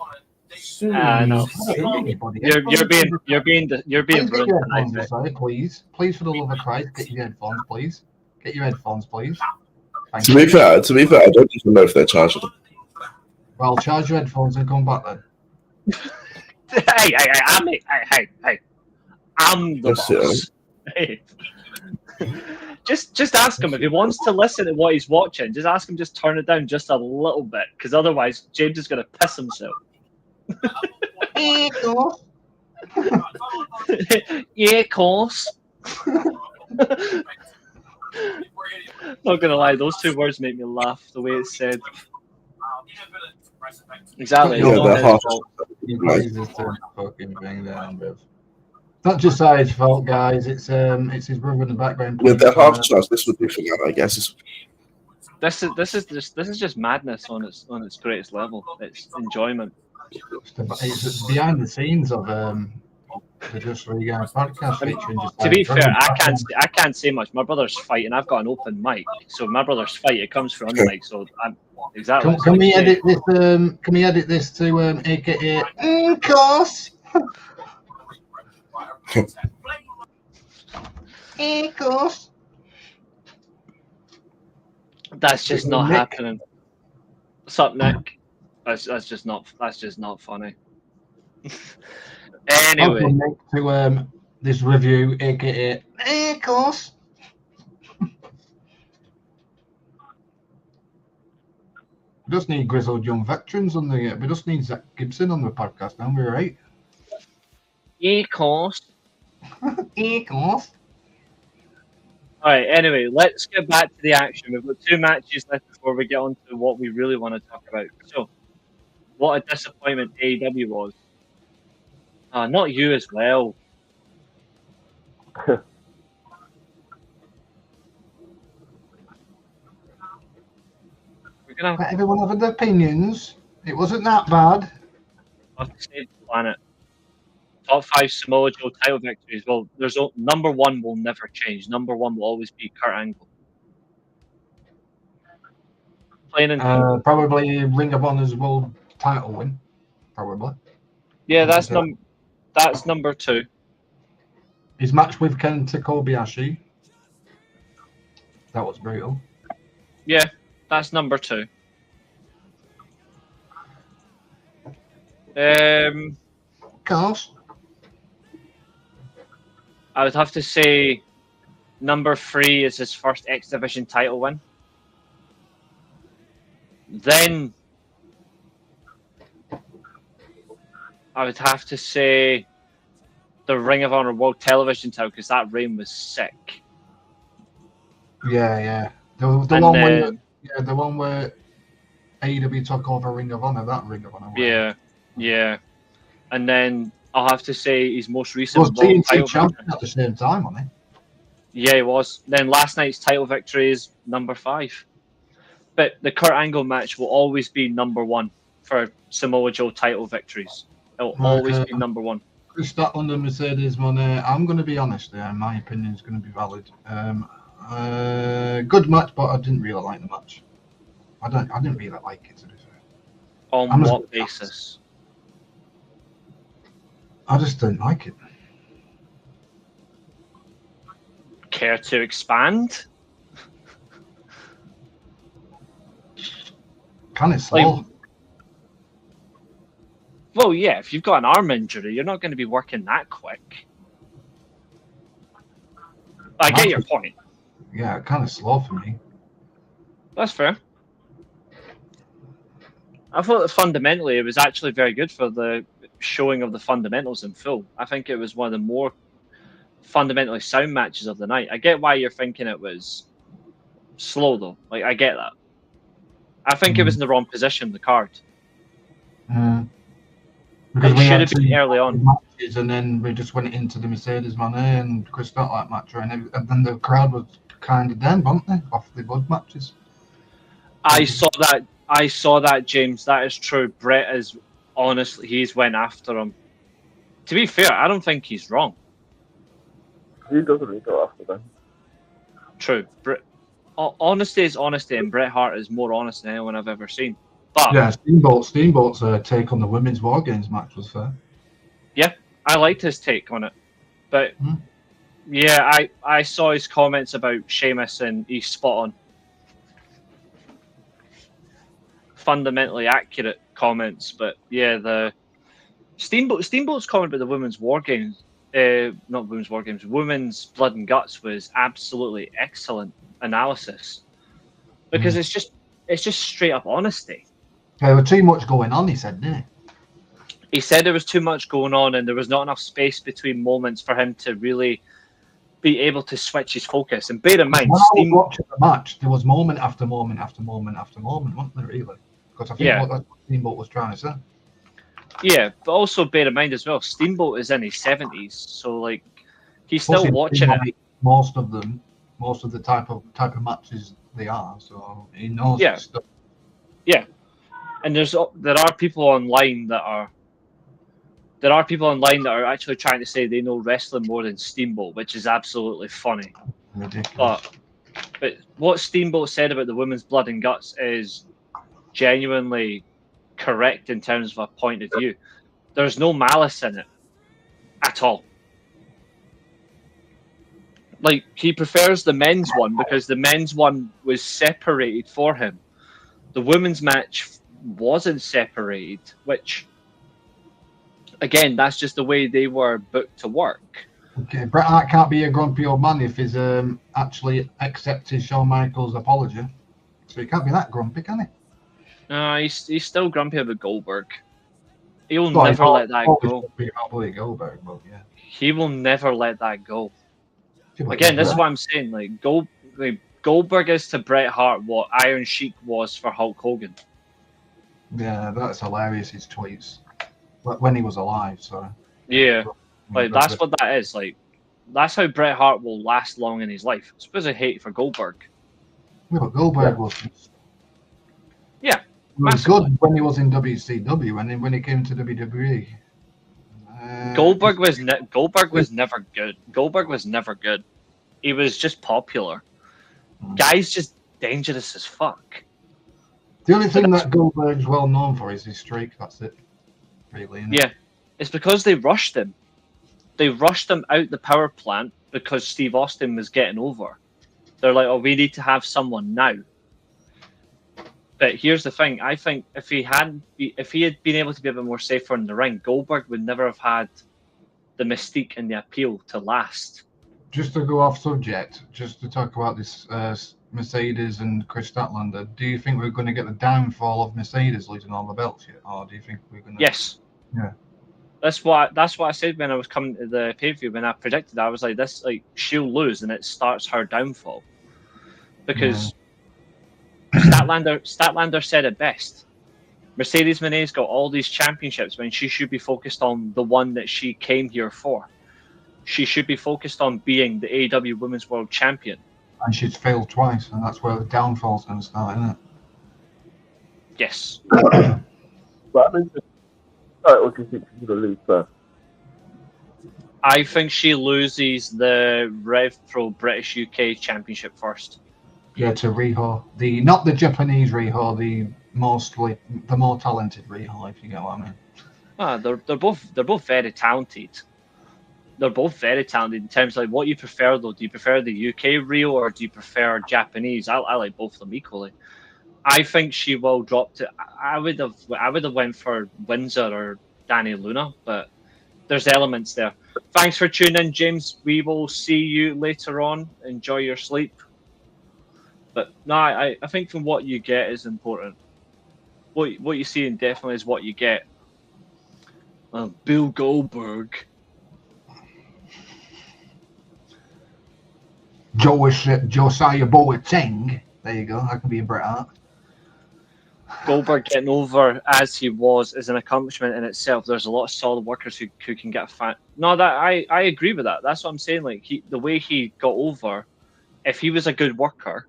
No. You're being Please get brilliant your tonight, headphones, mate. sorry, please. Please, for the love of Christ, get your headphones, please. Get your headphones, please. Thank To you. be fair, I don't even know if they're charged. Well, charge your headphones and come back then. Hey, I'm the That's it, boss. Hey. Just ask him if he wants to listen to what he's watching. Just ask him, just turn it down just a little bit, because otherwise James is gonna piss himself. Yeah, of course. Not gonna lie, those two words make me laugh the way it's said. Exactly. Yeah, it's not they're his half- fault. You please just turn the fucking thing down, bruv. It's not just Side's fault, guys. It's his brother in the background. With their half charge, this would be for now, I guess. This is just madness on its greatest level. It's enjoyment. It's behind the scenes of They're just really a podcast featuring just To be fair, I can't say much. My brother's fighting. I've got an open mic, so my brother's fight it comes through on the mic. So I'm exactly. Can we edit this? Can we edit this to AKA course? Course. That's just not happening. What's up, Nick? That's just not funny. Anyway, to this review, AKA course. We just need grizzled young veterans on the. We just need Zach Gibson on the podcast, and we're right. course. Course. All right. Anyway, let's get back to the action. We've got 2 matches left before we get on to what we really want to talk about. So, what a disappointment AEW was. Not you as well. We're gonna But everyone having their opinions. It wasn't that bad. have to save the planet. Top 5 Samoa Joe title victories. Well, number 1 will never change. Number 1 will always be Kurt Angle. Plain and Probably Ring of Honor's world title win. Probably. yeah, that's number 2. His match with Kenta Kobayashi. That was brutal. Yeah, that's number 2. Course. I would have to say number 3 is his first X Division title win. Then I would have to say the Ring of Honor World Television title because that reign was sick. Yeah. The one where AEW took over Ring of Honor. That Ring of Honor. Yeah. And then I'll have to say his most recent was TNT champion at the same time, wasn't he? Yeah, he was. Then last night's title victory is number 5. But the Kurt Angle match will always be number 1 for Samoa Joe title victories. It'll always be number 1. Chris Statlander and Mercedes Moné. I'm going to be honest there. My opinion is going to be valid. Good match, but I didn't really like the match. I didn't really like it, to be fair. On what basis? I just didn't like it. Care to expand? Kind of slow. Well, yeah, if you've got an arm injury, you're not going to be working that quick. I get your point. Yeah, kind of slow for me. That's fair. I thought that fundamentally it was actually very good for the showing of the fundamentals in full. I think it was one of the more fundamentally sound matches of the night. I get why you're thinking it was slow, though. Like, I get that. I think it was in the wrong position, the card. Because it should have been early on. Matches, and then we just went into the Mercedes Moné and Chris Statlander match, and then the crowd was kind of down, weren't they, off the good matches? I saw that, James. That is true. Brett is honestly, he's went after him. To be fair, I don't think he's wrong. He doesn't really go after them. True. Honesty is honesty, and Bret Hart is more honest than anyone I've ever seen. But yeah, Steamboat's take on the women's War Games match was fair. Yeah, I liked his take on it. But yeah, I saw his comments about Sheamus, and he's spot on. Fundamentally accurate comments, but yeah, the Steamboat's comment about the women's War Games, not women's War Games, women's Blood and Guts was absolutely excellent analysis because it's just straight up honesty. There was too much going on, he said, didn't he? He said there was too much going on and there was not enough space between moments for him to really be able to switch his focus. And bear in mind, when I was watching the match, there was moment after moment after moment after moment, wasn't there, really? Because I think what Steamboat was trying to say. Yeah, but also bear in mind as well, Steamboat is in his 70s, so like he's still watching it. Most of the type of matches they are, so he knows stuff. Yeah, and there are people online that there are people online that are actually trying to say they know wrestling more than Steamboat, which is absolutely funny. Ridiculous. But what Steamboat said about the women's blood and guts is genuinely correct in terms of a point of view. There's no malice in it at all. Like, he prefers the men's one because the men's one was separated for him. The women's match wasn't separated, which, again, that's just the way they were booked to work. Okay, Bret Hart can't be a grumpy old man if he's actually accepted Shawn Michaels' apology. So he can't be that grumpy, can he? No, he's still grumpy about Goldberg. He'll never let that go. Goldberg, but yeah. He will never let that go. Again, this is what I'm saying. Like, Goldberg is to Bret Hart what Iron Sheik was for Hulk Hogan. Yeah, that's hilarious. His tweets when he was alive. So yeah, like that's what that is. Like, that's how Bret Hart will last long in his life. It's because of hate for Goldberg. Yeah, but Goldberg was. Yeah, he was good when he was in WCW, and then when he came to WWE. Goldberg was never good. Goldberg was never good. He was just popular. Guy's just dangerous as fuck. The only thing that Goldberg's well known for is his streak. That's it. Really. Isn't it? Yeah, it's because they rushed him. They rushed him out the power plant because Steve Austin was getting over. They're like, oh, we need to have someone now. But here's the thing: I think if he had been able to be a bit more safer in the ring, Goldberg would never have had the mystique and the appeal to last. Just to go off subject, just to talk about this Mercedes and Chris Statlander, do you think we're going to get the downfall of Mercedes losing all the belts yet, or do you think we're going to? Yes. Yeah. That's what I said when I was coming to the pay-per-view. When I predicted, I was like, "This, like, she'll lose, and it starts her downfall," because Statlander said it best. Mercedes Moné's got all these championships when she should be focused on the one that she came here for. She should be focused on being the AEW Women's World Champion. And she's failed twice, and that's where the downfall's going to start, isn't it? Yes. But I mean, or do you think she's going to lose first? I think she loses the Rev Pro British UK Championship first. Yeah, to Riho. Not the Japanese Riho, the more talented Riho, if you get what I mean. They're both very talented. They're both very talented in terms of like what you prefer though. Do you prefer the UK Rio or do you prefer Japanese? I like both of them equally. I think she will drop to. I would have went for Windsor or Danny Luna, but there's elements there. Thanks for tuning in, James. We will see you later on. Enjoy your sleep. But no, I think from what you get is important. What you see definitely is what you get. Bill Goldberg. Josiah Boateng. There you go. That can be a Bret Hart. Goldberg getting over as he was is an accomplishment in itself. There's a lot of solid workers who can get a fan. No, that I agree with that. That's what I'm saying. Like the way he got over, if he was a good worker,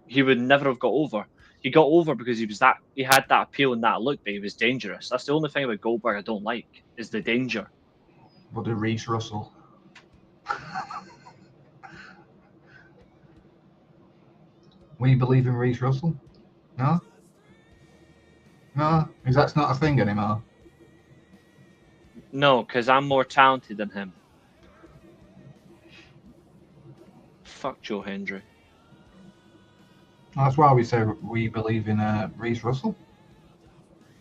he would never have got over. He got over because he had that appeal and that look, but he was dangerous. That's the only thing about Goldberg I don't like is the danger. What did Reece Russell? We believe in Reece Russell? No? No? Because that's not a thing anymore. No, because I'm more talented than him. Fuck Joe Hendry. That's why we say we believe in Reece Russell.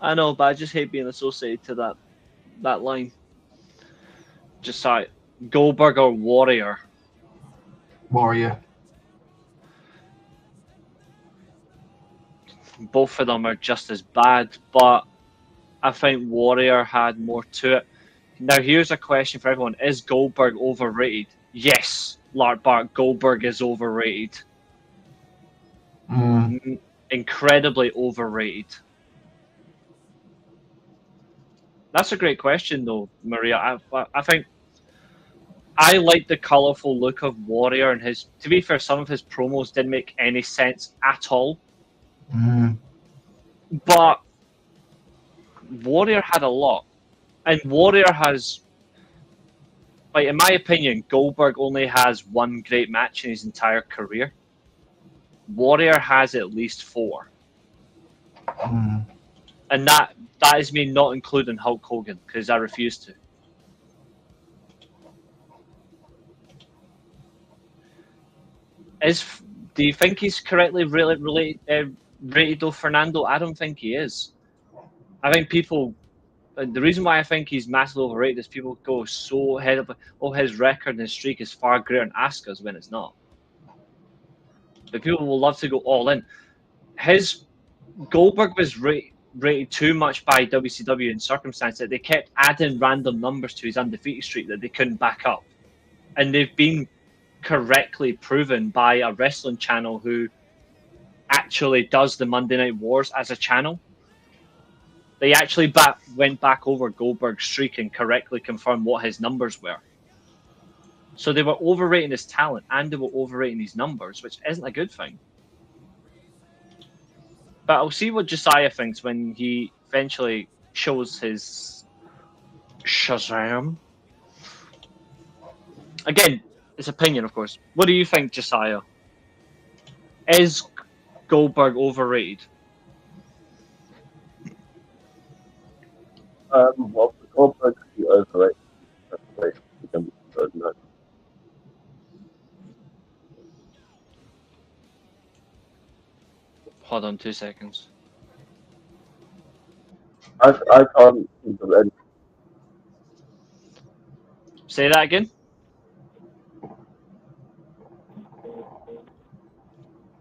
I know, but I just hate being associated to that line. Just like Goldberg or Warrior. Warrior. Both of them are just as bad, but I think Warrior had more to it. Now, here's a question for everyone. Is Goldberg overrated? Yes, Lark Bart, Goldberg is overrated. Incredibly overrated. That's a great question, though, Maria. I think I like the colourful look of Warrior, and his. To be fair, some of his promos didn't make any sense at all. But Warrior had a lot. And Warrior has, like, in my opinion, Goldberg only has one great match in his entire career. Warrior has at least 4. Mm. And that is me not including Hulk Hogan, because I refuse to. Do you think he's correctly rated though, Fernando? I don't think he is. I think people, the reason why I think he's massively overrated is people go so ahead of, oh, his record and his streak is far greater than Asuka's, when it's not. But people will love to go all in. Goldberg was rated too much by WCW in circumstance that they kept adding random numbers to his undefeated streak that they couldn't back up. And they've been correctly proven by a wrestling channel who actually does the Monday Night Wars as a channel. They actually went back over Goldberg's streak and correctly confirmed what his numbers were. So they were overrating his talent and they were overrating his numbers, which isn't a good thing. But I'll see what Josiah thinks when he eventually shows his Shazam. Again, it's opinion, of course. What do you think, Josiah? Is Goldberg overrated? Well, Goldberg could be overrated. No. Hold on 2 seconds. I can't think of any. Say that again?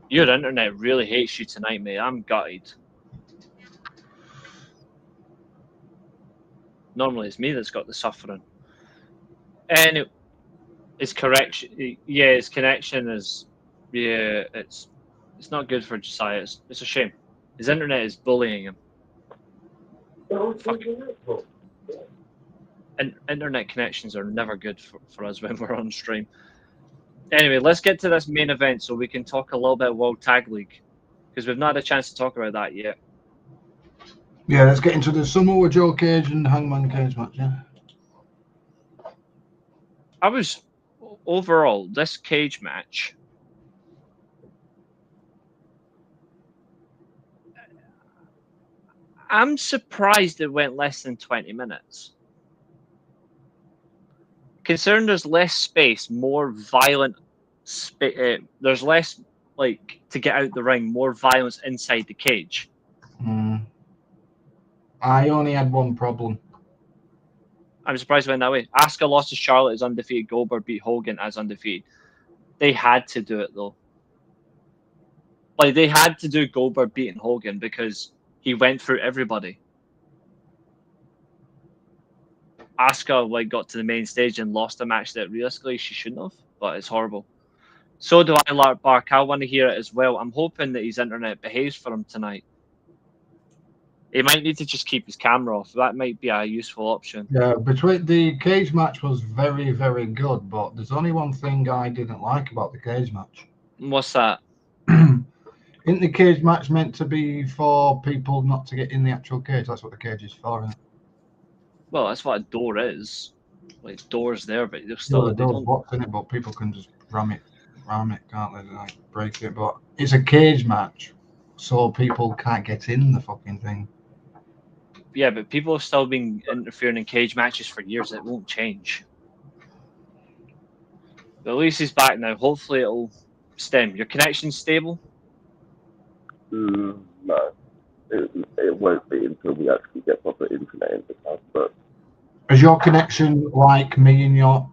Your internet really hates you tonight, mate. I'm gutted. Normally it's me that's got the suffering. And his connection is, it's not good for Josiah. It's a shame. His internet is bullying him. And internet connections are never good for us when we're on stream. Anyway, let's get to this main event so we can talk a little bit World Tag League, because we've not had a chance to talk about that yet. Yeah, let's get into the Samoa Joe Cage and Hangman Cage match, yeah. Overall, this cage match, I'm surprised it went less than 20 minutes. Considering there's less space, more violent, there's less, like, to get out the ring, more violence inside the cage. I only had one problem. I'm surprised it went that way. Asuka lost to Charlotte as undefeated. Goldberg beat Hogan as undefeated. They had to do it, though. Like, they had to do Goldberg beating Hogan because he went through everybody. Asuka, like, got to the main stage and lost a match that realistically she shouldn't have, but it's horrible. So do I, Lark Bark. I want to hear it as well. I'm hoping that his internet behaves for him tonight. He might need to just keep his camera off. That might be a useful option. Yeah, between the cage match was very, very good, but there's only one thing I didn't like about the cage match. What's that? Isn't the cage match meant to be for people not to get in the actual cage? That's what the cage is for, isn't it? Well, that's what a door is. Like, doors there, but they're still. Yeah, the door's blocked in it, but people can just ram it, can't they? Like, break it. But it's a cage match, so people can't get in the fucking thing. Yeah, but people have still been interfering in cage matches for years. It won't change. But at least he's back now. Hopefully it'll stem. Your connection's stable? No, it won't be until we actually get proper internet in the house. But is your connection like me and your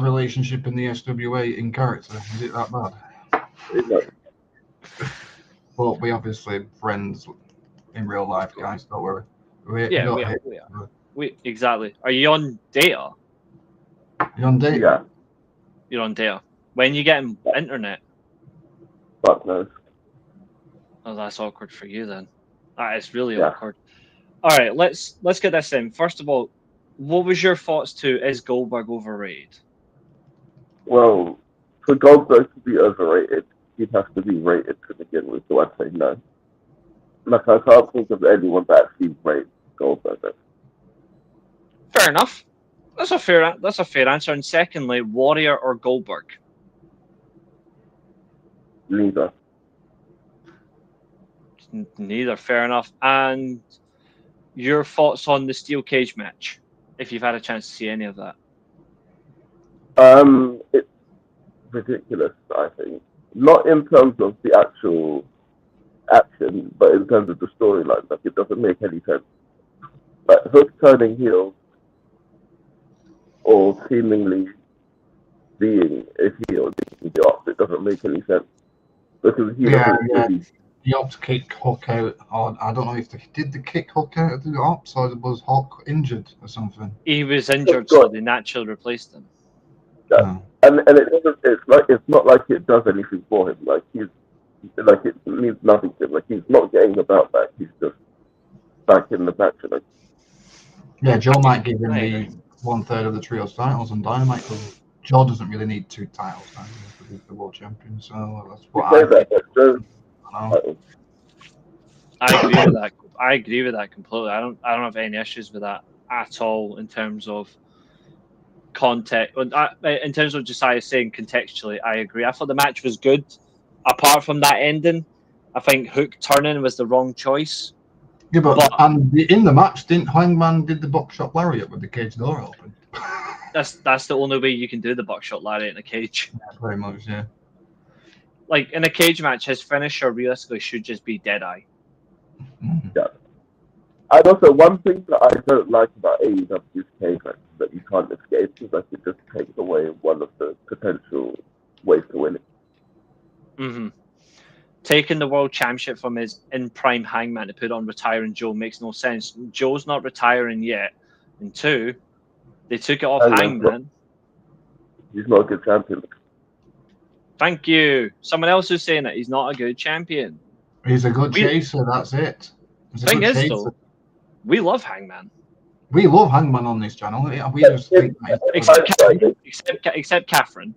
relationship in the SWA in character? Is it that bad? But we obviously friends in real life, guys. Don't worry. We are. Exactly. Are you on data? You on data? Yeah. You're on data. When you get internet? Fuck no. Oh, that's awkward for you then. That is really awkward. All right, let's get this in. First of all, what was your thoughts to is Goldberg overrated? Well, for Goldberg to be overrated, he'd have to be rated to begin with, so I'd say no. Like, I can't think of anyone that actually rates Goldberg. Fair enough. That's a fair answer. And secondly, Warrior or Goldberg? Neither. Neither. Fair enough. And your thoughts on the steel cage match, if you've had a chance to see any of that? It's ridiculous, I think. Not in terms of the actual action, but in terms of the storyline. Like, it doesn't make any sense. Like, Hook turning heel or seemingly being a heel in the off, it doesn't make any sense. Because he doesn't really... The Ops kicked Hook out, or I don't know if they did the kick Hook out of the Ops, or was Hook injured or something. He was injured, so they naturally replaced him. Yeah. No. And it doesn't, it's not like it does anything for him. Like, it means nothing to him. Like, he's not getting the belt back. He's just back in the match. Like, Yeah, Joe might give him the 1/3 of the trios titles on Dynamite, because Joe doesn't really need 2 titles to be the world champion. So that's what I think. I agree with that. I agree with that completely. I don't have any issues with that at all in terms of context. In terms of Josiah saying contextually, I agree. I thought the match was good. Apart from that ending, I think Hook turning was the wrong choice. Yeah, but in the match, didn't Hangman did the buckshot lariat with the cage door open? That's the only way you can do the buckshot lariat in a cage. Yeah, very much, yeah. Like, in a cage match, his finisher realistically should just be Deadeye. yeah. And also, one thing that I don't like about AEW's cage match is that you can't escape, is like it just takes away one of the potential ways to win it. Mm-hmm. Taking the world championship from his in-prime Hangman to put on retiring Joe makes no sense. Joe's not retiring yet. And 2, they took it off Hangman. He's not a good champion. Thank you. Someone else is saying that he's not a good champion. He's a good chaser, that's it. Thing is, though, we love Hangman. We love Hangman on this channel. We just think except Catherine.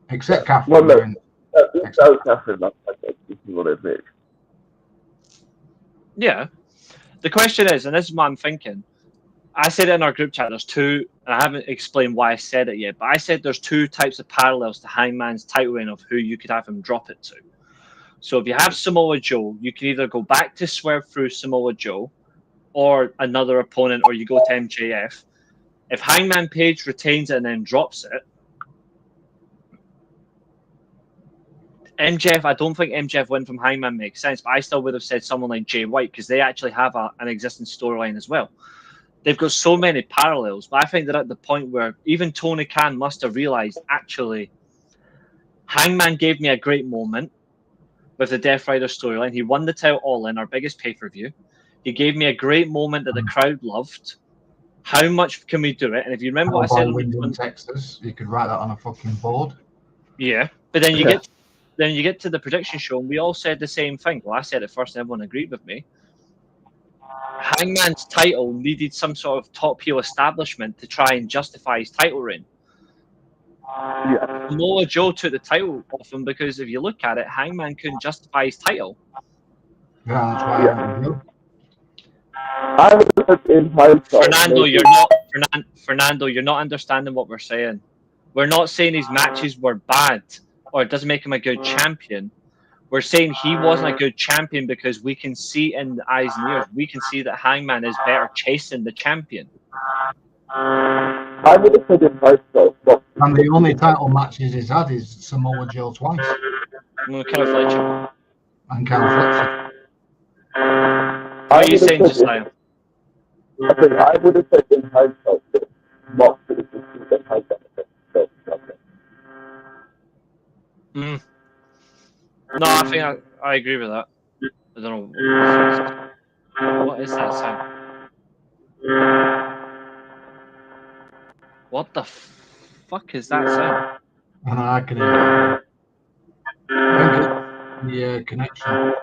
Except Catherine. Well, no, Catherine, this is what it is. Yeah. The question is, and this is what I'm thinking, I said it in our group chat, there's 2, and I haven't explained why I said it yet, but I said there's 2 types of parallels to Hangman's title reign of who you could have him drop it to. So if you have Samoa Joe, you can either go back to Swerve through Samoa Joe or another opponent, or you go to MJF. If Hangman Page retains it and then drops it, MJF, I don't think MJF win from Hangman makes sense, but I still would have said someone like Jay White, because they actually have an existing storyline as well. They've got so many parallels, but I think they're at the point where even Tony Khan must have realized, actually, Hangman gave me a great moment with the Death Rider storyline. He won the title All In, our biggest pay-per-view. He gave me a great moment that the crowd loved. How much can we do it? And if you remember what I said in Texas, you could write that on a fucking board. Yeah, but then you get to the prediction show, and we all said the same thing. Well, I said it first, and everyone agreed with me. Hangman's title needed some sort of top heel establishment to try and justify his title reign. Yeah. Samoa Joe took the title off him because if you look at it, Hangman couldn't justify his title. Yeah, that's why I don't I was in hindsight. Fernando, you're not understanding what we're saying. We're not saying his matches were bad or it doesn't make him a good champion. We're saying he wasn't a good champion because we can see in the eyes and ears, we can see that Hangman is better chasing the champion. I would have said in hindsight. And the only title matches he's had is Samoa Joe twice. Kyle Fletcher. And Kyle Fletcher. What are you saying, Josiah? I think I would have said in hindsight that Mox would have just been hindsight. No, I think I agree with that. I don't know. What is that sound? What the fuck is that sound? And I can hear it. I think it's the connection.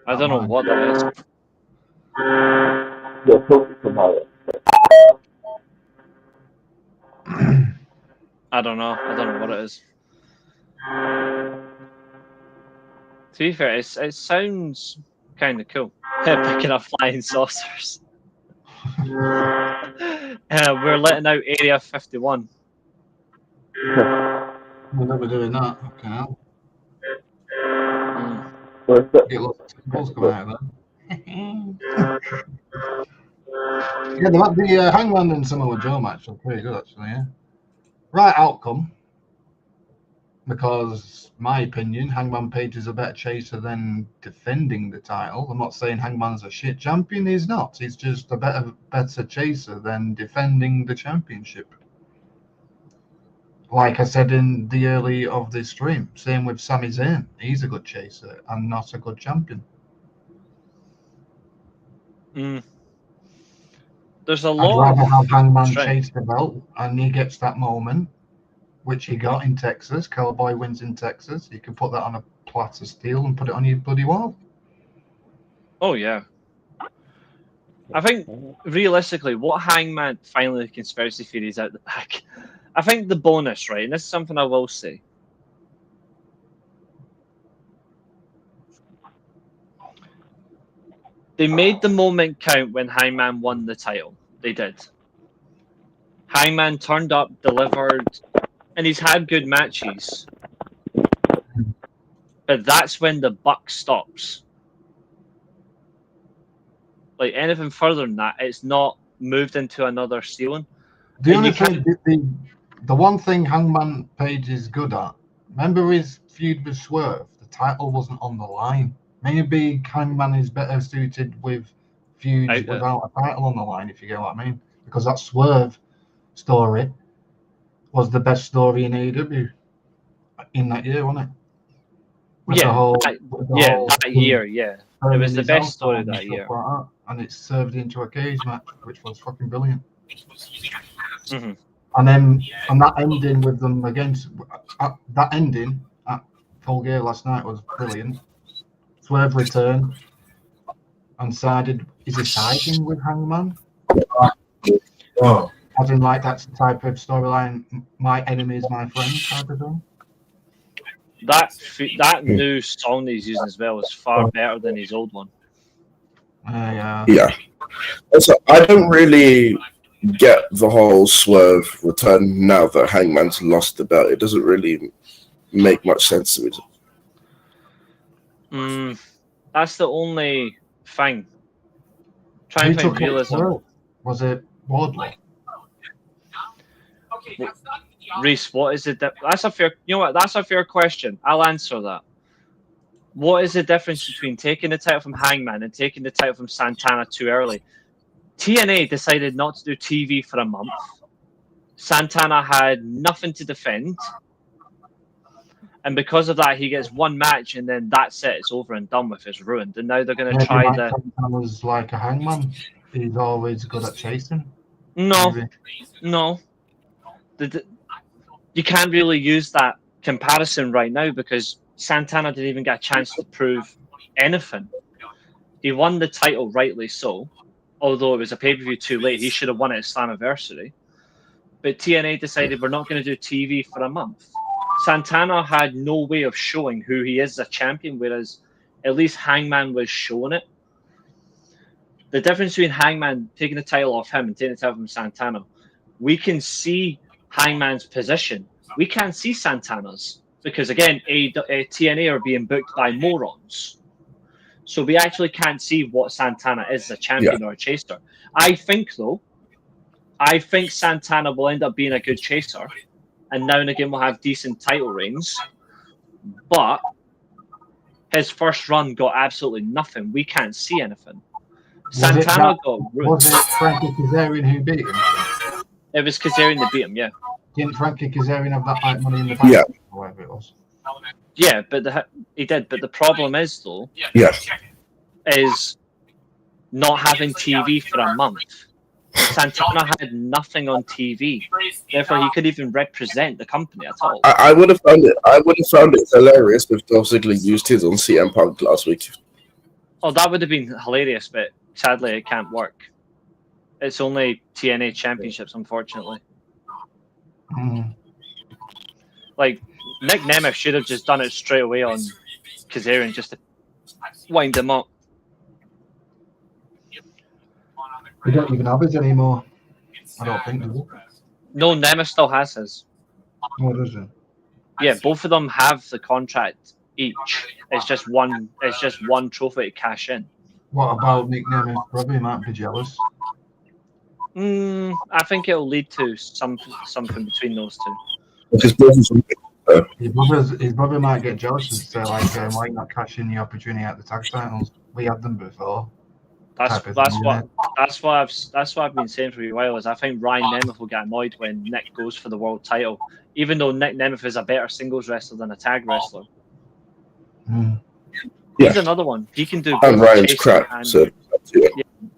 I don't know what that is. You're talking tomorrow. I don't know what it is. To be fair, it sounds kind of cool. Picking up flying saucers. We're letting out Area 51. We're never doing that. Okay. Now. Where's that? Get lots of balls coming out of there. Yeah, the Hangman and Samoa Joe match was pretty good, actually. Yeah. Right outcome. Because, my opinion, Hangman Page is a better chaser than defending the title. I'm not saying Hangman's a shit champion. He's not. He's just a better chaser than defending the championship. Like I said in the early of this stream, same with Sami Zayn. He's a good chaser and not a good champion. There's a I'd lot rather of have Hangman strength. chase the belt, and he gets that moment, which he got in Texas. Cowboy wins in Texas. You can put that on a plate of steel and put it on your bloody wall. Oh, yeah. I think, realistically, what Hangman, finally the conspiracy theories out the back, I think the bonus, right, and this is something I will say, they made the moment count when Hangman won the title. They did. Hangman turned up, delivered, and he's had good matches. But that's when the buck stops. Like, anything further than that, it's not moved into another ceiling. The And only you can't- thing, the one thing Hangman Page is good at, remember his feud with Swerve? The title wasn't on the line. Maybe Hangman is better suited with feuds without a title on the line, if you get what I mean. Because that Swerve story was the best story in AEW in that year, wasn't it? With Yeah, the whole, that year, yeah. It was the best story and that stuff year. like that. And it served into a cage match, which was fucking brilliant. Mm-hmm. And then, and that ending with them against that ending at Full Gear last night was brilliant. Swerve returned and sided. Is he siding with Hangman? Oh. As in, like, that's the type of storyline, my enemy is my friend type of thing. That new song that he's using as well is far better than his old one. Yeah. Also, I don't really get the whole Swerve return now that Hangman's lost the belt. It doesn't really make much sense to me. That's the only thing. Try and find realism. Was it Wardlow? Reece, what is it? That's a fair. You know what? That's a fair question. I'll answer that. What is the difference between taking the title from Hangman and taking the title from Santana too early? TNA decided not to do TV for a month. Santana had nothing to defend. And because of that, he gets one match, and then that's it. It's over and done with. It's ruined. And now they're going to try the... Santana's like a Hangman. He's always good at chasing. No. Maybe. No. You can't really use that comparison right now because Santana didn't even get a chance to prove anything. He won the title, rightly so. Although it was a pay-per-view too late. He should have won it at Slammiversary. But TNA decided we're not going to do TV for a month. Santana had no way of showing who he is as a champion, whereas at least Hangman was showing it. The difference between Hangman taking the title off him and taking the title from Santana, we can see Hangman's position. We can't see Santana's because, again, TNA are being booked by morons. So we actually can't see what Santana is as a champion or a chaser. I think Santana will end up being a good chaser. And now and again we'll have decent title reigns. But his first run got absolutely nothing. We can't see anything. Santana got ruined. Was it Frankie Kazarian who beat him? It was Kazarian that beat him, yeah. Didn't Frankie Kazarian have that like Money in the Bank? Yeah. Or whatever it was. Yeah, but he did. But the problem is, though, is not having TV for a month. Santana had nothing on TV, therefore he couldn't even represent the company at all. I would have found it hilarious if Dolph Ziggler used his on CM Punk last week. Oh, that would have been hilarious, but sadly it can't work. It's only TNA championships, unfortunately. Like, Nick Nemeth should have just done it straight away on Kazarian just to wind him up. We don't even have his anymore. I don't think we do. No, Nemeth still has his. No, does it? Yeah, both of them have the contract each. It's just one. It's just one trophy to cash in. What about Nick Nemeth? Probably might be jealous. I think it'll lead to something between those two. Because both of them, His brother might get jealous and say, like, why not cash in the opportunity at the tag titles? We had them before. That's what I've been saying for a while. Is I think Ryan Nemeth will get annoyed when Nick goes for the world title, even though Nick Nemeth is a better singles wrestler than a tag wrestler. He's another one. He can do both. And Ryan's crap.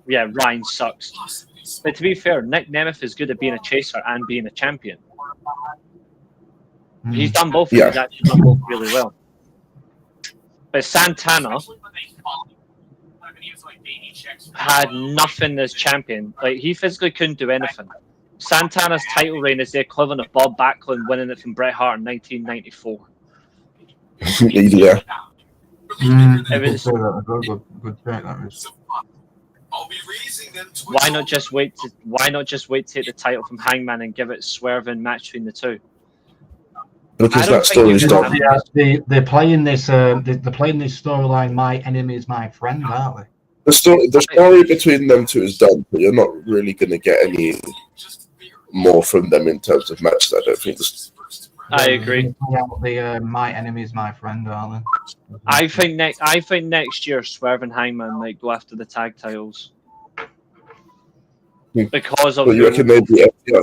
Yeah, Ryan sucks. But to be fair, Nick Nemeth is good at being a chaser and being a champion. He's done both. He's actually done both really well. But Santana had nothing as champion. Like, he physically couldn't do anything. Santana's title reign is the equivalent of Bob Backlund winning it from Bret Hart in 1994. Yeah. Good point, that is. Why not just wait to take the title from Hangman and give it a swerving match between the two? Because that story's done. They're playing this. They're playing this storyline. My enemy is my friend, aren't they? The story between them two is done, but you're not really going to get any more from them in terms of matches. I don't think. I agree. My enemy is my friend, aren't they? I think next year Swerve and Hangman might go after the tag titles because of. Well, you reckon they'd be FTR?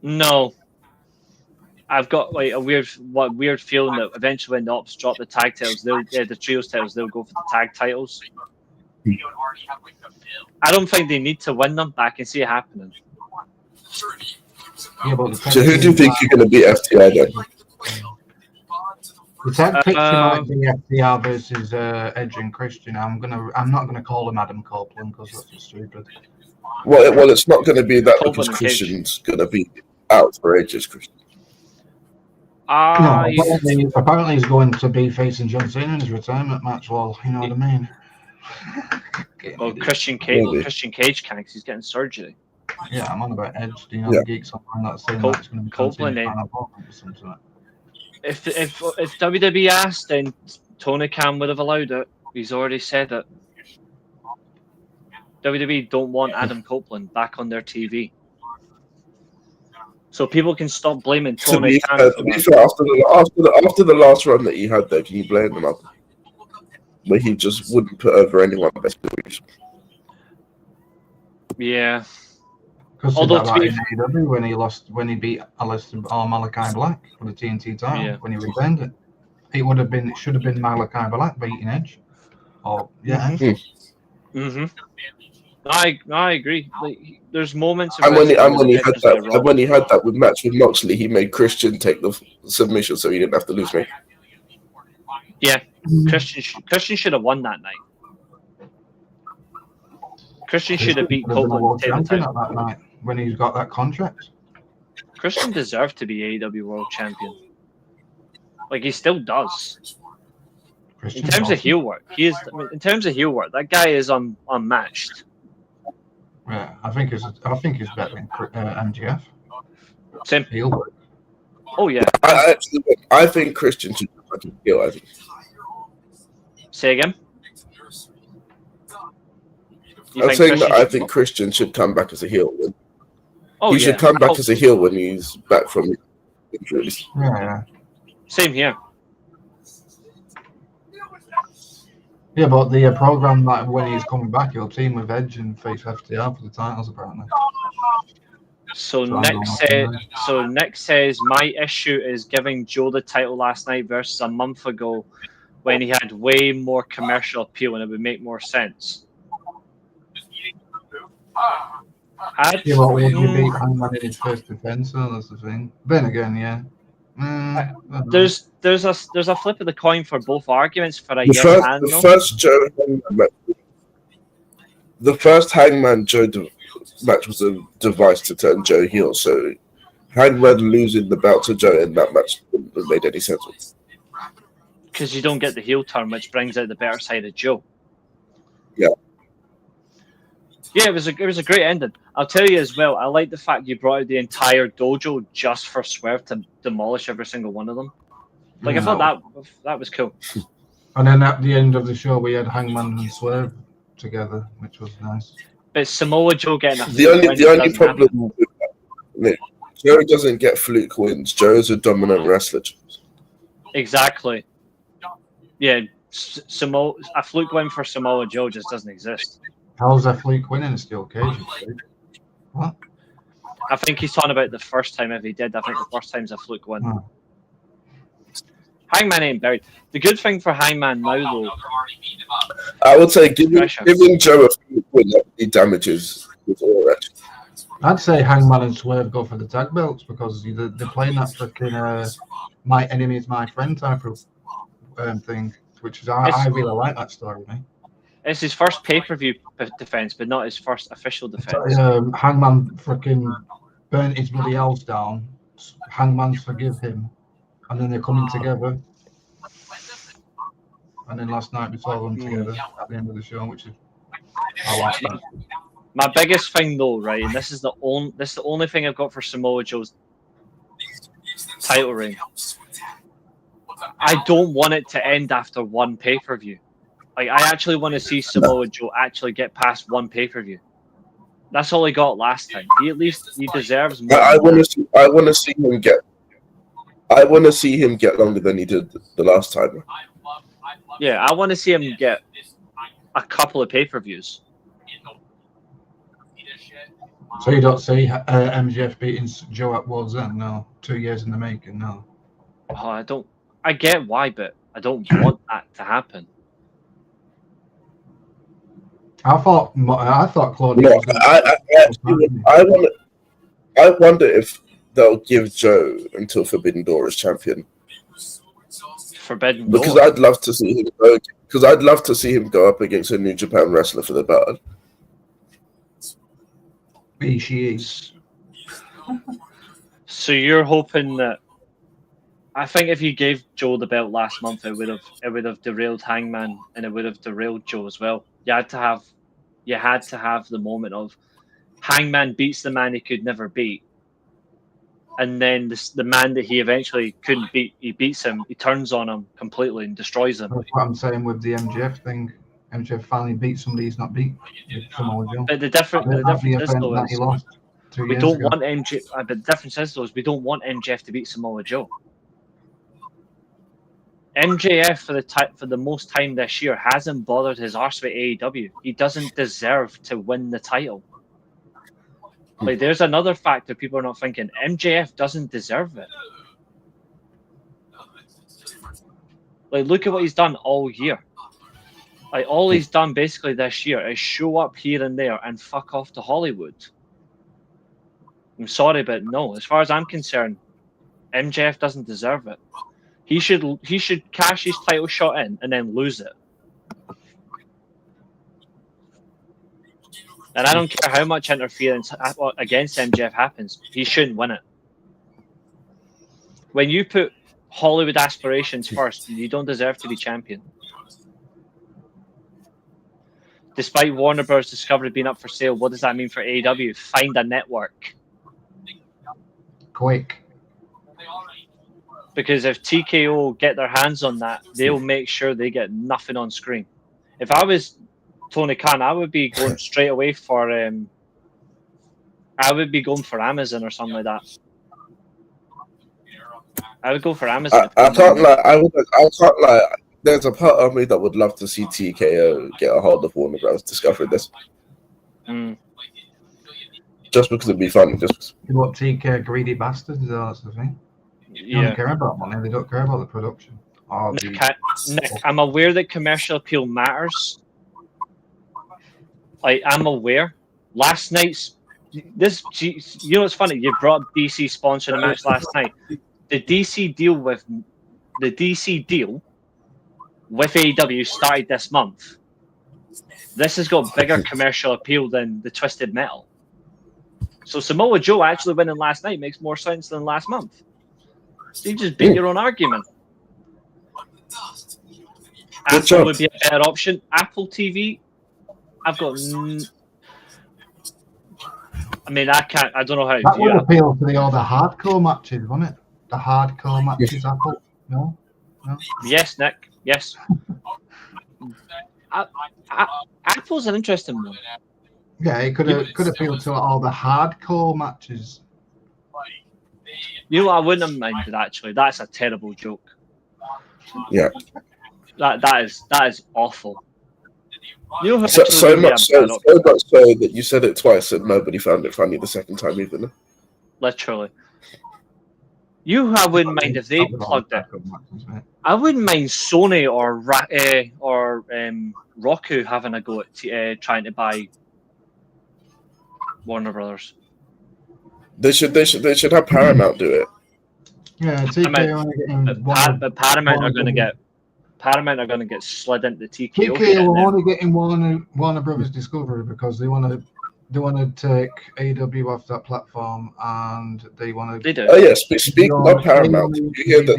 No, I've got like a weird feeling that eventually when the Ops drop the tag titles, the trios titles, they'll go for the tag titles. I don't think they need to win them, but I can see it happening. Yeah, so who do you think you're going to beat FTR then? The tag picture might be FTR versus Edge and Christian. I'm not gonna call him Adam Copeland because that's just stupid. Well, it's not going to be that because Christian's going to be out for ages, Christian. No, apparently he's going to be facing John Cena in his retirement match. Well, you know what I mean. Well, Christian Cage can't because he's getting surgery. Yeah, I'm on about Edge. Do you know the geeks online that's saying that's going to be Copeland? If WWE asked, then Tony Khan would have allowed it. He's already said it. WWE don't want Adam Copeland back on their TV. So people can stop blaming Tony Khan. After the last run that he had there, can you blame him up? Where he just wouldn't put over anyone. Yeah. Although when he beat Alistair or Malachi Black for the TNT title, when he retained it, it should have been Malachi Black beating Edge. I agree. Like, there's moments. And when he had that with match with Moxley, he made Christian take the submission, so he didn't have to lose me. Yeah, Christian should have won that night. Christian should have beat Copeland that night when he's got that contract. Christian deserved to be AEW World Champion. Like, he still does. In terms of heel work, that guy is unmatched. Yeah, I think he's better than MJF. Same heel work. Oh yeah. I think Christian should be back as a heel. I think. Say again. I'm saying that I think Christian should come back as a heel. He should come back as a heel when he's back from injuries. Yeah. Same here. Yeah, but the program that when he's coming back, he'll team with Edge and face FTR for the titles, apparently. So Nick says my issue is giving Joe the title last night versus a month ago when he had way more commercial appeal and it would make more sense. When you beat Hangman in his first defense, so that's the thing. Then again, yeah. There's a flip of the coin for both arguments for a yes and no. The first Hangman Joe match was a device to turn Joe heel, so Hangman losing the belt to Joe in that match wouldn't have made any sense. Because you don't get the heel turn, which brings out the better side of Joe. Yeah. Yeah, it was a great ending. I'll tell you as well. I like the fact you brought out the entire dojo just for Swerve to demolish every single one of them. Like I thought that was cool. And then at the end of the show, we had Hangman and Swerve together, which was nice. But Samoa Joe getting The only problem with that, Nick, Joe doesn't get fluke wins. Joe's a dominant wrestler. Exactly. Yeah, a fluke win for Samoa Joe just doesn't exist. How's a fluke winning a steel cage? What? I think he's talking about the first time if he did. I think the first time's a fluke win. Oh. Hangman ain't buried. The good thing for Hangman now, though, I would say giving Joe a fluke win he damages with all that. I'd say Hangman and Swerve go for the tag belts because they're playing that freaking my enemy is my friend type of thing, which is I really like that story. Mate. It's his first pay-per-view defense, but not his first official defense. Hangman freaking burnt his bloody house down. Hangman's forgive him, and then they're coming together. And then last night we saw them together at the end of the show, which is I like that. My biggest thing, though, right, and this is the only thing I've got for Samoa Joe's title reign. I don't want it to end after one pay-per-view. Like, I actually want to see Samoa Joe actually get past one pay-per-view. That's all he got last time. He deserves more. I want to see him get. I want to see him get longer than he did the last time. Yeah, I want to see him get a couple of pay-per-views. So you don't see MJF beating Joe at World's End? No. 2 years in the making? No. Oh, I get why, but I don't want that to happen. I thought Claudio. No, I wonder if they'll give Joe until Forbidden Door as champion. Forbidden Door. Because I'd love to see him go. Because I'd love to see him go up against a New Japan wrestler for the belt. She is. So you're hoping that? I think if you gave Joe the belt last month, it would have derailed Hangman and it would have derailed Joe as well. You had to have the moment of Hangman beats the man he could never beat, and then the man that he eventually couldn't beat, he beats him, he turns on him completely and destroys him. That's what I'm saying with the MJF thing. MJF finally beat somebody he's not beat. But the difference is though is we don't want MJF. But the difference is though is we don't want MJF to beat Samoa Joe. MJF for the most time this year hasn't bothered his arse with AEW. He doesn't deserve to win the title. Like there's another factor people are not thinking. MJF doesn't deserve it. Like look at what he's done all year. Like all he's done basically this year is show up here and there and fuck off to Hollywood. I'm sorry, but no. As far as I'm concerned, MJF doesn't deserve it. He should cash his title shot in and then lose it. And I don't care how much interference against MJF happens, he shouldn't win it. When you put Hollywood aspirations first, you don't deserve to be champion. Despite Warner Bros. Discovery being up for sale, what does that mean for AEW? Find a network. Quick. Because if TKO get their hands on that, they'll make sure they get nothing on screen. If I was Tony Khan, I would be going straight away for I would be going for Amazon or something like that. I would go for Amazon. I can't lie. I can't lie. There's a part of me that would love to see TKO get a hold of Warner Bros. Discovery this. Just because it'd be fun. Just what TK greedy bastards? That's the thing. They don't care about money. They don't care about the production. Nick, I'm aware that commercial appeal matters. I'm aware. Last night's this. You know what's funny? You brought up DC sponsoring a match last night. The DC deal with AEW started this month. This has got bigger commercial appeal than the Twisted Metal. So Samoa Joe actually winning last night makes more sense than last month. So you just beat your own argument. Apple would be a better option. Apple TV, I've got I mean, I don't know how to That view would it. appeal to the other hardcore matches, wouldn't it? The hardcore matches, Apple. No? Yes, Nick. Yes. Apple's an interesting one. Yeah, it could appeal to all the hardcore matches. You know what I wouldn't have minded, actually? That's a terrible joke. Yeah. That is awful. You know who So actually really much had so bad op- that you said it twice and nobody found it funny the second time either. Literally. You know who I wouldn't mind if they plugged it. I wouldn't mind Sony or Roku having a go at trying to buy Warner Brothers. They should have Paramount do it. Yeah, but Paramount are going to get slid into TKO. TKO are only getting Warner Brothers Discovery because they want to take AEW off that platform and they want to. They do. Oh yes, speaking of Paramount, you hear that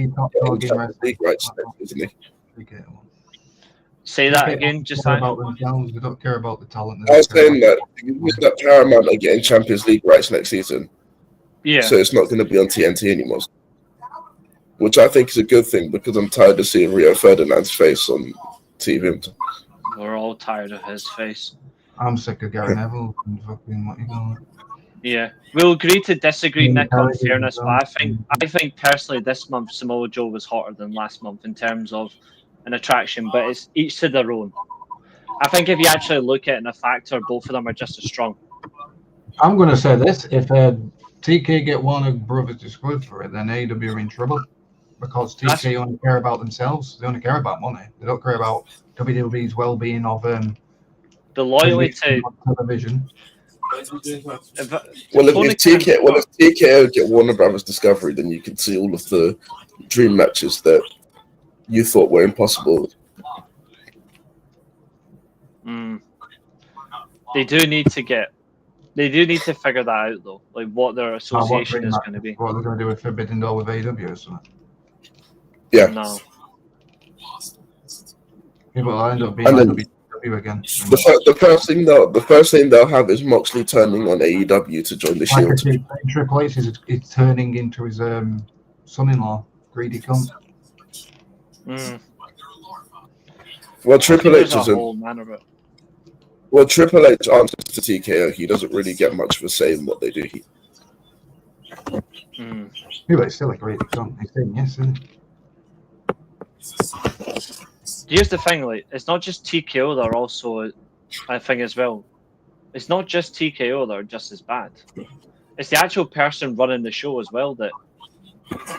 League rights, isn't he? Say that again, just they don't care about the talent. I was saying that Paramount are getting Champions League rights next season. Yeah. So it's not going to be on TNT anymore, which I think is a good thing because I'm tired of seeing Rio Ferdinand's face on TV. We're all tired of his face. I'm sick of Gary Neville and fucking what you doing. Yeah, we'll agree to disagree, Nick, on fairness, but I think personally this month Samoa Joe was hotter than last month in terms of an attraction, but it's each to their own. I think if you actually look at it in a factor, both of them are just as strong. I'm going to say this: if TK get Warner Brothers Discovery for it, then AEW are in trouble because TK only care about themselves. They only care about money. They don't care about WWE's well-being of the loyalty to television. If TKO get Warner Brothers Discovery, then you can see all of the dream matches that you thought were impossible. They do need to figure that out though, like what their association is going to be. What they're going to do with Forbidden Door with AEW or something. Yeah. No. People will end up being AEW again. The first thing they'll have is Moxley turning on AEW to join the Shield. Triple H is turning into his son-in-law, greedy cunt. Well, Triple H isn't. Well, Triple H answers to TKO. He doesn't really get much of a say in what they do. Yeah, but it's still a greedy cunt. He's saying yes, isn't he? Here's the thing, like, it's not just TKO that are also a thing as well. It's not just TKO that are just as bad. It's the actual person running the show as well that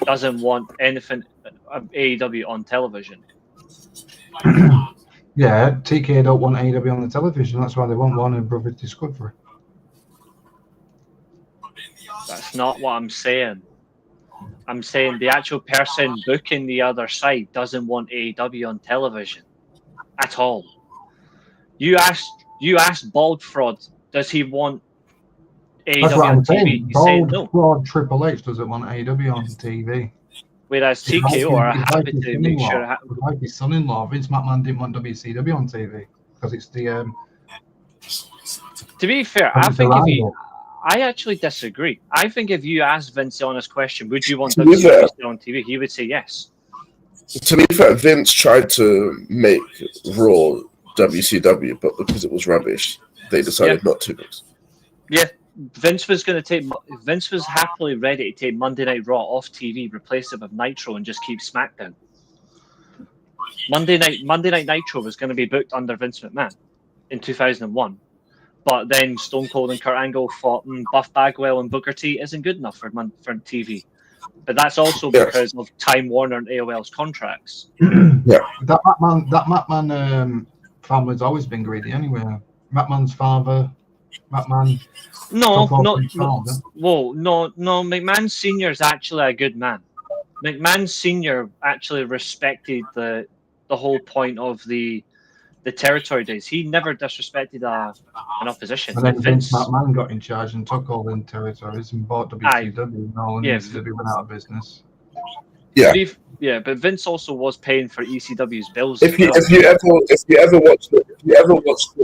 doesn't want anything AEW on television. Yeah, TK don't want AEW on the television. That's why they want Warner Brothers Discovery. That's not what I'm saying. I'm saying the actual person booking the other side doesn't want AEW on television at all. You asked Bald Fraud, does he want AEW on TV? He said no. Fraud Triple H doesn't want AEW on TV. Whereas TKO are happy to make sure. Like his son-in-law, Vince McMahon didn't want WCW on TV because it's the. To be fair, I actually disagree. I think if you asked Vince the honest question, would you want WCW on TV? He would say yes. To be fair, Vince tried to make Raw WCW, but because it was rubbish, they decided not to. Yeah. Vince was happily ready to take Monday Night Raw off TV, replace it with Nitro, and just keep SmackDown. Monday Night Nitro was going to be booked under Vince McMahon in 2001, but then Stone Cold and Kurt Angle fought, and Buff Bagwell and Booker T isn't good enough for TV. But that's also because of Time Warner and AOL's contracts. Yeah, that McMahon family's always been greedy anyway. McMahon's father. McMahon. No. McMahon Senior is actually a good man. McMahon Senior actually respected the whole point of the territory days. He never disrespected an opposition. And then Vince McMahon got in charge and took all the territories and bought WCW and all, and WCW went out of business. Yeah, but Vince also was paying for ECW's bills. If you ever watched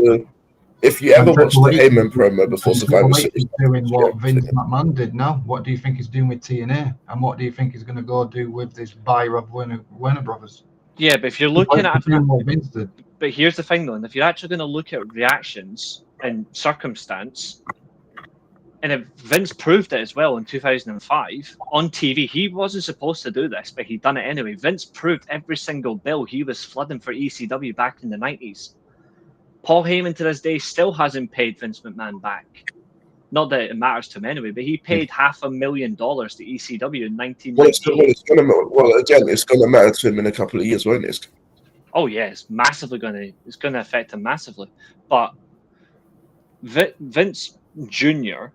If you ever watched the Heyman promo before Survivor Triple H Series, is doing what yeah, Vince McMahon did now. What do you think he's doing with TNA? And what do you think he's going to go do with this buyer of Warner Brothers? Yeah, but if you're looking at doing what Vince did. But here's the thing, though, and if you're actually going to look at reactions and circumstance, and if Vince proved it as well in 2005 on TV, he wasn't supposed to do this, but he done it anyway. Vince proved every single bill he was flooding for ECW back in the 90s. Paul Heyman to this day still hasn't paid Vince McMahon back. Not that it matters to him anyway, but he paid $500,000 to ECW in 1998. It's going to matter to him in a couple of years, won't it? Oh yeah, it's going to affect him massively. But Vince Jr.,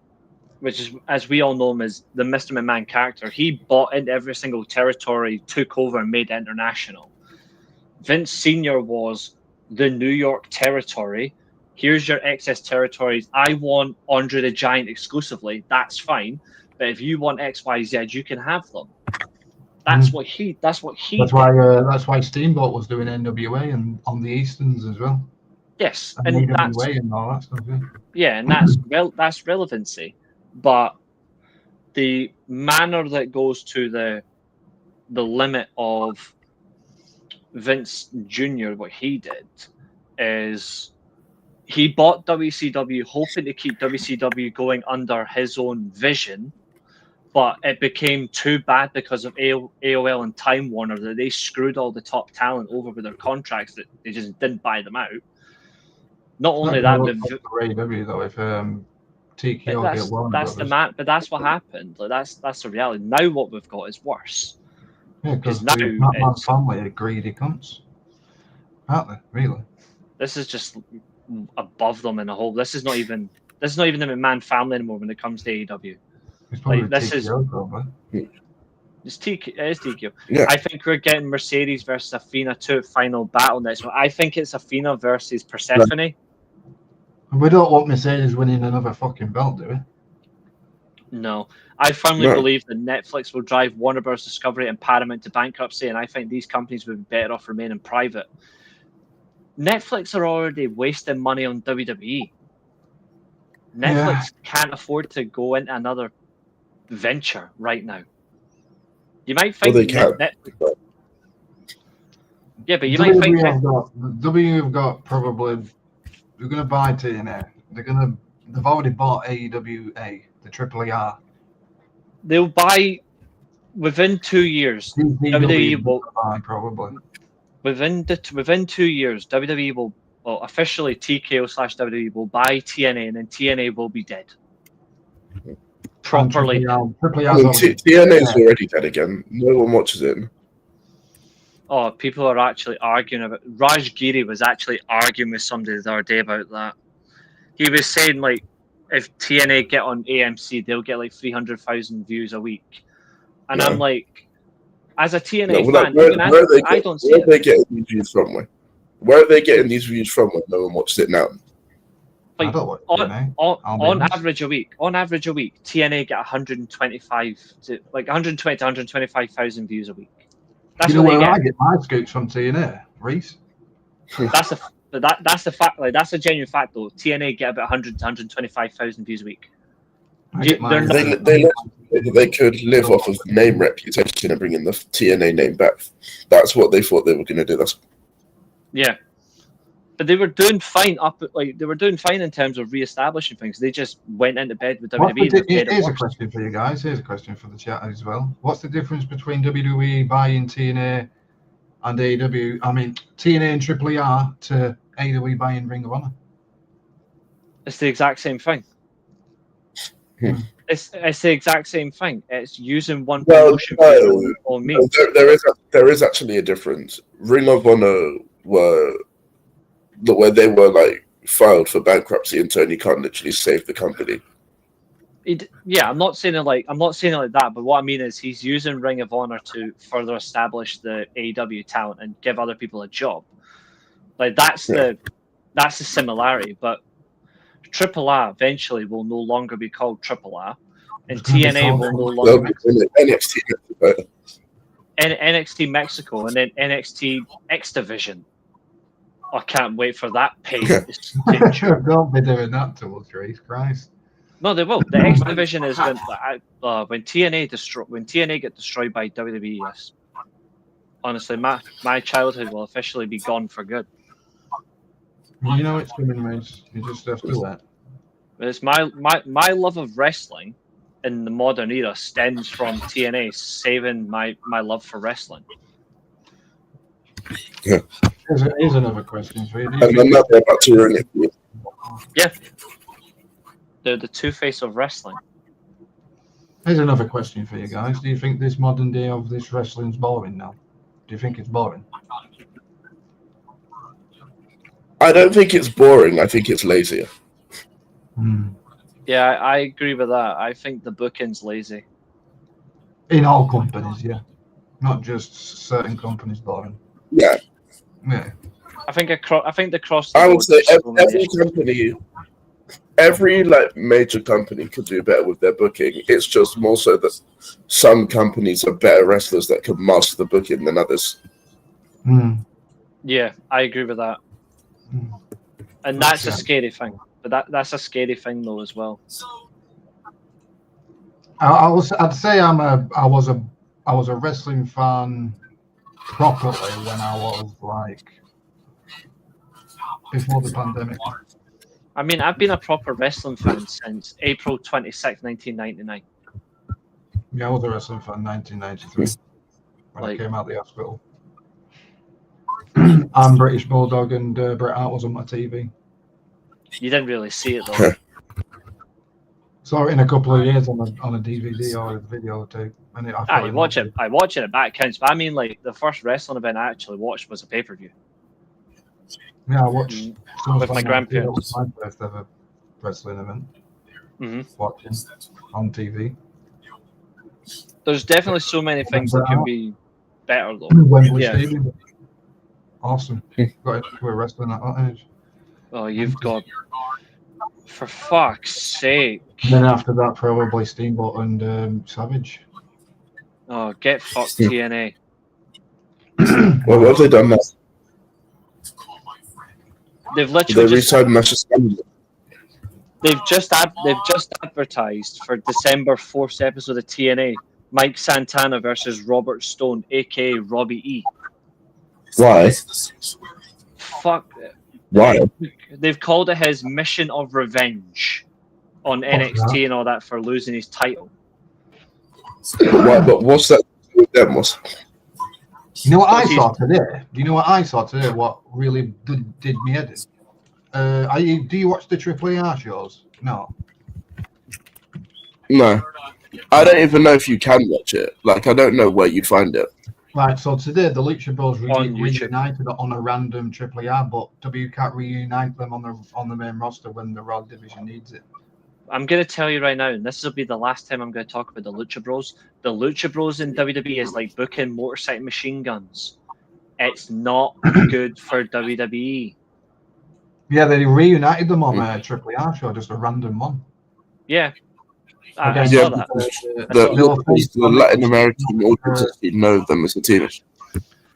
which is, as we all know him as the Mr. McMahon character, he bought into every single territory, took over and made it international. Vince Sr. was the New York territory. Here's your excess territories. I want Andre the Giant exclusively. That's fine. But if you want XYZ, you can have them. That's what he. That's why Steamboat was doing NWA and on the Easterns as well. Yes, and that's and all that stuff. Yeah, and that's relevancy. But the manner that goes to the limit of Vince Jr., what he did is he bought WCW hoping to keep WCW going under his own vision, but it became too bad because of AOL and Time Warner that they screwed all the top talent over with their contracts that they just didn't buy them out. Not only that, but AEW though, if TKO get Warner that's the man. But that's what happened. Like that's the reality. Now what we've got is worse. Yeah, because now McMahon's family are greedy cunts, aren't they? Really? This is just above them in a whole. This is not even the McMahon family anymore when it comes to AEW. Like, this is probably. It's TKO. Yeah. I think we're getting Mercedes versus Athena 2 final battle next one. I think it's Athena versus Persephone. Right. We don't want Mercedes winning another fucking belt, do we? No. I firmly believe that Netflix will drive Warner Bros. Discovery and Paramount to bankruptcy, and I think these companies would be better off remaining private. Netflix are already wasting money on WWE. Netflix can't afford to go into another venture right now. You might think Netflix. Yeah, but you might think WWE have got probably. They're going to buy TNA. They've already bought AEWA, the AAA. They'll buy within 2 years. WWE will buy probably within 2 years. WWE will officially TKO/WWE will buy TNA, and then TNA will be dead. Properly. TNA is already dead again. No one watches it. Oh, people are actually arguing about. Raj Giri was actually arguing with somebody the other day about that. He was saying like, if TNA get on AMC, they'll get like 300,000 views a week, and I'm like, as a TNA fan, I don't see it. Where are they getting these views from? Where are they getting these views from when no one watches it now? Like on average a week, TNA get 120 to 125,000 views a week. That's where I get my scoops from TNA, Reece. That's the fact. Like that's a genuine fact, though. TNA get about 100 to 125,000 views a week. They could live off of name reputation and bringing the TNA name back. That's what they thought they were going to do. Yeah, but they were doing fine in terms of re-establishing things. They just went into bed with WWE. Here's a question for you guys. Here's a question for the chat as well. What's the difference between WWE buying TNA and AEW? I mean, TNA and AAA to AEW buying Ring of Honor. It's the exact same thing. It's the exact same thing. It's using one promotion for me. There is actually a difference. Ring of Honor where they were like filed for bankruptcy and Tony Khan literally saved the company. I'm not saying it like that, but what I mean is he's using Ring of Honor to further establish the AEW talent and give other people a job. Like that's the similarity. But AAA eventually will no longer be called AAA, and TNA will no longer be NXT NXT Mexico, and then NXT X Division. I can't wait for that pain. Don't be doing that to us, Reece. Christ. No, they will. The X division is when TNA get destroyed by WWE. Yes. Honestly, my childhood will officially be gone for good. You know it's coming, Reece. You just have to let. It's my love of wrestling in the modern era stems from TNA saving my love for wrestling. Yeah. Here's another question for you. And then they're about to ruin it for you. Yeah. They're the two-face of wrestling. Here's another question for you guys. Do you think this modern day of this wrestling's boring now? Do you think it's boring? I don't think it's boring. I think it's lazier. Yeah, I agree with that. I think the booking's lazy. In all companies, yeah. Not just certain companies boring. Yeah. Yeah. I think the cross. I would say every company, every like major company could do better with their booking. It's just more so that some companies are better wrestlers that can master the booking than others. Yeah, I agree with that. And that's a scary thing. But that's a scary thing though as well. I'd say I was a wrestling fan properly when I was like before the pandemic. I mean, I've been a proper wrestling fan since April 26, 1999. Yeah, I was a wrestling fan in 1993 when I came out of the hospital. I'm British Bulldog and Bret Hart was on my TV. You didn't really see it though. Saw it in a couple of years on a DVD or a videotape. And I watch it at back counts. But I mean, like the first wrestling event I actually watched was a pay-per-view. Yeah, I watched with my grandparents. That was my first ever wrestling event. Watching on TV. There's definitely so many things that can be better though. Wembley Stadium. Awesome. Got into wrestling at that age. Oh, you've got, for fuck's sake. And then after that, probably Steamboat and Savage. Oh, get fucked, TNA. Well, what have they done now? They've literally They've just advertised for December 4th episode of TNA. Mike Santana versus Robert Stone, aka Robbie E. Why? Fuck. Why? They've called it his mission of revenge on NXT and all that for losing his title. Why? But what's that with them? You know what I saw today? Do you know what I saw today? What really did me head in? Do you watch the AAA shows? No. No. I don't even know if you can watch it. Like, I don't know where you'd find it. Right, so today the Lucha Bros reunited on a random AAA, but W can't reunite them on the main roster when the Raw division needs it. I'm going to tell you right now, and this will be the last time I'm going to talk about the Lucha Bros. The Lucha Bros in WWE is like booking Motorcycle Machine Guns. It's not good for WWE. Yeah, they reunited them on a AAA show, just a random one. Yeah. I saw that. The Latin American audience know them as a team.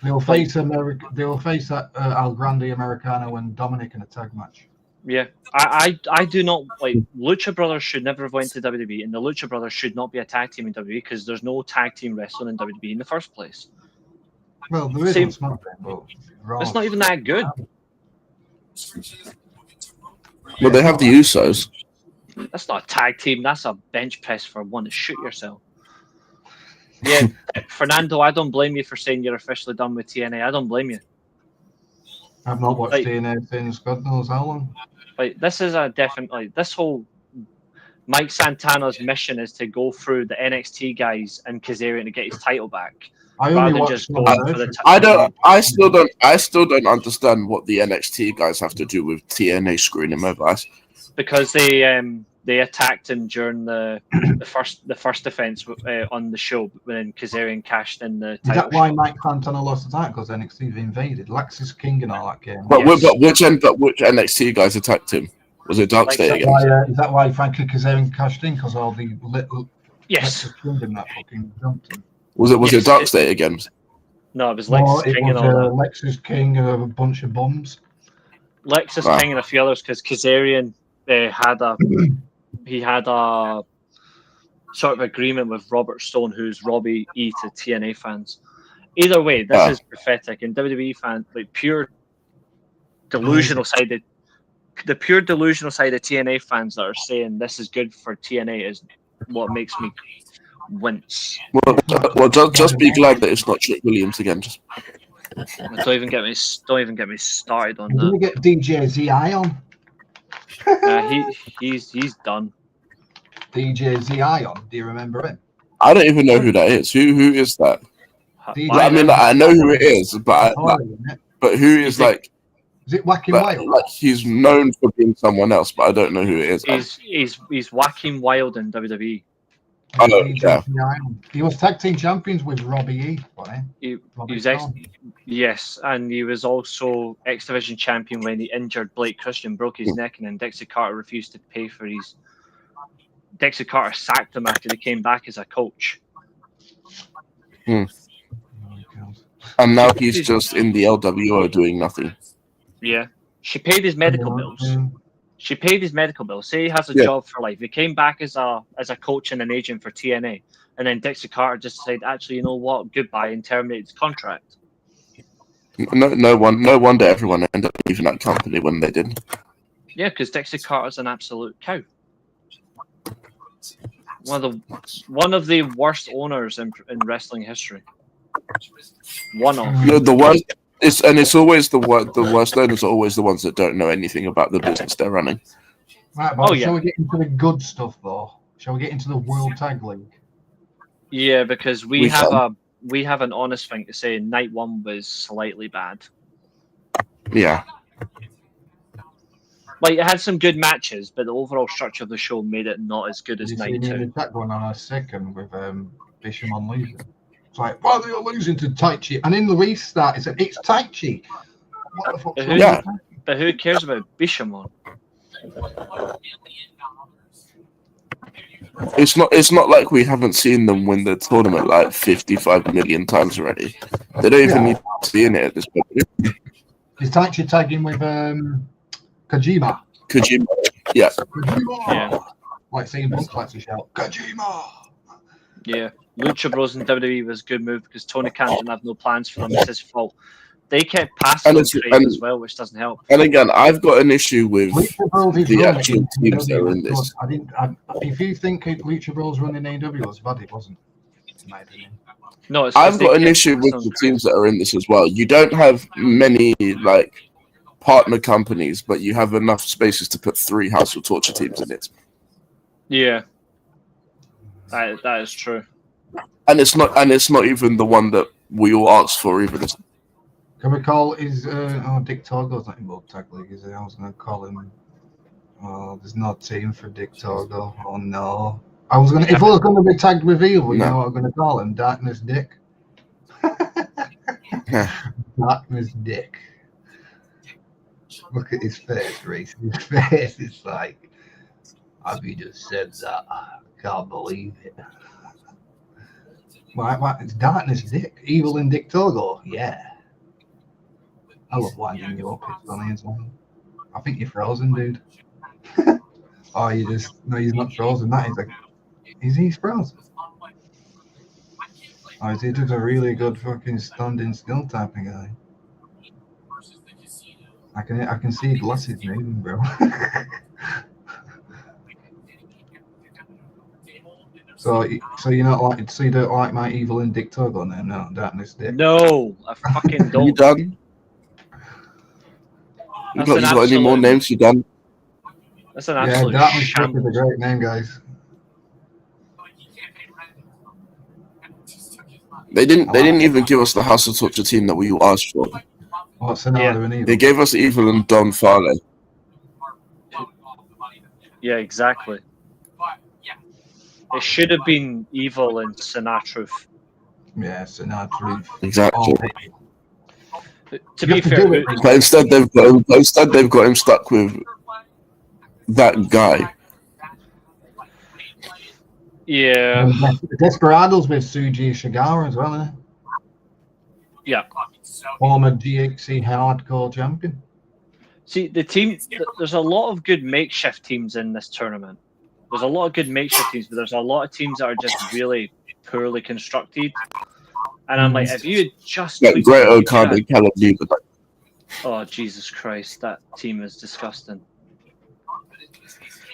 They'll face Al Grande Americano and Dominic in a tag match. Yeah, I do not like Lucha Brothers should never have went to WWE, and the Lucha Brothers should not be a tag team in WWE because there's no tag team wrestling in WWE in the first place. Well, there is on SmackDown, but it's not even that good. Well, they have the Usos. That's not a tag team. That's a bench press for one to shoot yourself. Yeah, Fernando, I don't blame you for saying you're officially done with TNA. I don't blame you. I've not watched TNA since God knows how long. Like, this is a definitely this whole Mike Santana's mission is to go through the NXT guys and Kazarian to get his title back. I still don't understand what the NXT guys have to do with TNA screwing him over. Because they attacked him during the first defense on the show when Kazarian cashed in the title. Is that why Mike Santana lost the title? Because NXT invaded Lexis King and all that game. But which NXT guys attacked him? Was it Dark State again? Is that why Frankie Kazarian cashed in? Because all the little Lexis King in that fucking jumped him. Was it Dark State again? No, it was Lexis King and all that. Lexis King and a bunch of bums. Lexus Wow. King and a few others, because Kazarian had a sort of agreement with Robert Stone, who's Robbie E to TNA fans. Either way, this is pathetic. And WWE fans, like pure delusional side of TNA fans that are saying this is good for TNA is what makes me wince. Well, just be glad that it's not Trick Williams again. Just Don't even get me started on I'm gonna that. get DJ ZI on. He's done. DJ ZI on. Do you remember him? I don't even know who that is. Who is that? DJ I mean, I know who it is, but who is like? Is it Wacky Wild? Like he's known for being someone else, but I don't know who it is. He's Joaquin Wild in WWE. Oh, yeah. He was tag team champions with Robbie E. He was yes, and he was also X Division champion when he injured Blake Christian, broke his neck, and then Dixie Carter refused to pay for his. Dixie Carter sacked him after he came back as a coach. And now he's just in the LWO doing nothing. Yeah, she paid his medical bills. She paid his medical bills. Say he has a job for life. He came back as a coach and an agent for TNA, and then Dixie Carter just said, "Actually, you know what? Goodbye," and terminated his contract. No wonder everyone ended up leaving that company when they did. Yeah, because Dixie Carter's an absolute cow. One of the worst owners in wrestling history. One of. No, the worst. It's always the worst owners are always the ones that don't know anything about the business they're running. Right, but shall we get into the good stuff though? Shall we get into the World Tag League? Yeah, because we have an honest thing to say. Night one was slightly bad. Yeah. Like it had some good matches, but the overall structure of the show made it not as good as night two. That going on a second with Bishamon losing. It's like, why are you losing to Taichi? And in the restart, it's Taichi. What the fuck? But who cares about Bishamon? It's not like we haven't seen them win the tournament like 55 million times already. They don't even need to be in it at this point. Is Taichi tagging with Kojima? Yeah. Kojima! Yeah. Like saying Punk likes to shout, Kojima! Yeah. Lucha Bros in WWE was a good move because Tony Khan didn't have no plans for them. It's his fault. They kept passing on Craig as well, which doesn't help. And again, I've got an issue with the actual teams that are in this. If you think Lucha Bros running AEW was bad, it wasn't, in my opinion. No, I've got an issue with the teams that are in this as well. You don't have many like partner companies, but you have enough spaces to put 3 House of Torture teams in it. Yeah, that is true. And it's not even the one that we all asked for either. Can we call Dick Togo's not in World Tag League, is it? I was going to call him. Oh, there's no team for Dick Togo. Oh no. If I was going to be tagged with Evil, you know what I'm going to call him? Darkness Dick. Darkness Dick. Look at his face, Reece. His face is like, have you just said that? I can't believe it. Why? It's Darkness Dick. Evil in Dick Togo. Yeah. I love winding you up. It's funny as well. I think you're frozen, dude. Oh, you just... No, he's not frozen. That is he's frozen. Oh, he does a really good fucking standing still type of guy. I can see glasses moving, bro. So you're not like, so you don't like my Evil in Dick Togo name? No, Darkness Dick. No, I fucking don't. You done? You got any more names? You done? That's an absolute Darkness Dick shambles. is a great name, guys. They didn't even give us the House of Torture team that we asked for. What's Sonata and Evil? They gave us Evil and Don Farley. Yeah, exactly. It should have been Evil and Sinatra. Yeah, Sinatra. Exactly. To be fair, But instead they've got him stuck with that guy. Yeah. Desperados with Suji Ishigara as well, isn't it? Yeah. Former DXC hardcore champion. See, the team. There's a lot of good makeshift teams in this tournament. There's a lot of good makeshift teams, but there's a lot of teams that are just really poorly constructed. And I'm like, if you had just Like tweaked Great them, O'Khan and Callum Newman. oh Jesus Christ, that team is disgusting.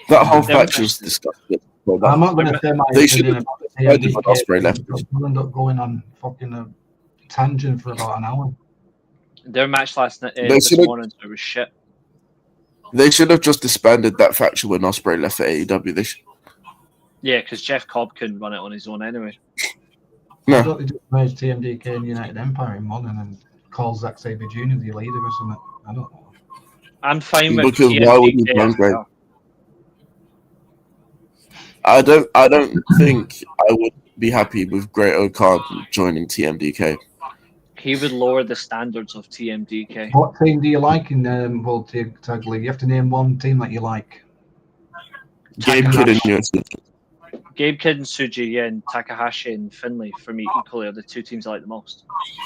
That whole They're- faction's disgusting. Well, I'm not going to say my they should opinion have about when Ospreay left. We'll end up going on fucking a tangent for about an hour. Their match last night, They this should've- morning, was shit. They should have just disbanded that faction when Ospreay left for AEW. They should... Yeah, because Jeff Cobb couldn't run it on his own anyway. I No, thought they just merged TMDK and United Empire in one and then call Zack Sabre Jr. the leader or something. I don't know. I'm fine with because why would you TMDK run as Great? well. I don't think I would be happy with Great O'Khan joining TMDK. He would lower the standards of TMDK. What team do you like in World Tag League? You have to name one team that you like. Gabe Kidd and UFC. Gabe Kidd and Tsuji, yeah, and Takahashi and Finlay for me equally are the two teams I like the most.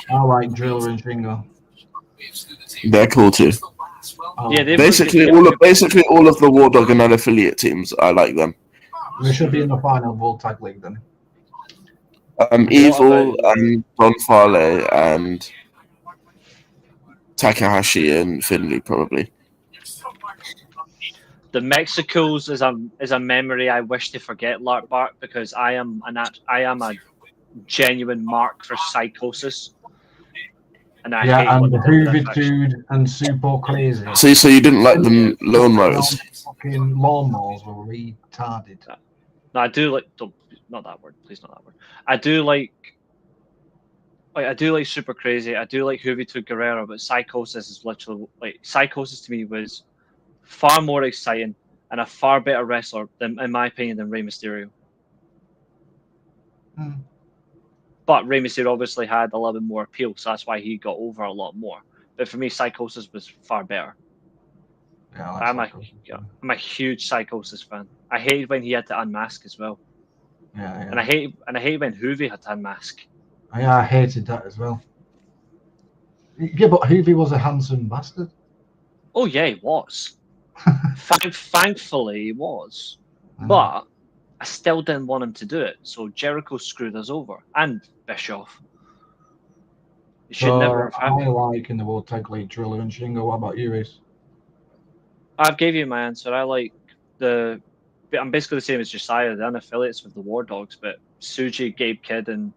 I like Driller and Shingo. They're cool too. Oh, Yeah, they Basically all of the War Dog and unaffiliate teams, I like them. they should be in the final of World Tag League then. Evil and Don Farley and Takahashi and Finlay probably. The Mexicos is a memory I wish to forget, Lark Bark, because I am a genuine mark for psychosis. And I hate Yeah, and what the they did with that Hoovy faction. Dude and Super Crazy. So you didn't like the Lone Riders? Fucking lawnmowers were retarded. No, I do like. Not that word, please, not that word. I do like Super Crazy. I do like Hoovy to Guerrero, but Psychosis is literally like Psychosis to me was far more exciting and a far better wrestler than, in my opinion, than Rey Mysterio. But Rey Mysterio obviously had a little bit more appeal, so that's why he got over a lot more. But for me, Psychosis was far better. Yeah, I'm a huge Psychosis fan. I hated when he had to unmask as well. Yeah. And I hate when Hoovy had to unmask. Yeah, I hated that as well. Yeah, but Hoovy was a handsome bastard. Oh yeah, he was. Thankfully, he was. But I still didn't want him to do it. So Jericho screwed us over, and Bischoff. He should never have I happened. like in the World Tag League Driller and Shingo. What about you, Reece? I've gave you my answer. I like I'm basically the same as Josiah, the unaffiliates with the War Dogs, but Tsuji, Gabe Kidd, and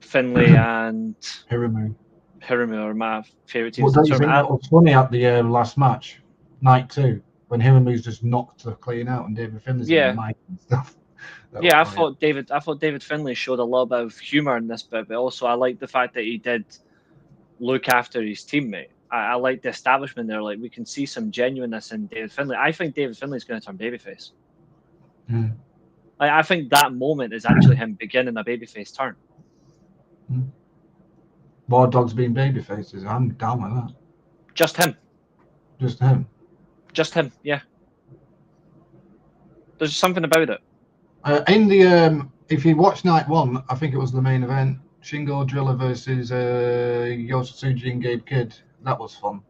Finlay and Hiramu. Hiramu are my favourite Well, teams. don't you think that was funny at the last match, night 2, when Hiramu's just knocked the clean out and David Finlay's in the mic and stuff? Yeah, I thought David Finlay showed a little bit of humour in this bit, but also I like the fact that he did look after his teammate. I like the establishment there. Like, we can see some genuineness in David Finlay. I think David Finlay's going to turn babyface. I think that moment is actually him beginning a babyface turn. War Dogs being baby faces, I'm down with that. Just him. Just him. Just him, yeah. There's something about it. In the if you watch night 1, I think it was the main event, Shingo Driller versus Yosutsuji and Gabe Kidd. That was fun.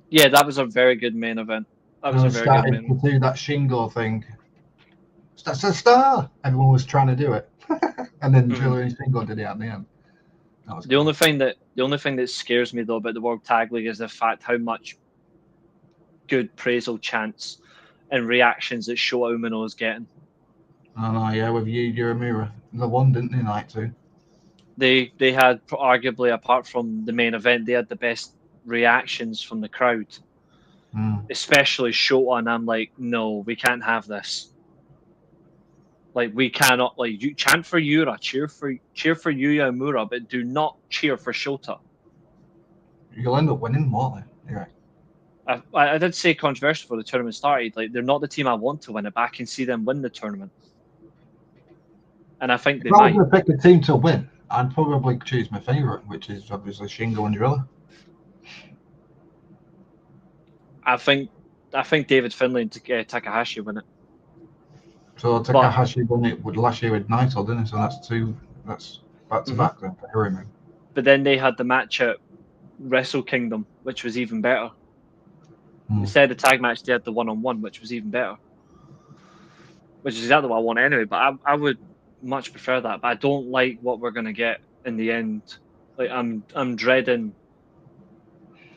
Yeah, that was a very good main event. That was a very good main event. To do that Shingo thing. That's a star. Everyone was trying to do it, and then Driller and Shingo did it at the end. The only thing that scares me though about the World Tag League is the fact how much good praisal chants and reactions that Shota Umino is getting. Oh no, yeah, with Uemura, the one, didn't they, night 2? They had arguably, apart from the main event, they had the best reactions from the crowd, especially Shota. And I'm like, no, we can't have this. Like, we cannot, like, you chant for Yura, cheer for Yuya Uemura, but do not cheer for Shota. You'll end up winning, won't they? You're right. I did say controversial before the tournament started. Like, they're not the team I want to win it, but I can see them win the tournament. And I think they might. If I was going to pick a team to win, I'd probably choose my favourite, which is obviously Shingo and Driller. I think David Finlay and Takahashi win it. So Takahashi won it with last year with Naito, didn't he? So that's back to back then for Hiramu. But then they had the matchup Wrestle Kingdom, which was even better. Hmm. Instead of the tag match, they had the one-on-one, which was even better. Which is exactly what I want anyway. But I would much prefer that. But I don't like what we're gonna get in the end. Like I'm dreading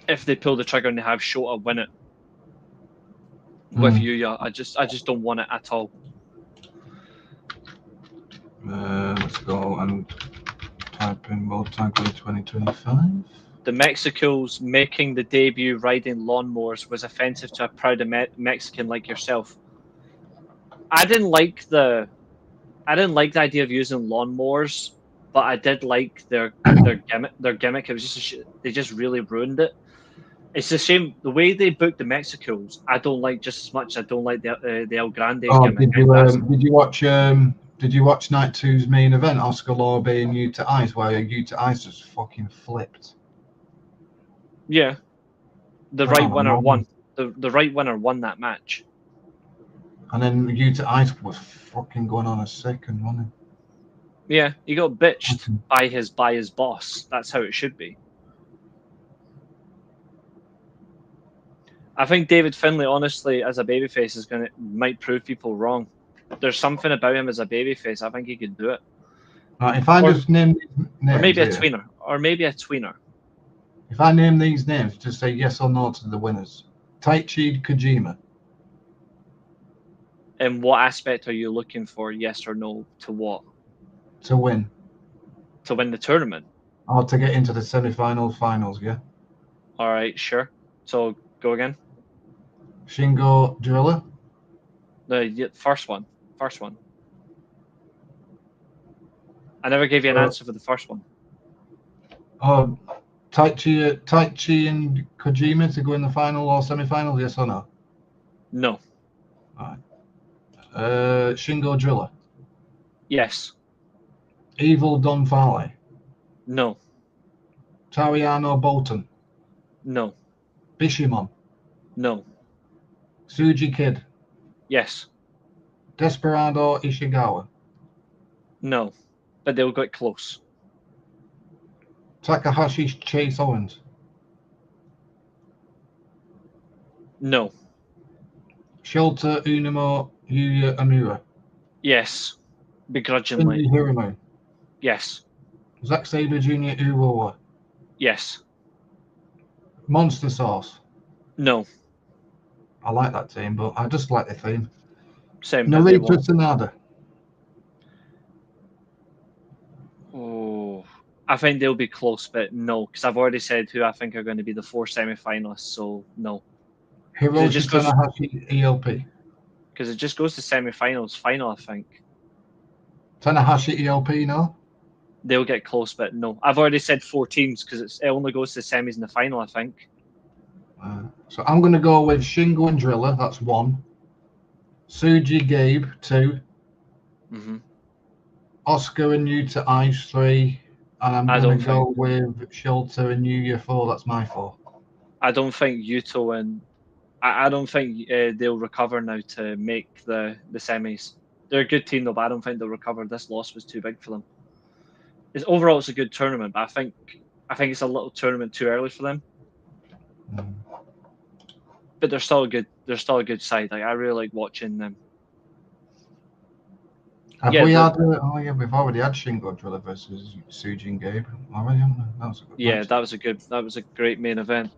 if they pull the trigger and they have Shota win it with Yuya. I just don't want it at all. Let's go and type in World Tag League 2025. The Mexicals making the debut riding lawnmowers was offensive to a proud Mexican like yourself. I didn't like the idea of using lawnmowers, but I did like their gimmick. It was just they just really ruined it. It's a shame the way they booked the Mexicals. I don't like just as much. I don't like the El Grande gimmick. Did you watch Night 2's main event, Oscar Law being Yuta Ice, where Yuta Ice just fucking flipped? Yeah, the right winner won. The right winner won that match. And then Yuta Ice was fucking going on a second, wasn't he? Yeah, he got bitched by his boss. That's how it should be. I think David Finlay, honestly, as a babyface, might prove people wrong. There's something about him as a babyface. I think he could do it. If I just name these names, or maybe a tweener. If I name these names, just say yes or no to the winners. Taichi Kojima. In what aspect are you looking for? Yes or no to what? To win. To win the tournament. Or to get into the semi-finals, finals, yeah? All right, sure. So go again. Shingo Driller. The first one. I never gave you an answer for the first one. Oh, Taichi and Kojima to go in the final or semi-final, yes or no? No. All right. Shingo Driller. Yes. Evil Don Farley. No. Tariano Bolton. No. Bishamon. No. Tsuji Kid. Yes. Desperado Ishikawa. No. But they'll get close. Takahashi Chase Owens. No. Shota Unimo Yuya Amura. Yes. Begrudgingly. Shinji Hiromu. Yes. Zack Sabre Jr. Uroa. Yes. Monster Sauce. No. I like that team, but I just like the theme. Same. Narita Sanada. Oh, I think they'll be close, but no, because I've already said who I think are going to be the 4 semi-finalists, so no. Hiroshi Tanahashi ELP. Because it just goes to semi-finals, final, I think. Tanahashi ELP, no? They'll get close, but no. I've already said 4 teams because it only goes to semis and the final, I think. So I'm going to go with Shingo and Driller, that's 1. Tsuji Gabe, 2. Mm-hmm. Oscar and Yuta Ice, 3. And I'm going to go with Shota and Yuya, 4. That's my 4. I don't think Yuto and... I don't think they'll recover now to make the semis. They're a good team, though, but I don't think they'll recover. This loss was too big for them. Overall, it's a good tournament, but I think it's a little tournament too early for them. But they're still a good side. Like, I really like watching them. We've already had Shingo Driller versus Tsuji and Gabe already, haven't we? That was a great main event.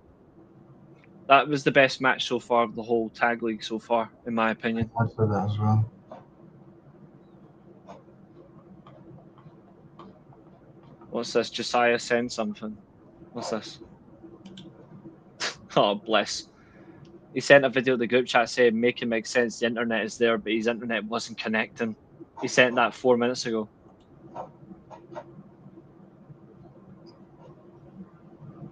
That was the best match so far of the whole tag league so far, in my opinion. I'd say that as well. What's this? Josiah sent something. What's this? Oh, bless. He sent a video to the group chat saying, make it make sense, the internet is there, but his internet wasn't connecting. He sent that 4 minutes ago.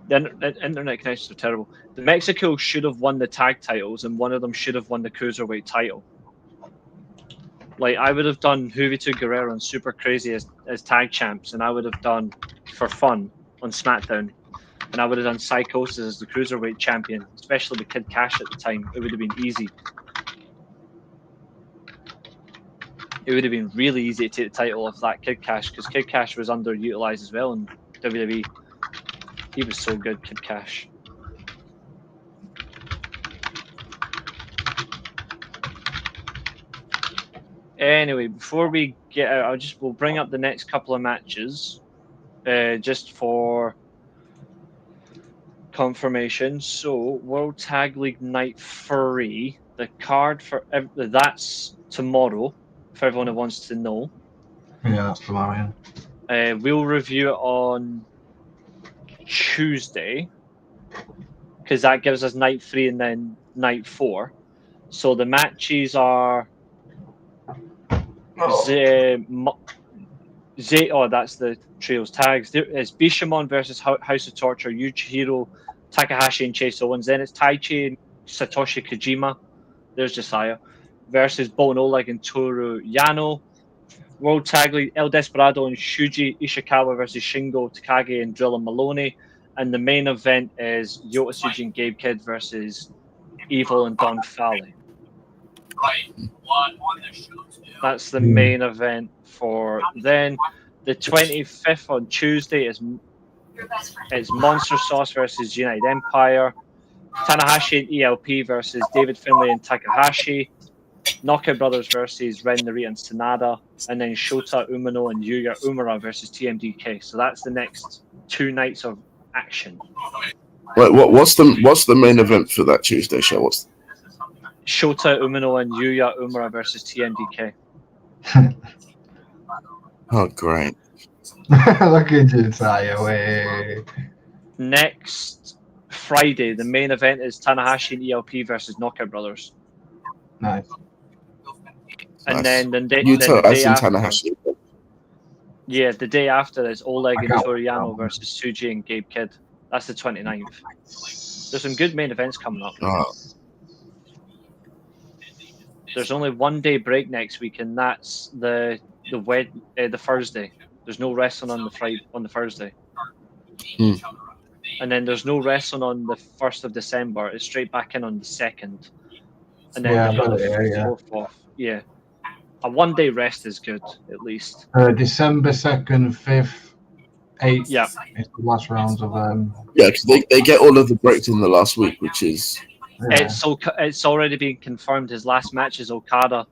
The internet connections are terrible. The Mexicals should have won the tag titles, and one of them should have won the cruiserweight title. Like, I would have done Juvito Guerrero and Super Crazy as tag champs, and I would have done For Fun on SmackDown, and I would have done Psychosis as the cruiserweight champion, especially with Kid Cash at the time. It would have been easy. It would have been really easy to take the title off that Kid Cash, because Kid Cash was underutilized as well in WWE. He was so good, Kid Cash. Anyway, before we get out, we'll bring up the next couple of matches, just for confirmation. So, World Tag League Night 3, the card for that's tomorrow. For everyone who wants to know, Yeah, that's tomorrow. we'll review it on Tuesday because that gives us Night 3 and then Night 4. So the matches are. That's the trios tags. It's Bishamon versus House of Torture, Yuchihiro Takahashi and Chase Owens. Then it's Taichi and Satoshi Kojima. There's Josiah versus Bolton Oleg and Toru Yano. World Tag League El Desperado and Shuji Ishikawa versus Shingo Takagi and Drilla Maloney. And the main event is Yota Tsuji and Gabe Kidd versus Evil and Don Fale. That's the main event for then. The 25th on Tuesday is it's Monster Sauce versus United Empire. Tanahashi and ELP versus David Finlay and Takahashi. Knockout Brothers versus Ren Narita and Sanada. And then Shota Umino and Yuya Umura versus TMDK. So that's the next 2 nights of action. Wait, what's the main event for that Tuesday show? What's Shota Umino and Yuya Umura versus TMDK. Oh, great. Look at Josiah. Next Friday, the main event is Tanahashi and ELP versus Knockout Brothers. Nice. And then the day after, Tanahashi. yeah, the day after is Oleg and Toriyano versus Tsuji and Gabe Kidd. That's the 29th. There's some good main events coming up. Oh. There's only 1 day break next week, and that's the Thursday. There's no wrestling on the Thursday. And then there's no wrestling on the 1st of December. It's straight back in on the 2nd. And then the 4th off. Yeah. A 1 day rest is good, at least. December 2nd, 5th, 8th. Yeah. It's the last rounds of Yeah, because they get all of the breaks in the last week, which is. Yeah. It's already been confirmed. His last match is Okada.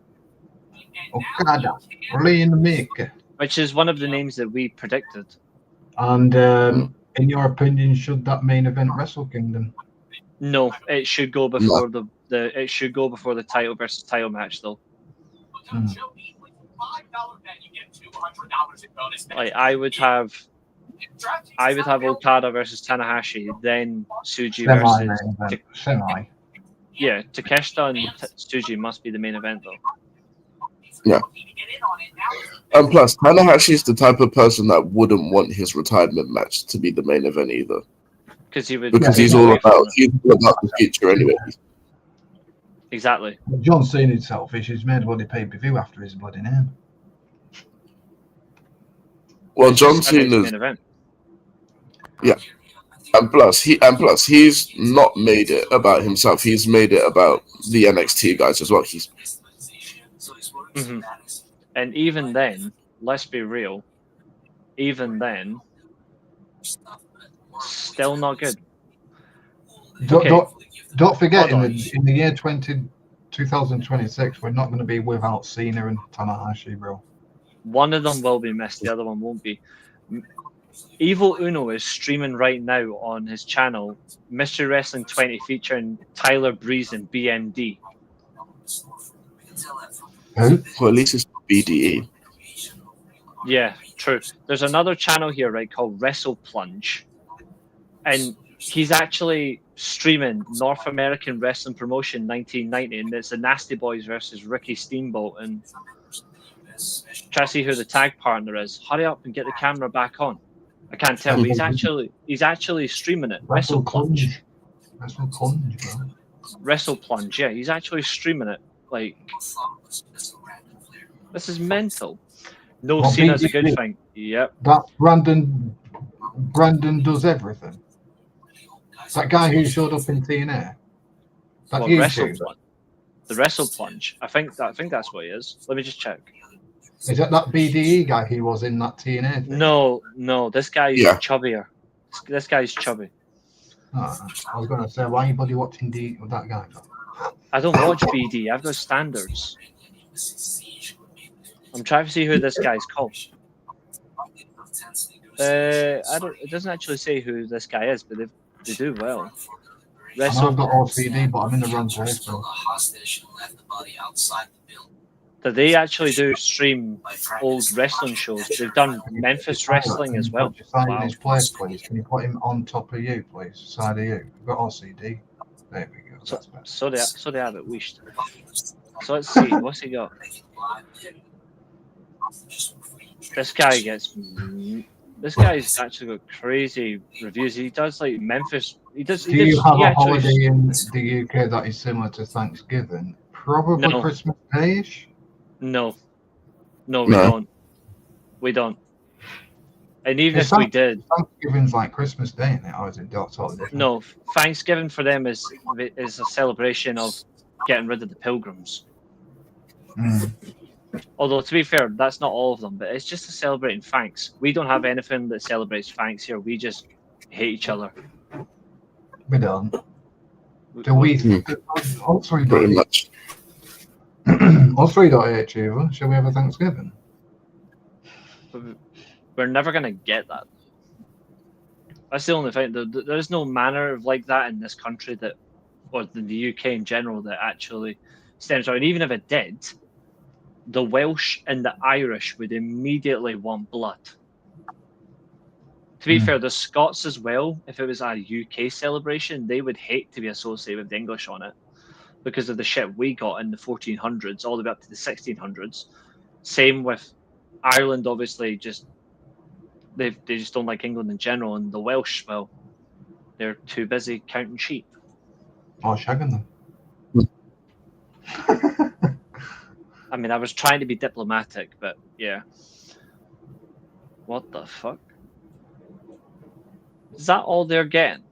Okada, Rainmaker. Which is one of the names that we predicted. And in your opinion, should that main event Wrestle Kingdom? No, it should go before it should go before the title versus title match, though. Like I would have Okada versus Tanahashi, then Tsuji versus Semi. Yeah, Takeshita and Tsuji must be the main event, though. Yeah. And plus, Tanahashi is the type of person that wouldn't want his retirement match to be the main event either. Because he's all about the future anyway. Exactly. John Cena's selfish. He's made a bloody pay-per-view after his bloody name. Well, John Cena's. Yeah. And plus, he's not made it about himself. He's made it about the NXT guys as well. Mm-hmm. And even then, let's be real. Even then, still not good. Don't forget, in the year 2026, we're not going to be without Cena and Tanahashi, bro. One of them will be missed. The other one won't be. Evil Uno is streaming right now on his channel, Mystery Wrestling 20, featuring Tyler Breeze and BMD. Who? Well, at least it's BDE. Yeah, true. There's another channel here, right, called Wrestle Plunge, and he's actually streaming North American Wrestling Promotion 1990, and it's the Nasty Boys versus Ricky Steamboat, and try to see who the tag partner is. Hurry up and get the camera back on. I can't tell, but he's actually streaming it. Wrestle Plunge. Wrestle Plunge, bro. Wrestle Plunge, yeah, he's actually streaming it. Like, this is mental. No, Cena's a good thing. Yep. That Brandon does everything. That guy who showed up in TNA. That the Wrestle Plunge. I think that's what he is. Let me just check. Is that BDE guy who was in that TNA thing? No, this guy is chubbier. This guy's chubby. I was going to say, why are you bloody watching that guy? I don't watch BD. I've got standards. I'm trying to see who this guy's called. I don't. It doesn't actually say who this guy is, but they do well. I know I've got OCD, but I'm in the wrong place. So. Do they actually do stream old wrestling shows? They've done Memphis wrestling as well. Wow. His place, please. Can you put him on top of you, please? Side of you. I've got OCD. There we go. So they have it wished. So let's see. What's he got? This guy's actually got crazy reviews. He does like Memphis. Do you have a holiday in the UK that is similar to Thanksgiving? Probably No. Christmas Day-ish? No, we don't. And even if we did, Thanksgiving's like Christmas Day, isn't it? Or is it totally different? no, Thanksgiving for them is a celebration of getting rid of the pilgrims. Mm. Although, to be fair, that's not all of them, but it's just a celebrating thanks. We don't have anything that celebrates thanks here. We just hate each other. We don't. Do we? All three Pretty don't. much. All three don't hate each other. Shall we have a Thanksgiving? We're never going to get that. That's the only thing. There's no manner like that in this country that, or in the UK in general, that actually stems out. And even if it did, the Welsh and the Irish would immediately want blood. To be fair, the Scots as well, if it was a UK celebration, they would hate to be associated with the English on it because of the shit we got in the 1400s all the way up to the 1600s. Same with Ireland, obviously, they just don't like England in general, and the Welsh, well, they're too busy counting sheep. Or shagging them. I mean, I was trying to be diplomatic, but yeah. What the fuck? Is that all they're getting?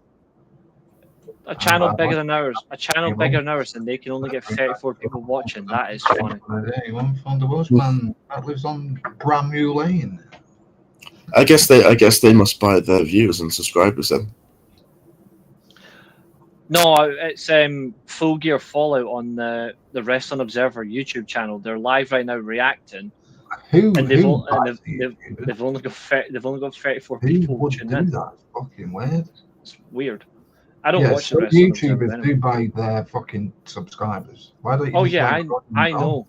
A channel bigger than ours. A channel bigger than ours, and they can only get 34 people watching. That is funny. One from the Welshman that lives on Bramham Lane. I guess they must buy their viewers and subscribers then. No, it's Full Gear Fallout on the Wrestling Observer YouTube channel. They're live right now reacting. They've only got 34 people watching in. That's fucking weird. It's weird. I don't watch the Wrestling Observer YouTubers do buy their fucking subscribers. Why don't you? Oh yeah, I know.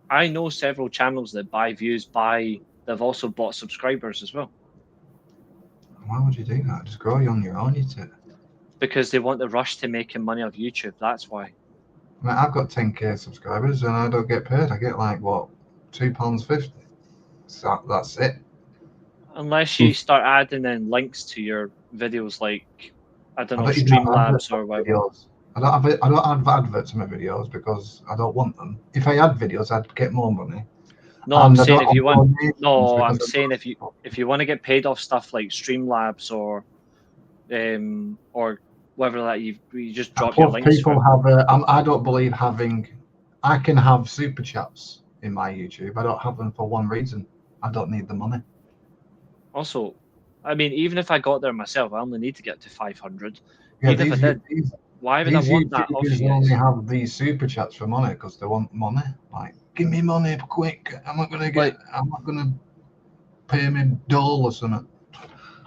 I know several channels that buy views. They've also bought subscribers as well. Why would you do that? Just go on your own, you two. Because they want the rush to making money off YouTube. That's why. I mean, I've got 10k subscribers and I don't get paid. I get like what, £2.50. So that's it. Unless you start adding in links to your videos, like I don't know, Streamlabs or whatever. Videos. I don't have adverts in my videos because I don't want them. If I had videos, I'd get more money. No, I'm saying if you want. No, I'm saying if you want to get paid off stuff like Streamlabs or whatever that you just drop your links. People have. I don't believe having. I can have super chats in my YouTube. I don't have them for one reason. I don't need the money. Also, I mean, even if I got there myself, I only need to get to 500. Yeah, even if I did, why would I want that off you? Only have these super chats for money because they want money. Like, give me money quick. I'm not gonna pay me $1 or something.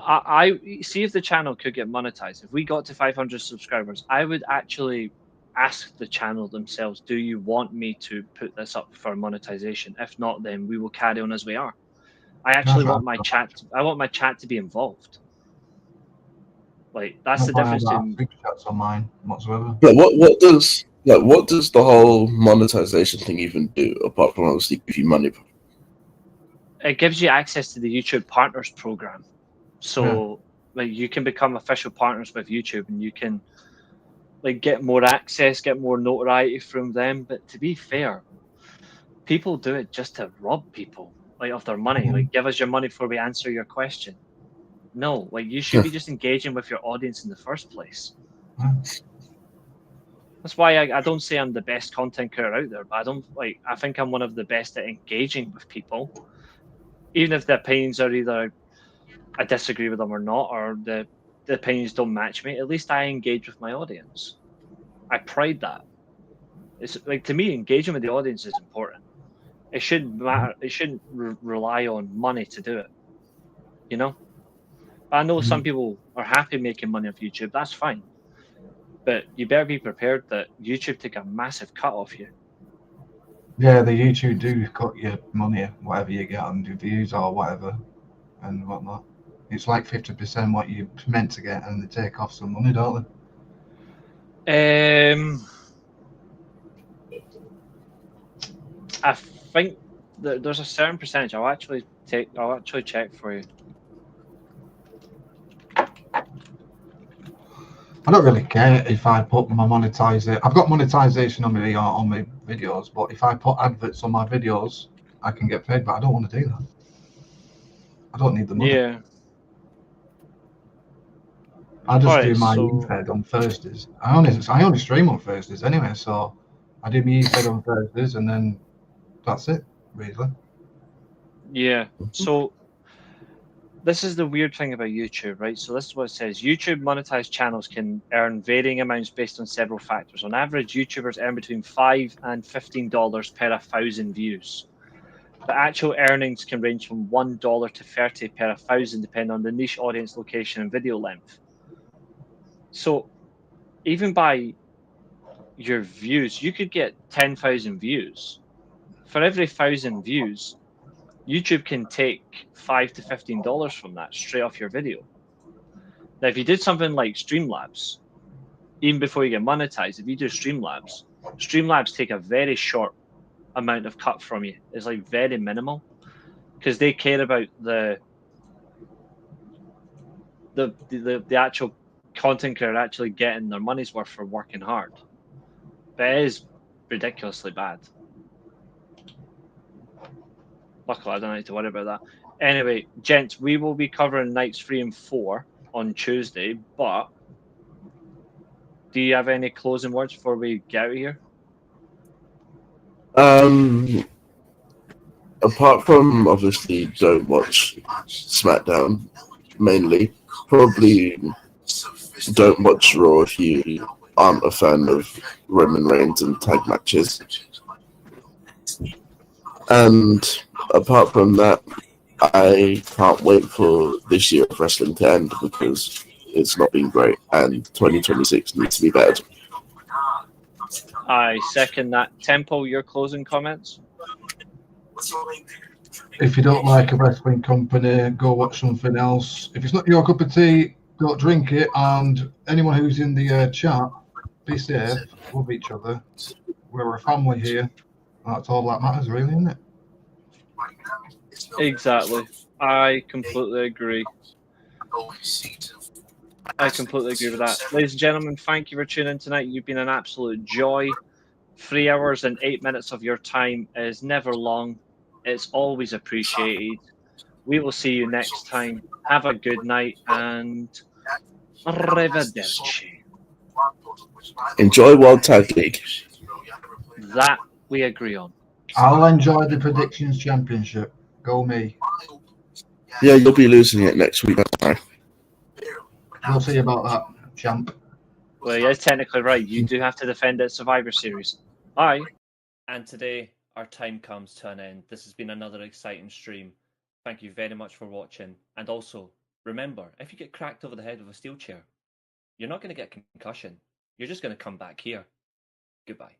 I see if the channel could get monetized. If we got to 500 subscribers, I would actually ask the channel themselves, do you want me to put this up for monetization? If not, then we will carry on as we are. I actually want my chat. I want my chat to be involved. Like that's the difference in super chats on mine whatsoever. But what does the whole monetization thing even do apart from obviously give you money? It gives you access to the YouTube Partners program. So like you can become official partners with YouTube and you can like get more access, get more notoriety from them. But to be fair, people do it just to rob people like of their money. Like give us your money before we answer your question. No, like you should be just engaging with your audience in the first place. That's why I don't say I'm the best content creator out there, but I think I'm one of the best at engaging with people. Even if their opinions are either I disagree with them or not, or the opinions don't match me, at least I engage with my audience. I pride that. It's like, to me, engaging with the audience is important. It shouldn't matter. It shouldn't rely on money to do it. You know. I know some people are happy making money off YouTube. That's fine, but you better be prepared that YouTube take a massive cut off you. Yeah, the YouTube do cut your money, whatever you get on the views or whatever, and whatnot. It's like 50% what you meant to get, and they take off some money, don't they? I think that there's a certain percentage. I'll actually check for you. I don't really care if I put my monetization. I've got monetization on my videos, but if I put adverts on my videos, I can get paid. But I don't want to do that. I don't need the money. Yeah. I just Alright, do my so- e-fed on Thursdays. I only stream on Thursdays anyway, so I do my e-fed on Thursdays, and then that's it, really. Yeah. So this is the weird thing about YouTube, right? So this is what it says. YouTube monetized channels can earn varying amounts based on several factors. On average, YouTubers earn between $5 and $15 per 1,000 views. The actual earnings can range from $1 to $30 per 1,000, depending on the niche, audience, location, and video length. So even by your views, you could get 10,000 views. For every 1,000 views, YouTube can take $5 to $15 from that straight off your video. Now, if you did something like Streamlabs, even before you get monetized, if you do Streamlabs take a very short amount of cut from you. It's like very minimal, because they care about the actual content creator actually getting their money's worth for working hard. But it is ridiculously bad. Luckily, I don't need to worry about that. Anyway, gents, we will be covering nights 3 and 4 on Tuesday, but do you have any closing words before we get out of here? Apart from obviously don't watch SmackDown, mainly, probably don't watch Raw if you aren't a fan of Roman Reigns and tag matches. And apart from that, I can't wait for this year of wrestling to end because it's not been great, and 2026 needs to be better. I second that. Temple, your closing comments? If you don't like a wrestling company, go watch something else. If it's not your cup of tea, don't drink it. And anyone who's in the chat, be safe, love each other. We're a family here. That's all that matters, really, isn't it? Exactly. I completely agree. I completely agree with that. Ladies and gentlemen, thank you for tuning in tonight. You've been an absolute joy. 3 hours and 8 minutes of your time is never long. It's always appreciated. We will see you next time. Have a good night and arrivederci. Enjoy World Tag League. That we agree on. I'll enjoy the Predictions Championship. Go me. Yeah, you'll be losing it next week. We'll see about that, champ. Well, yeah, technically right. You do have to defend at Survivor Series. Bye. And today, our time comes to an end. This has been another exciting stream. Thank you very much for watching. And also, remember, if you get cracked over the head with a steel chair, you're not going to get concussion. You're just going to come back here. Goodbye.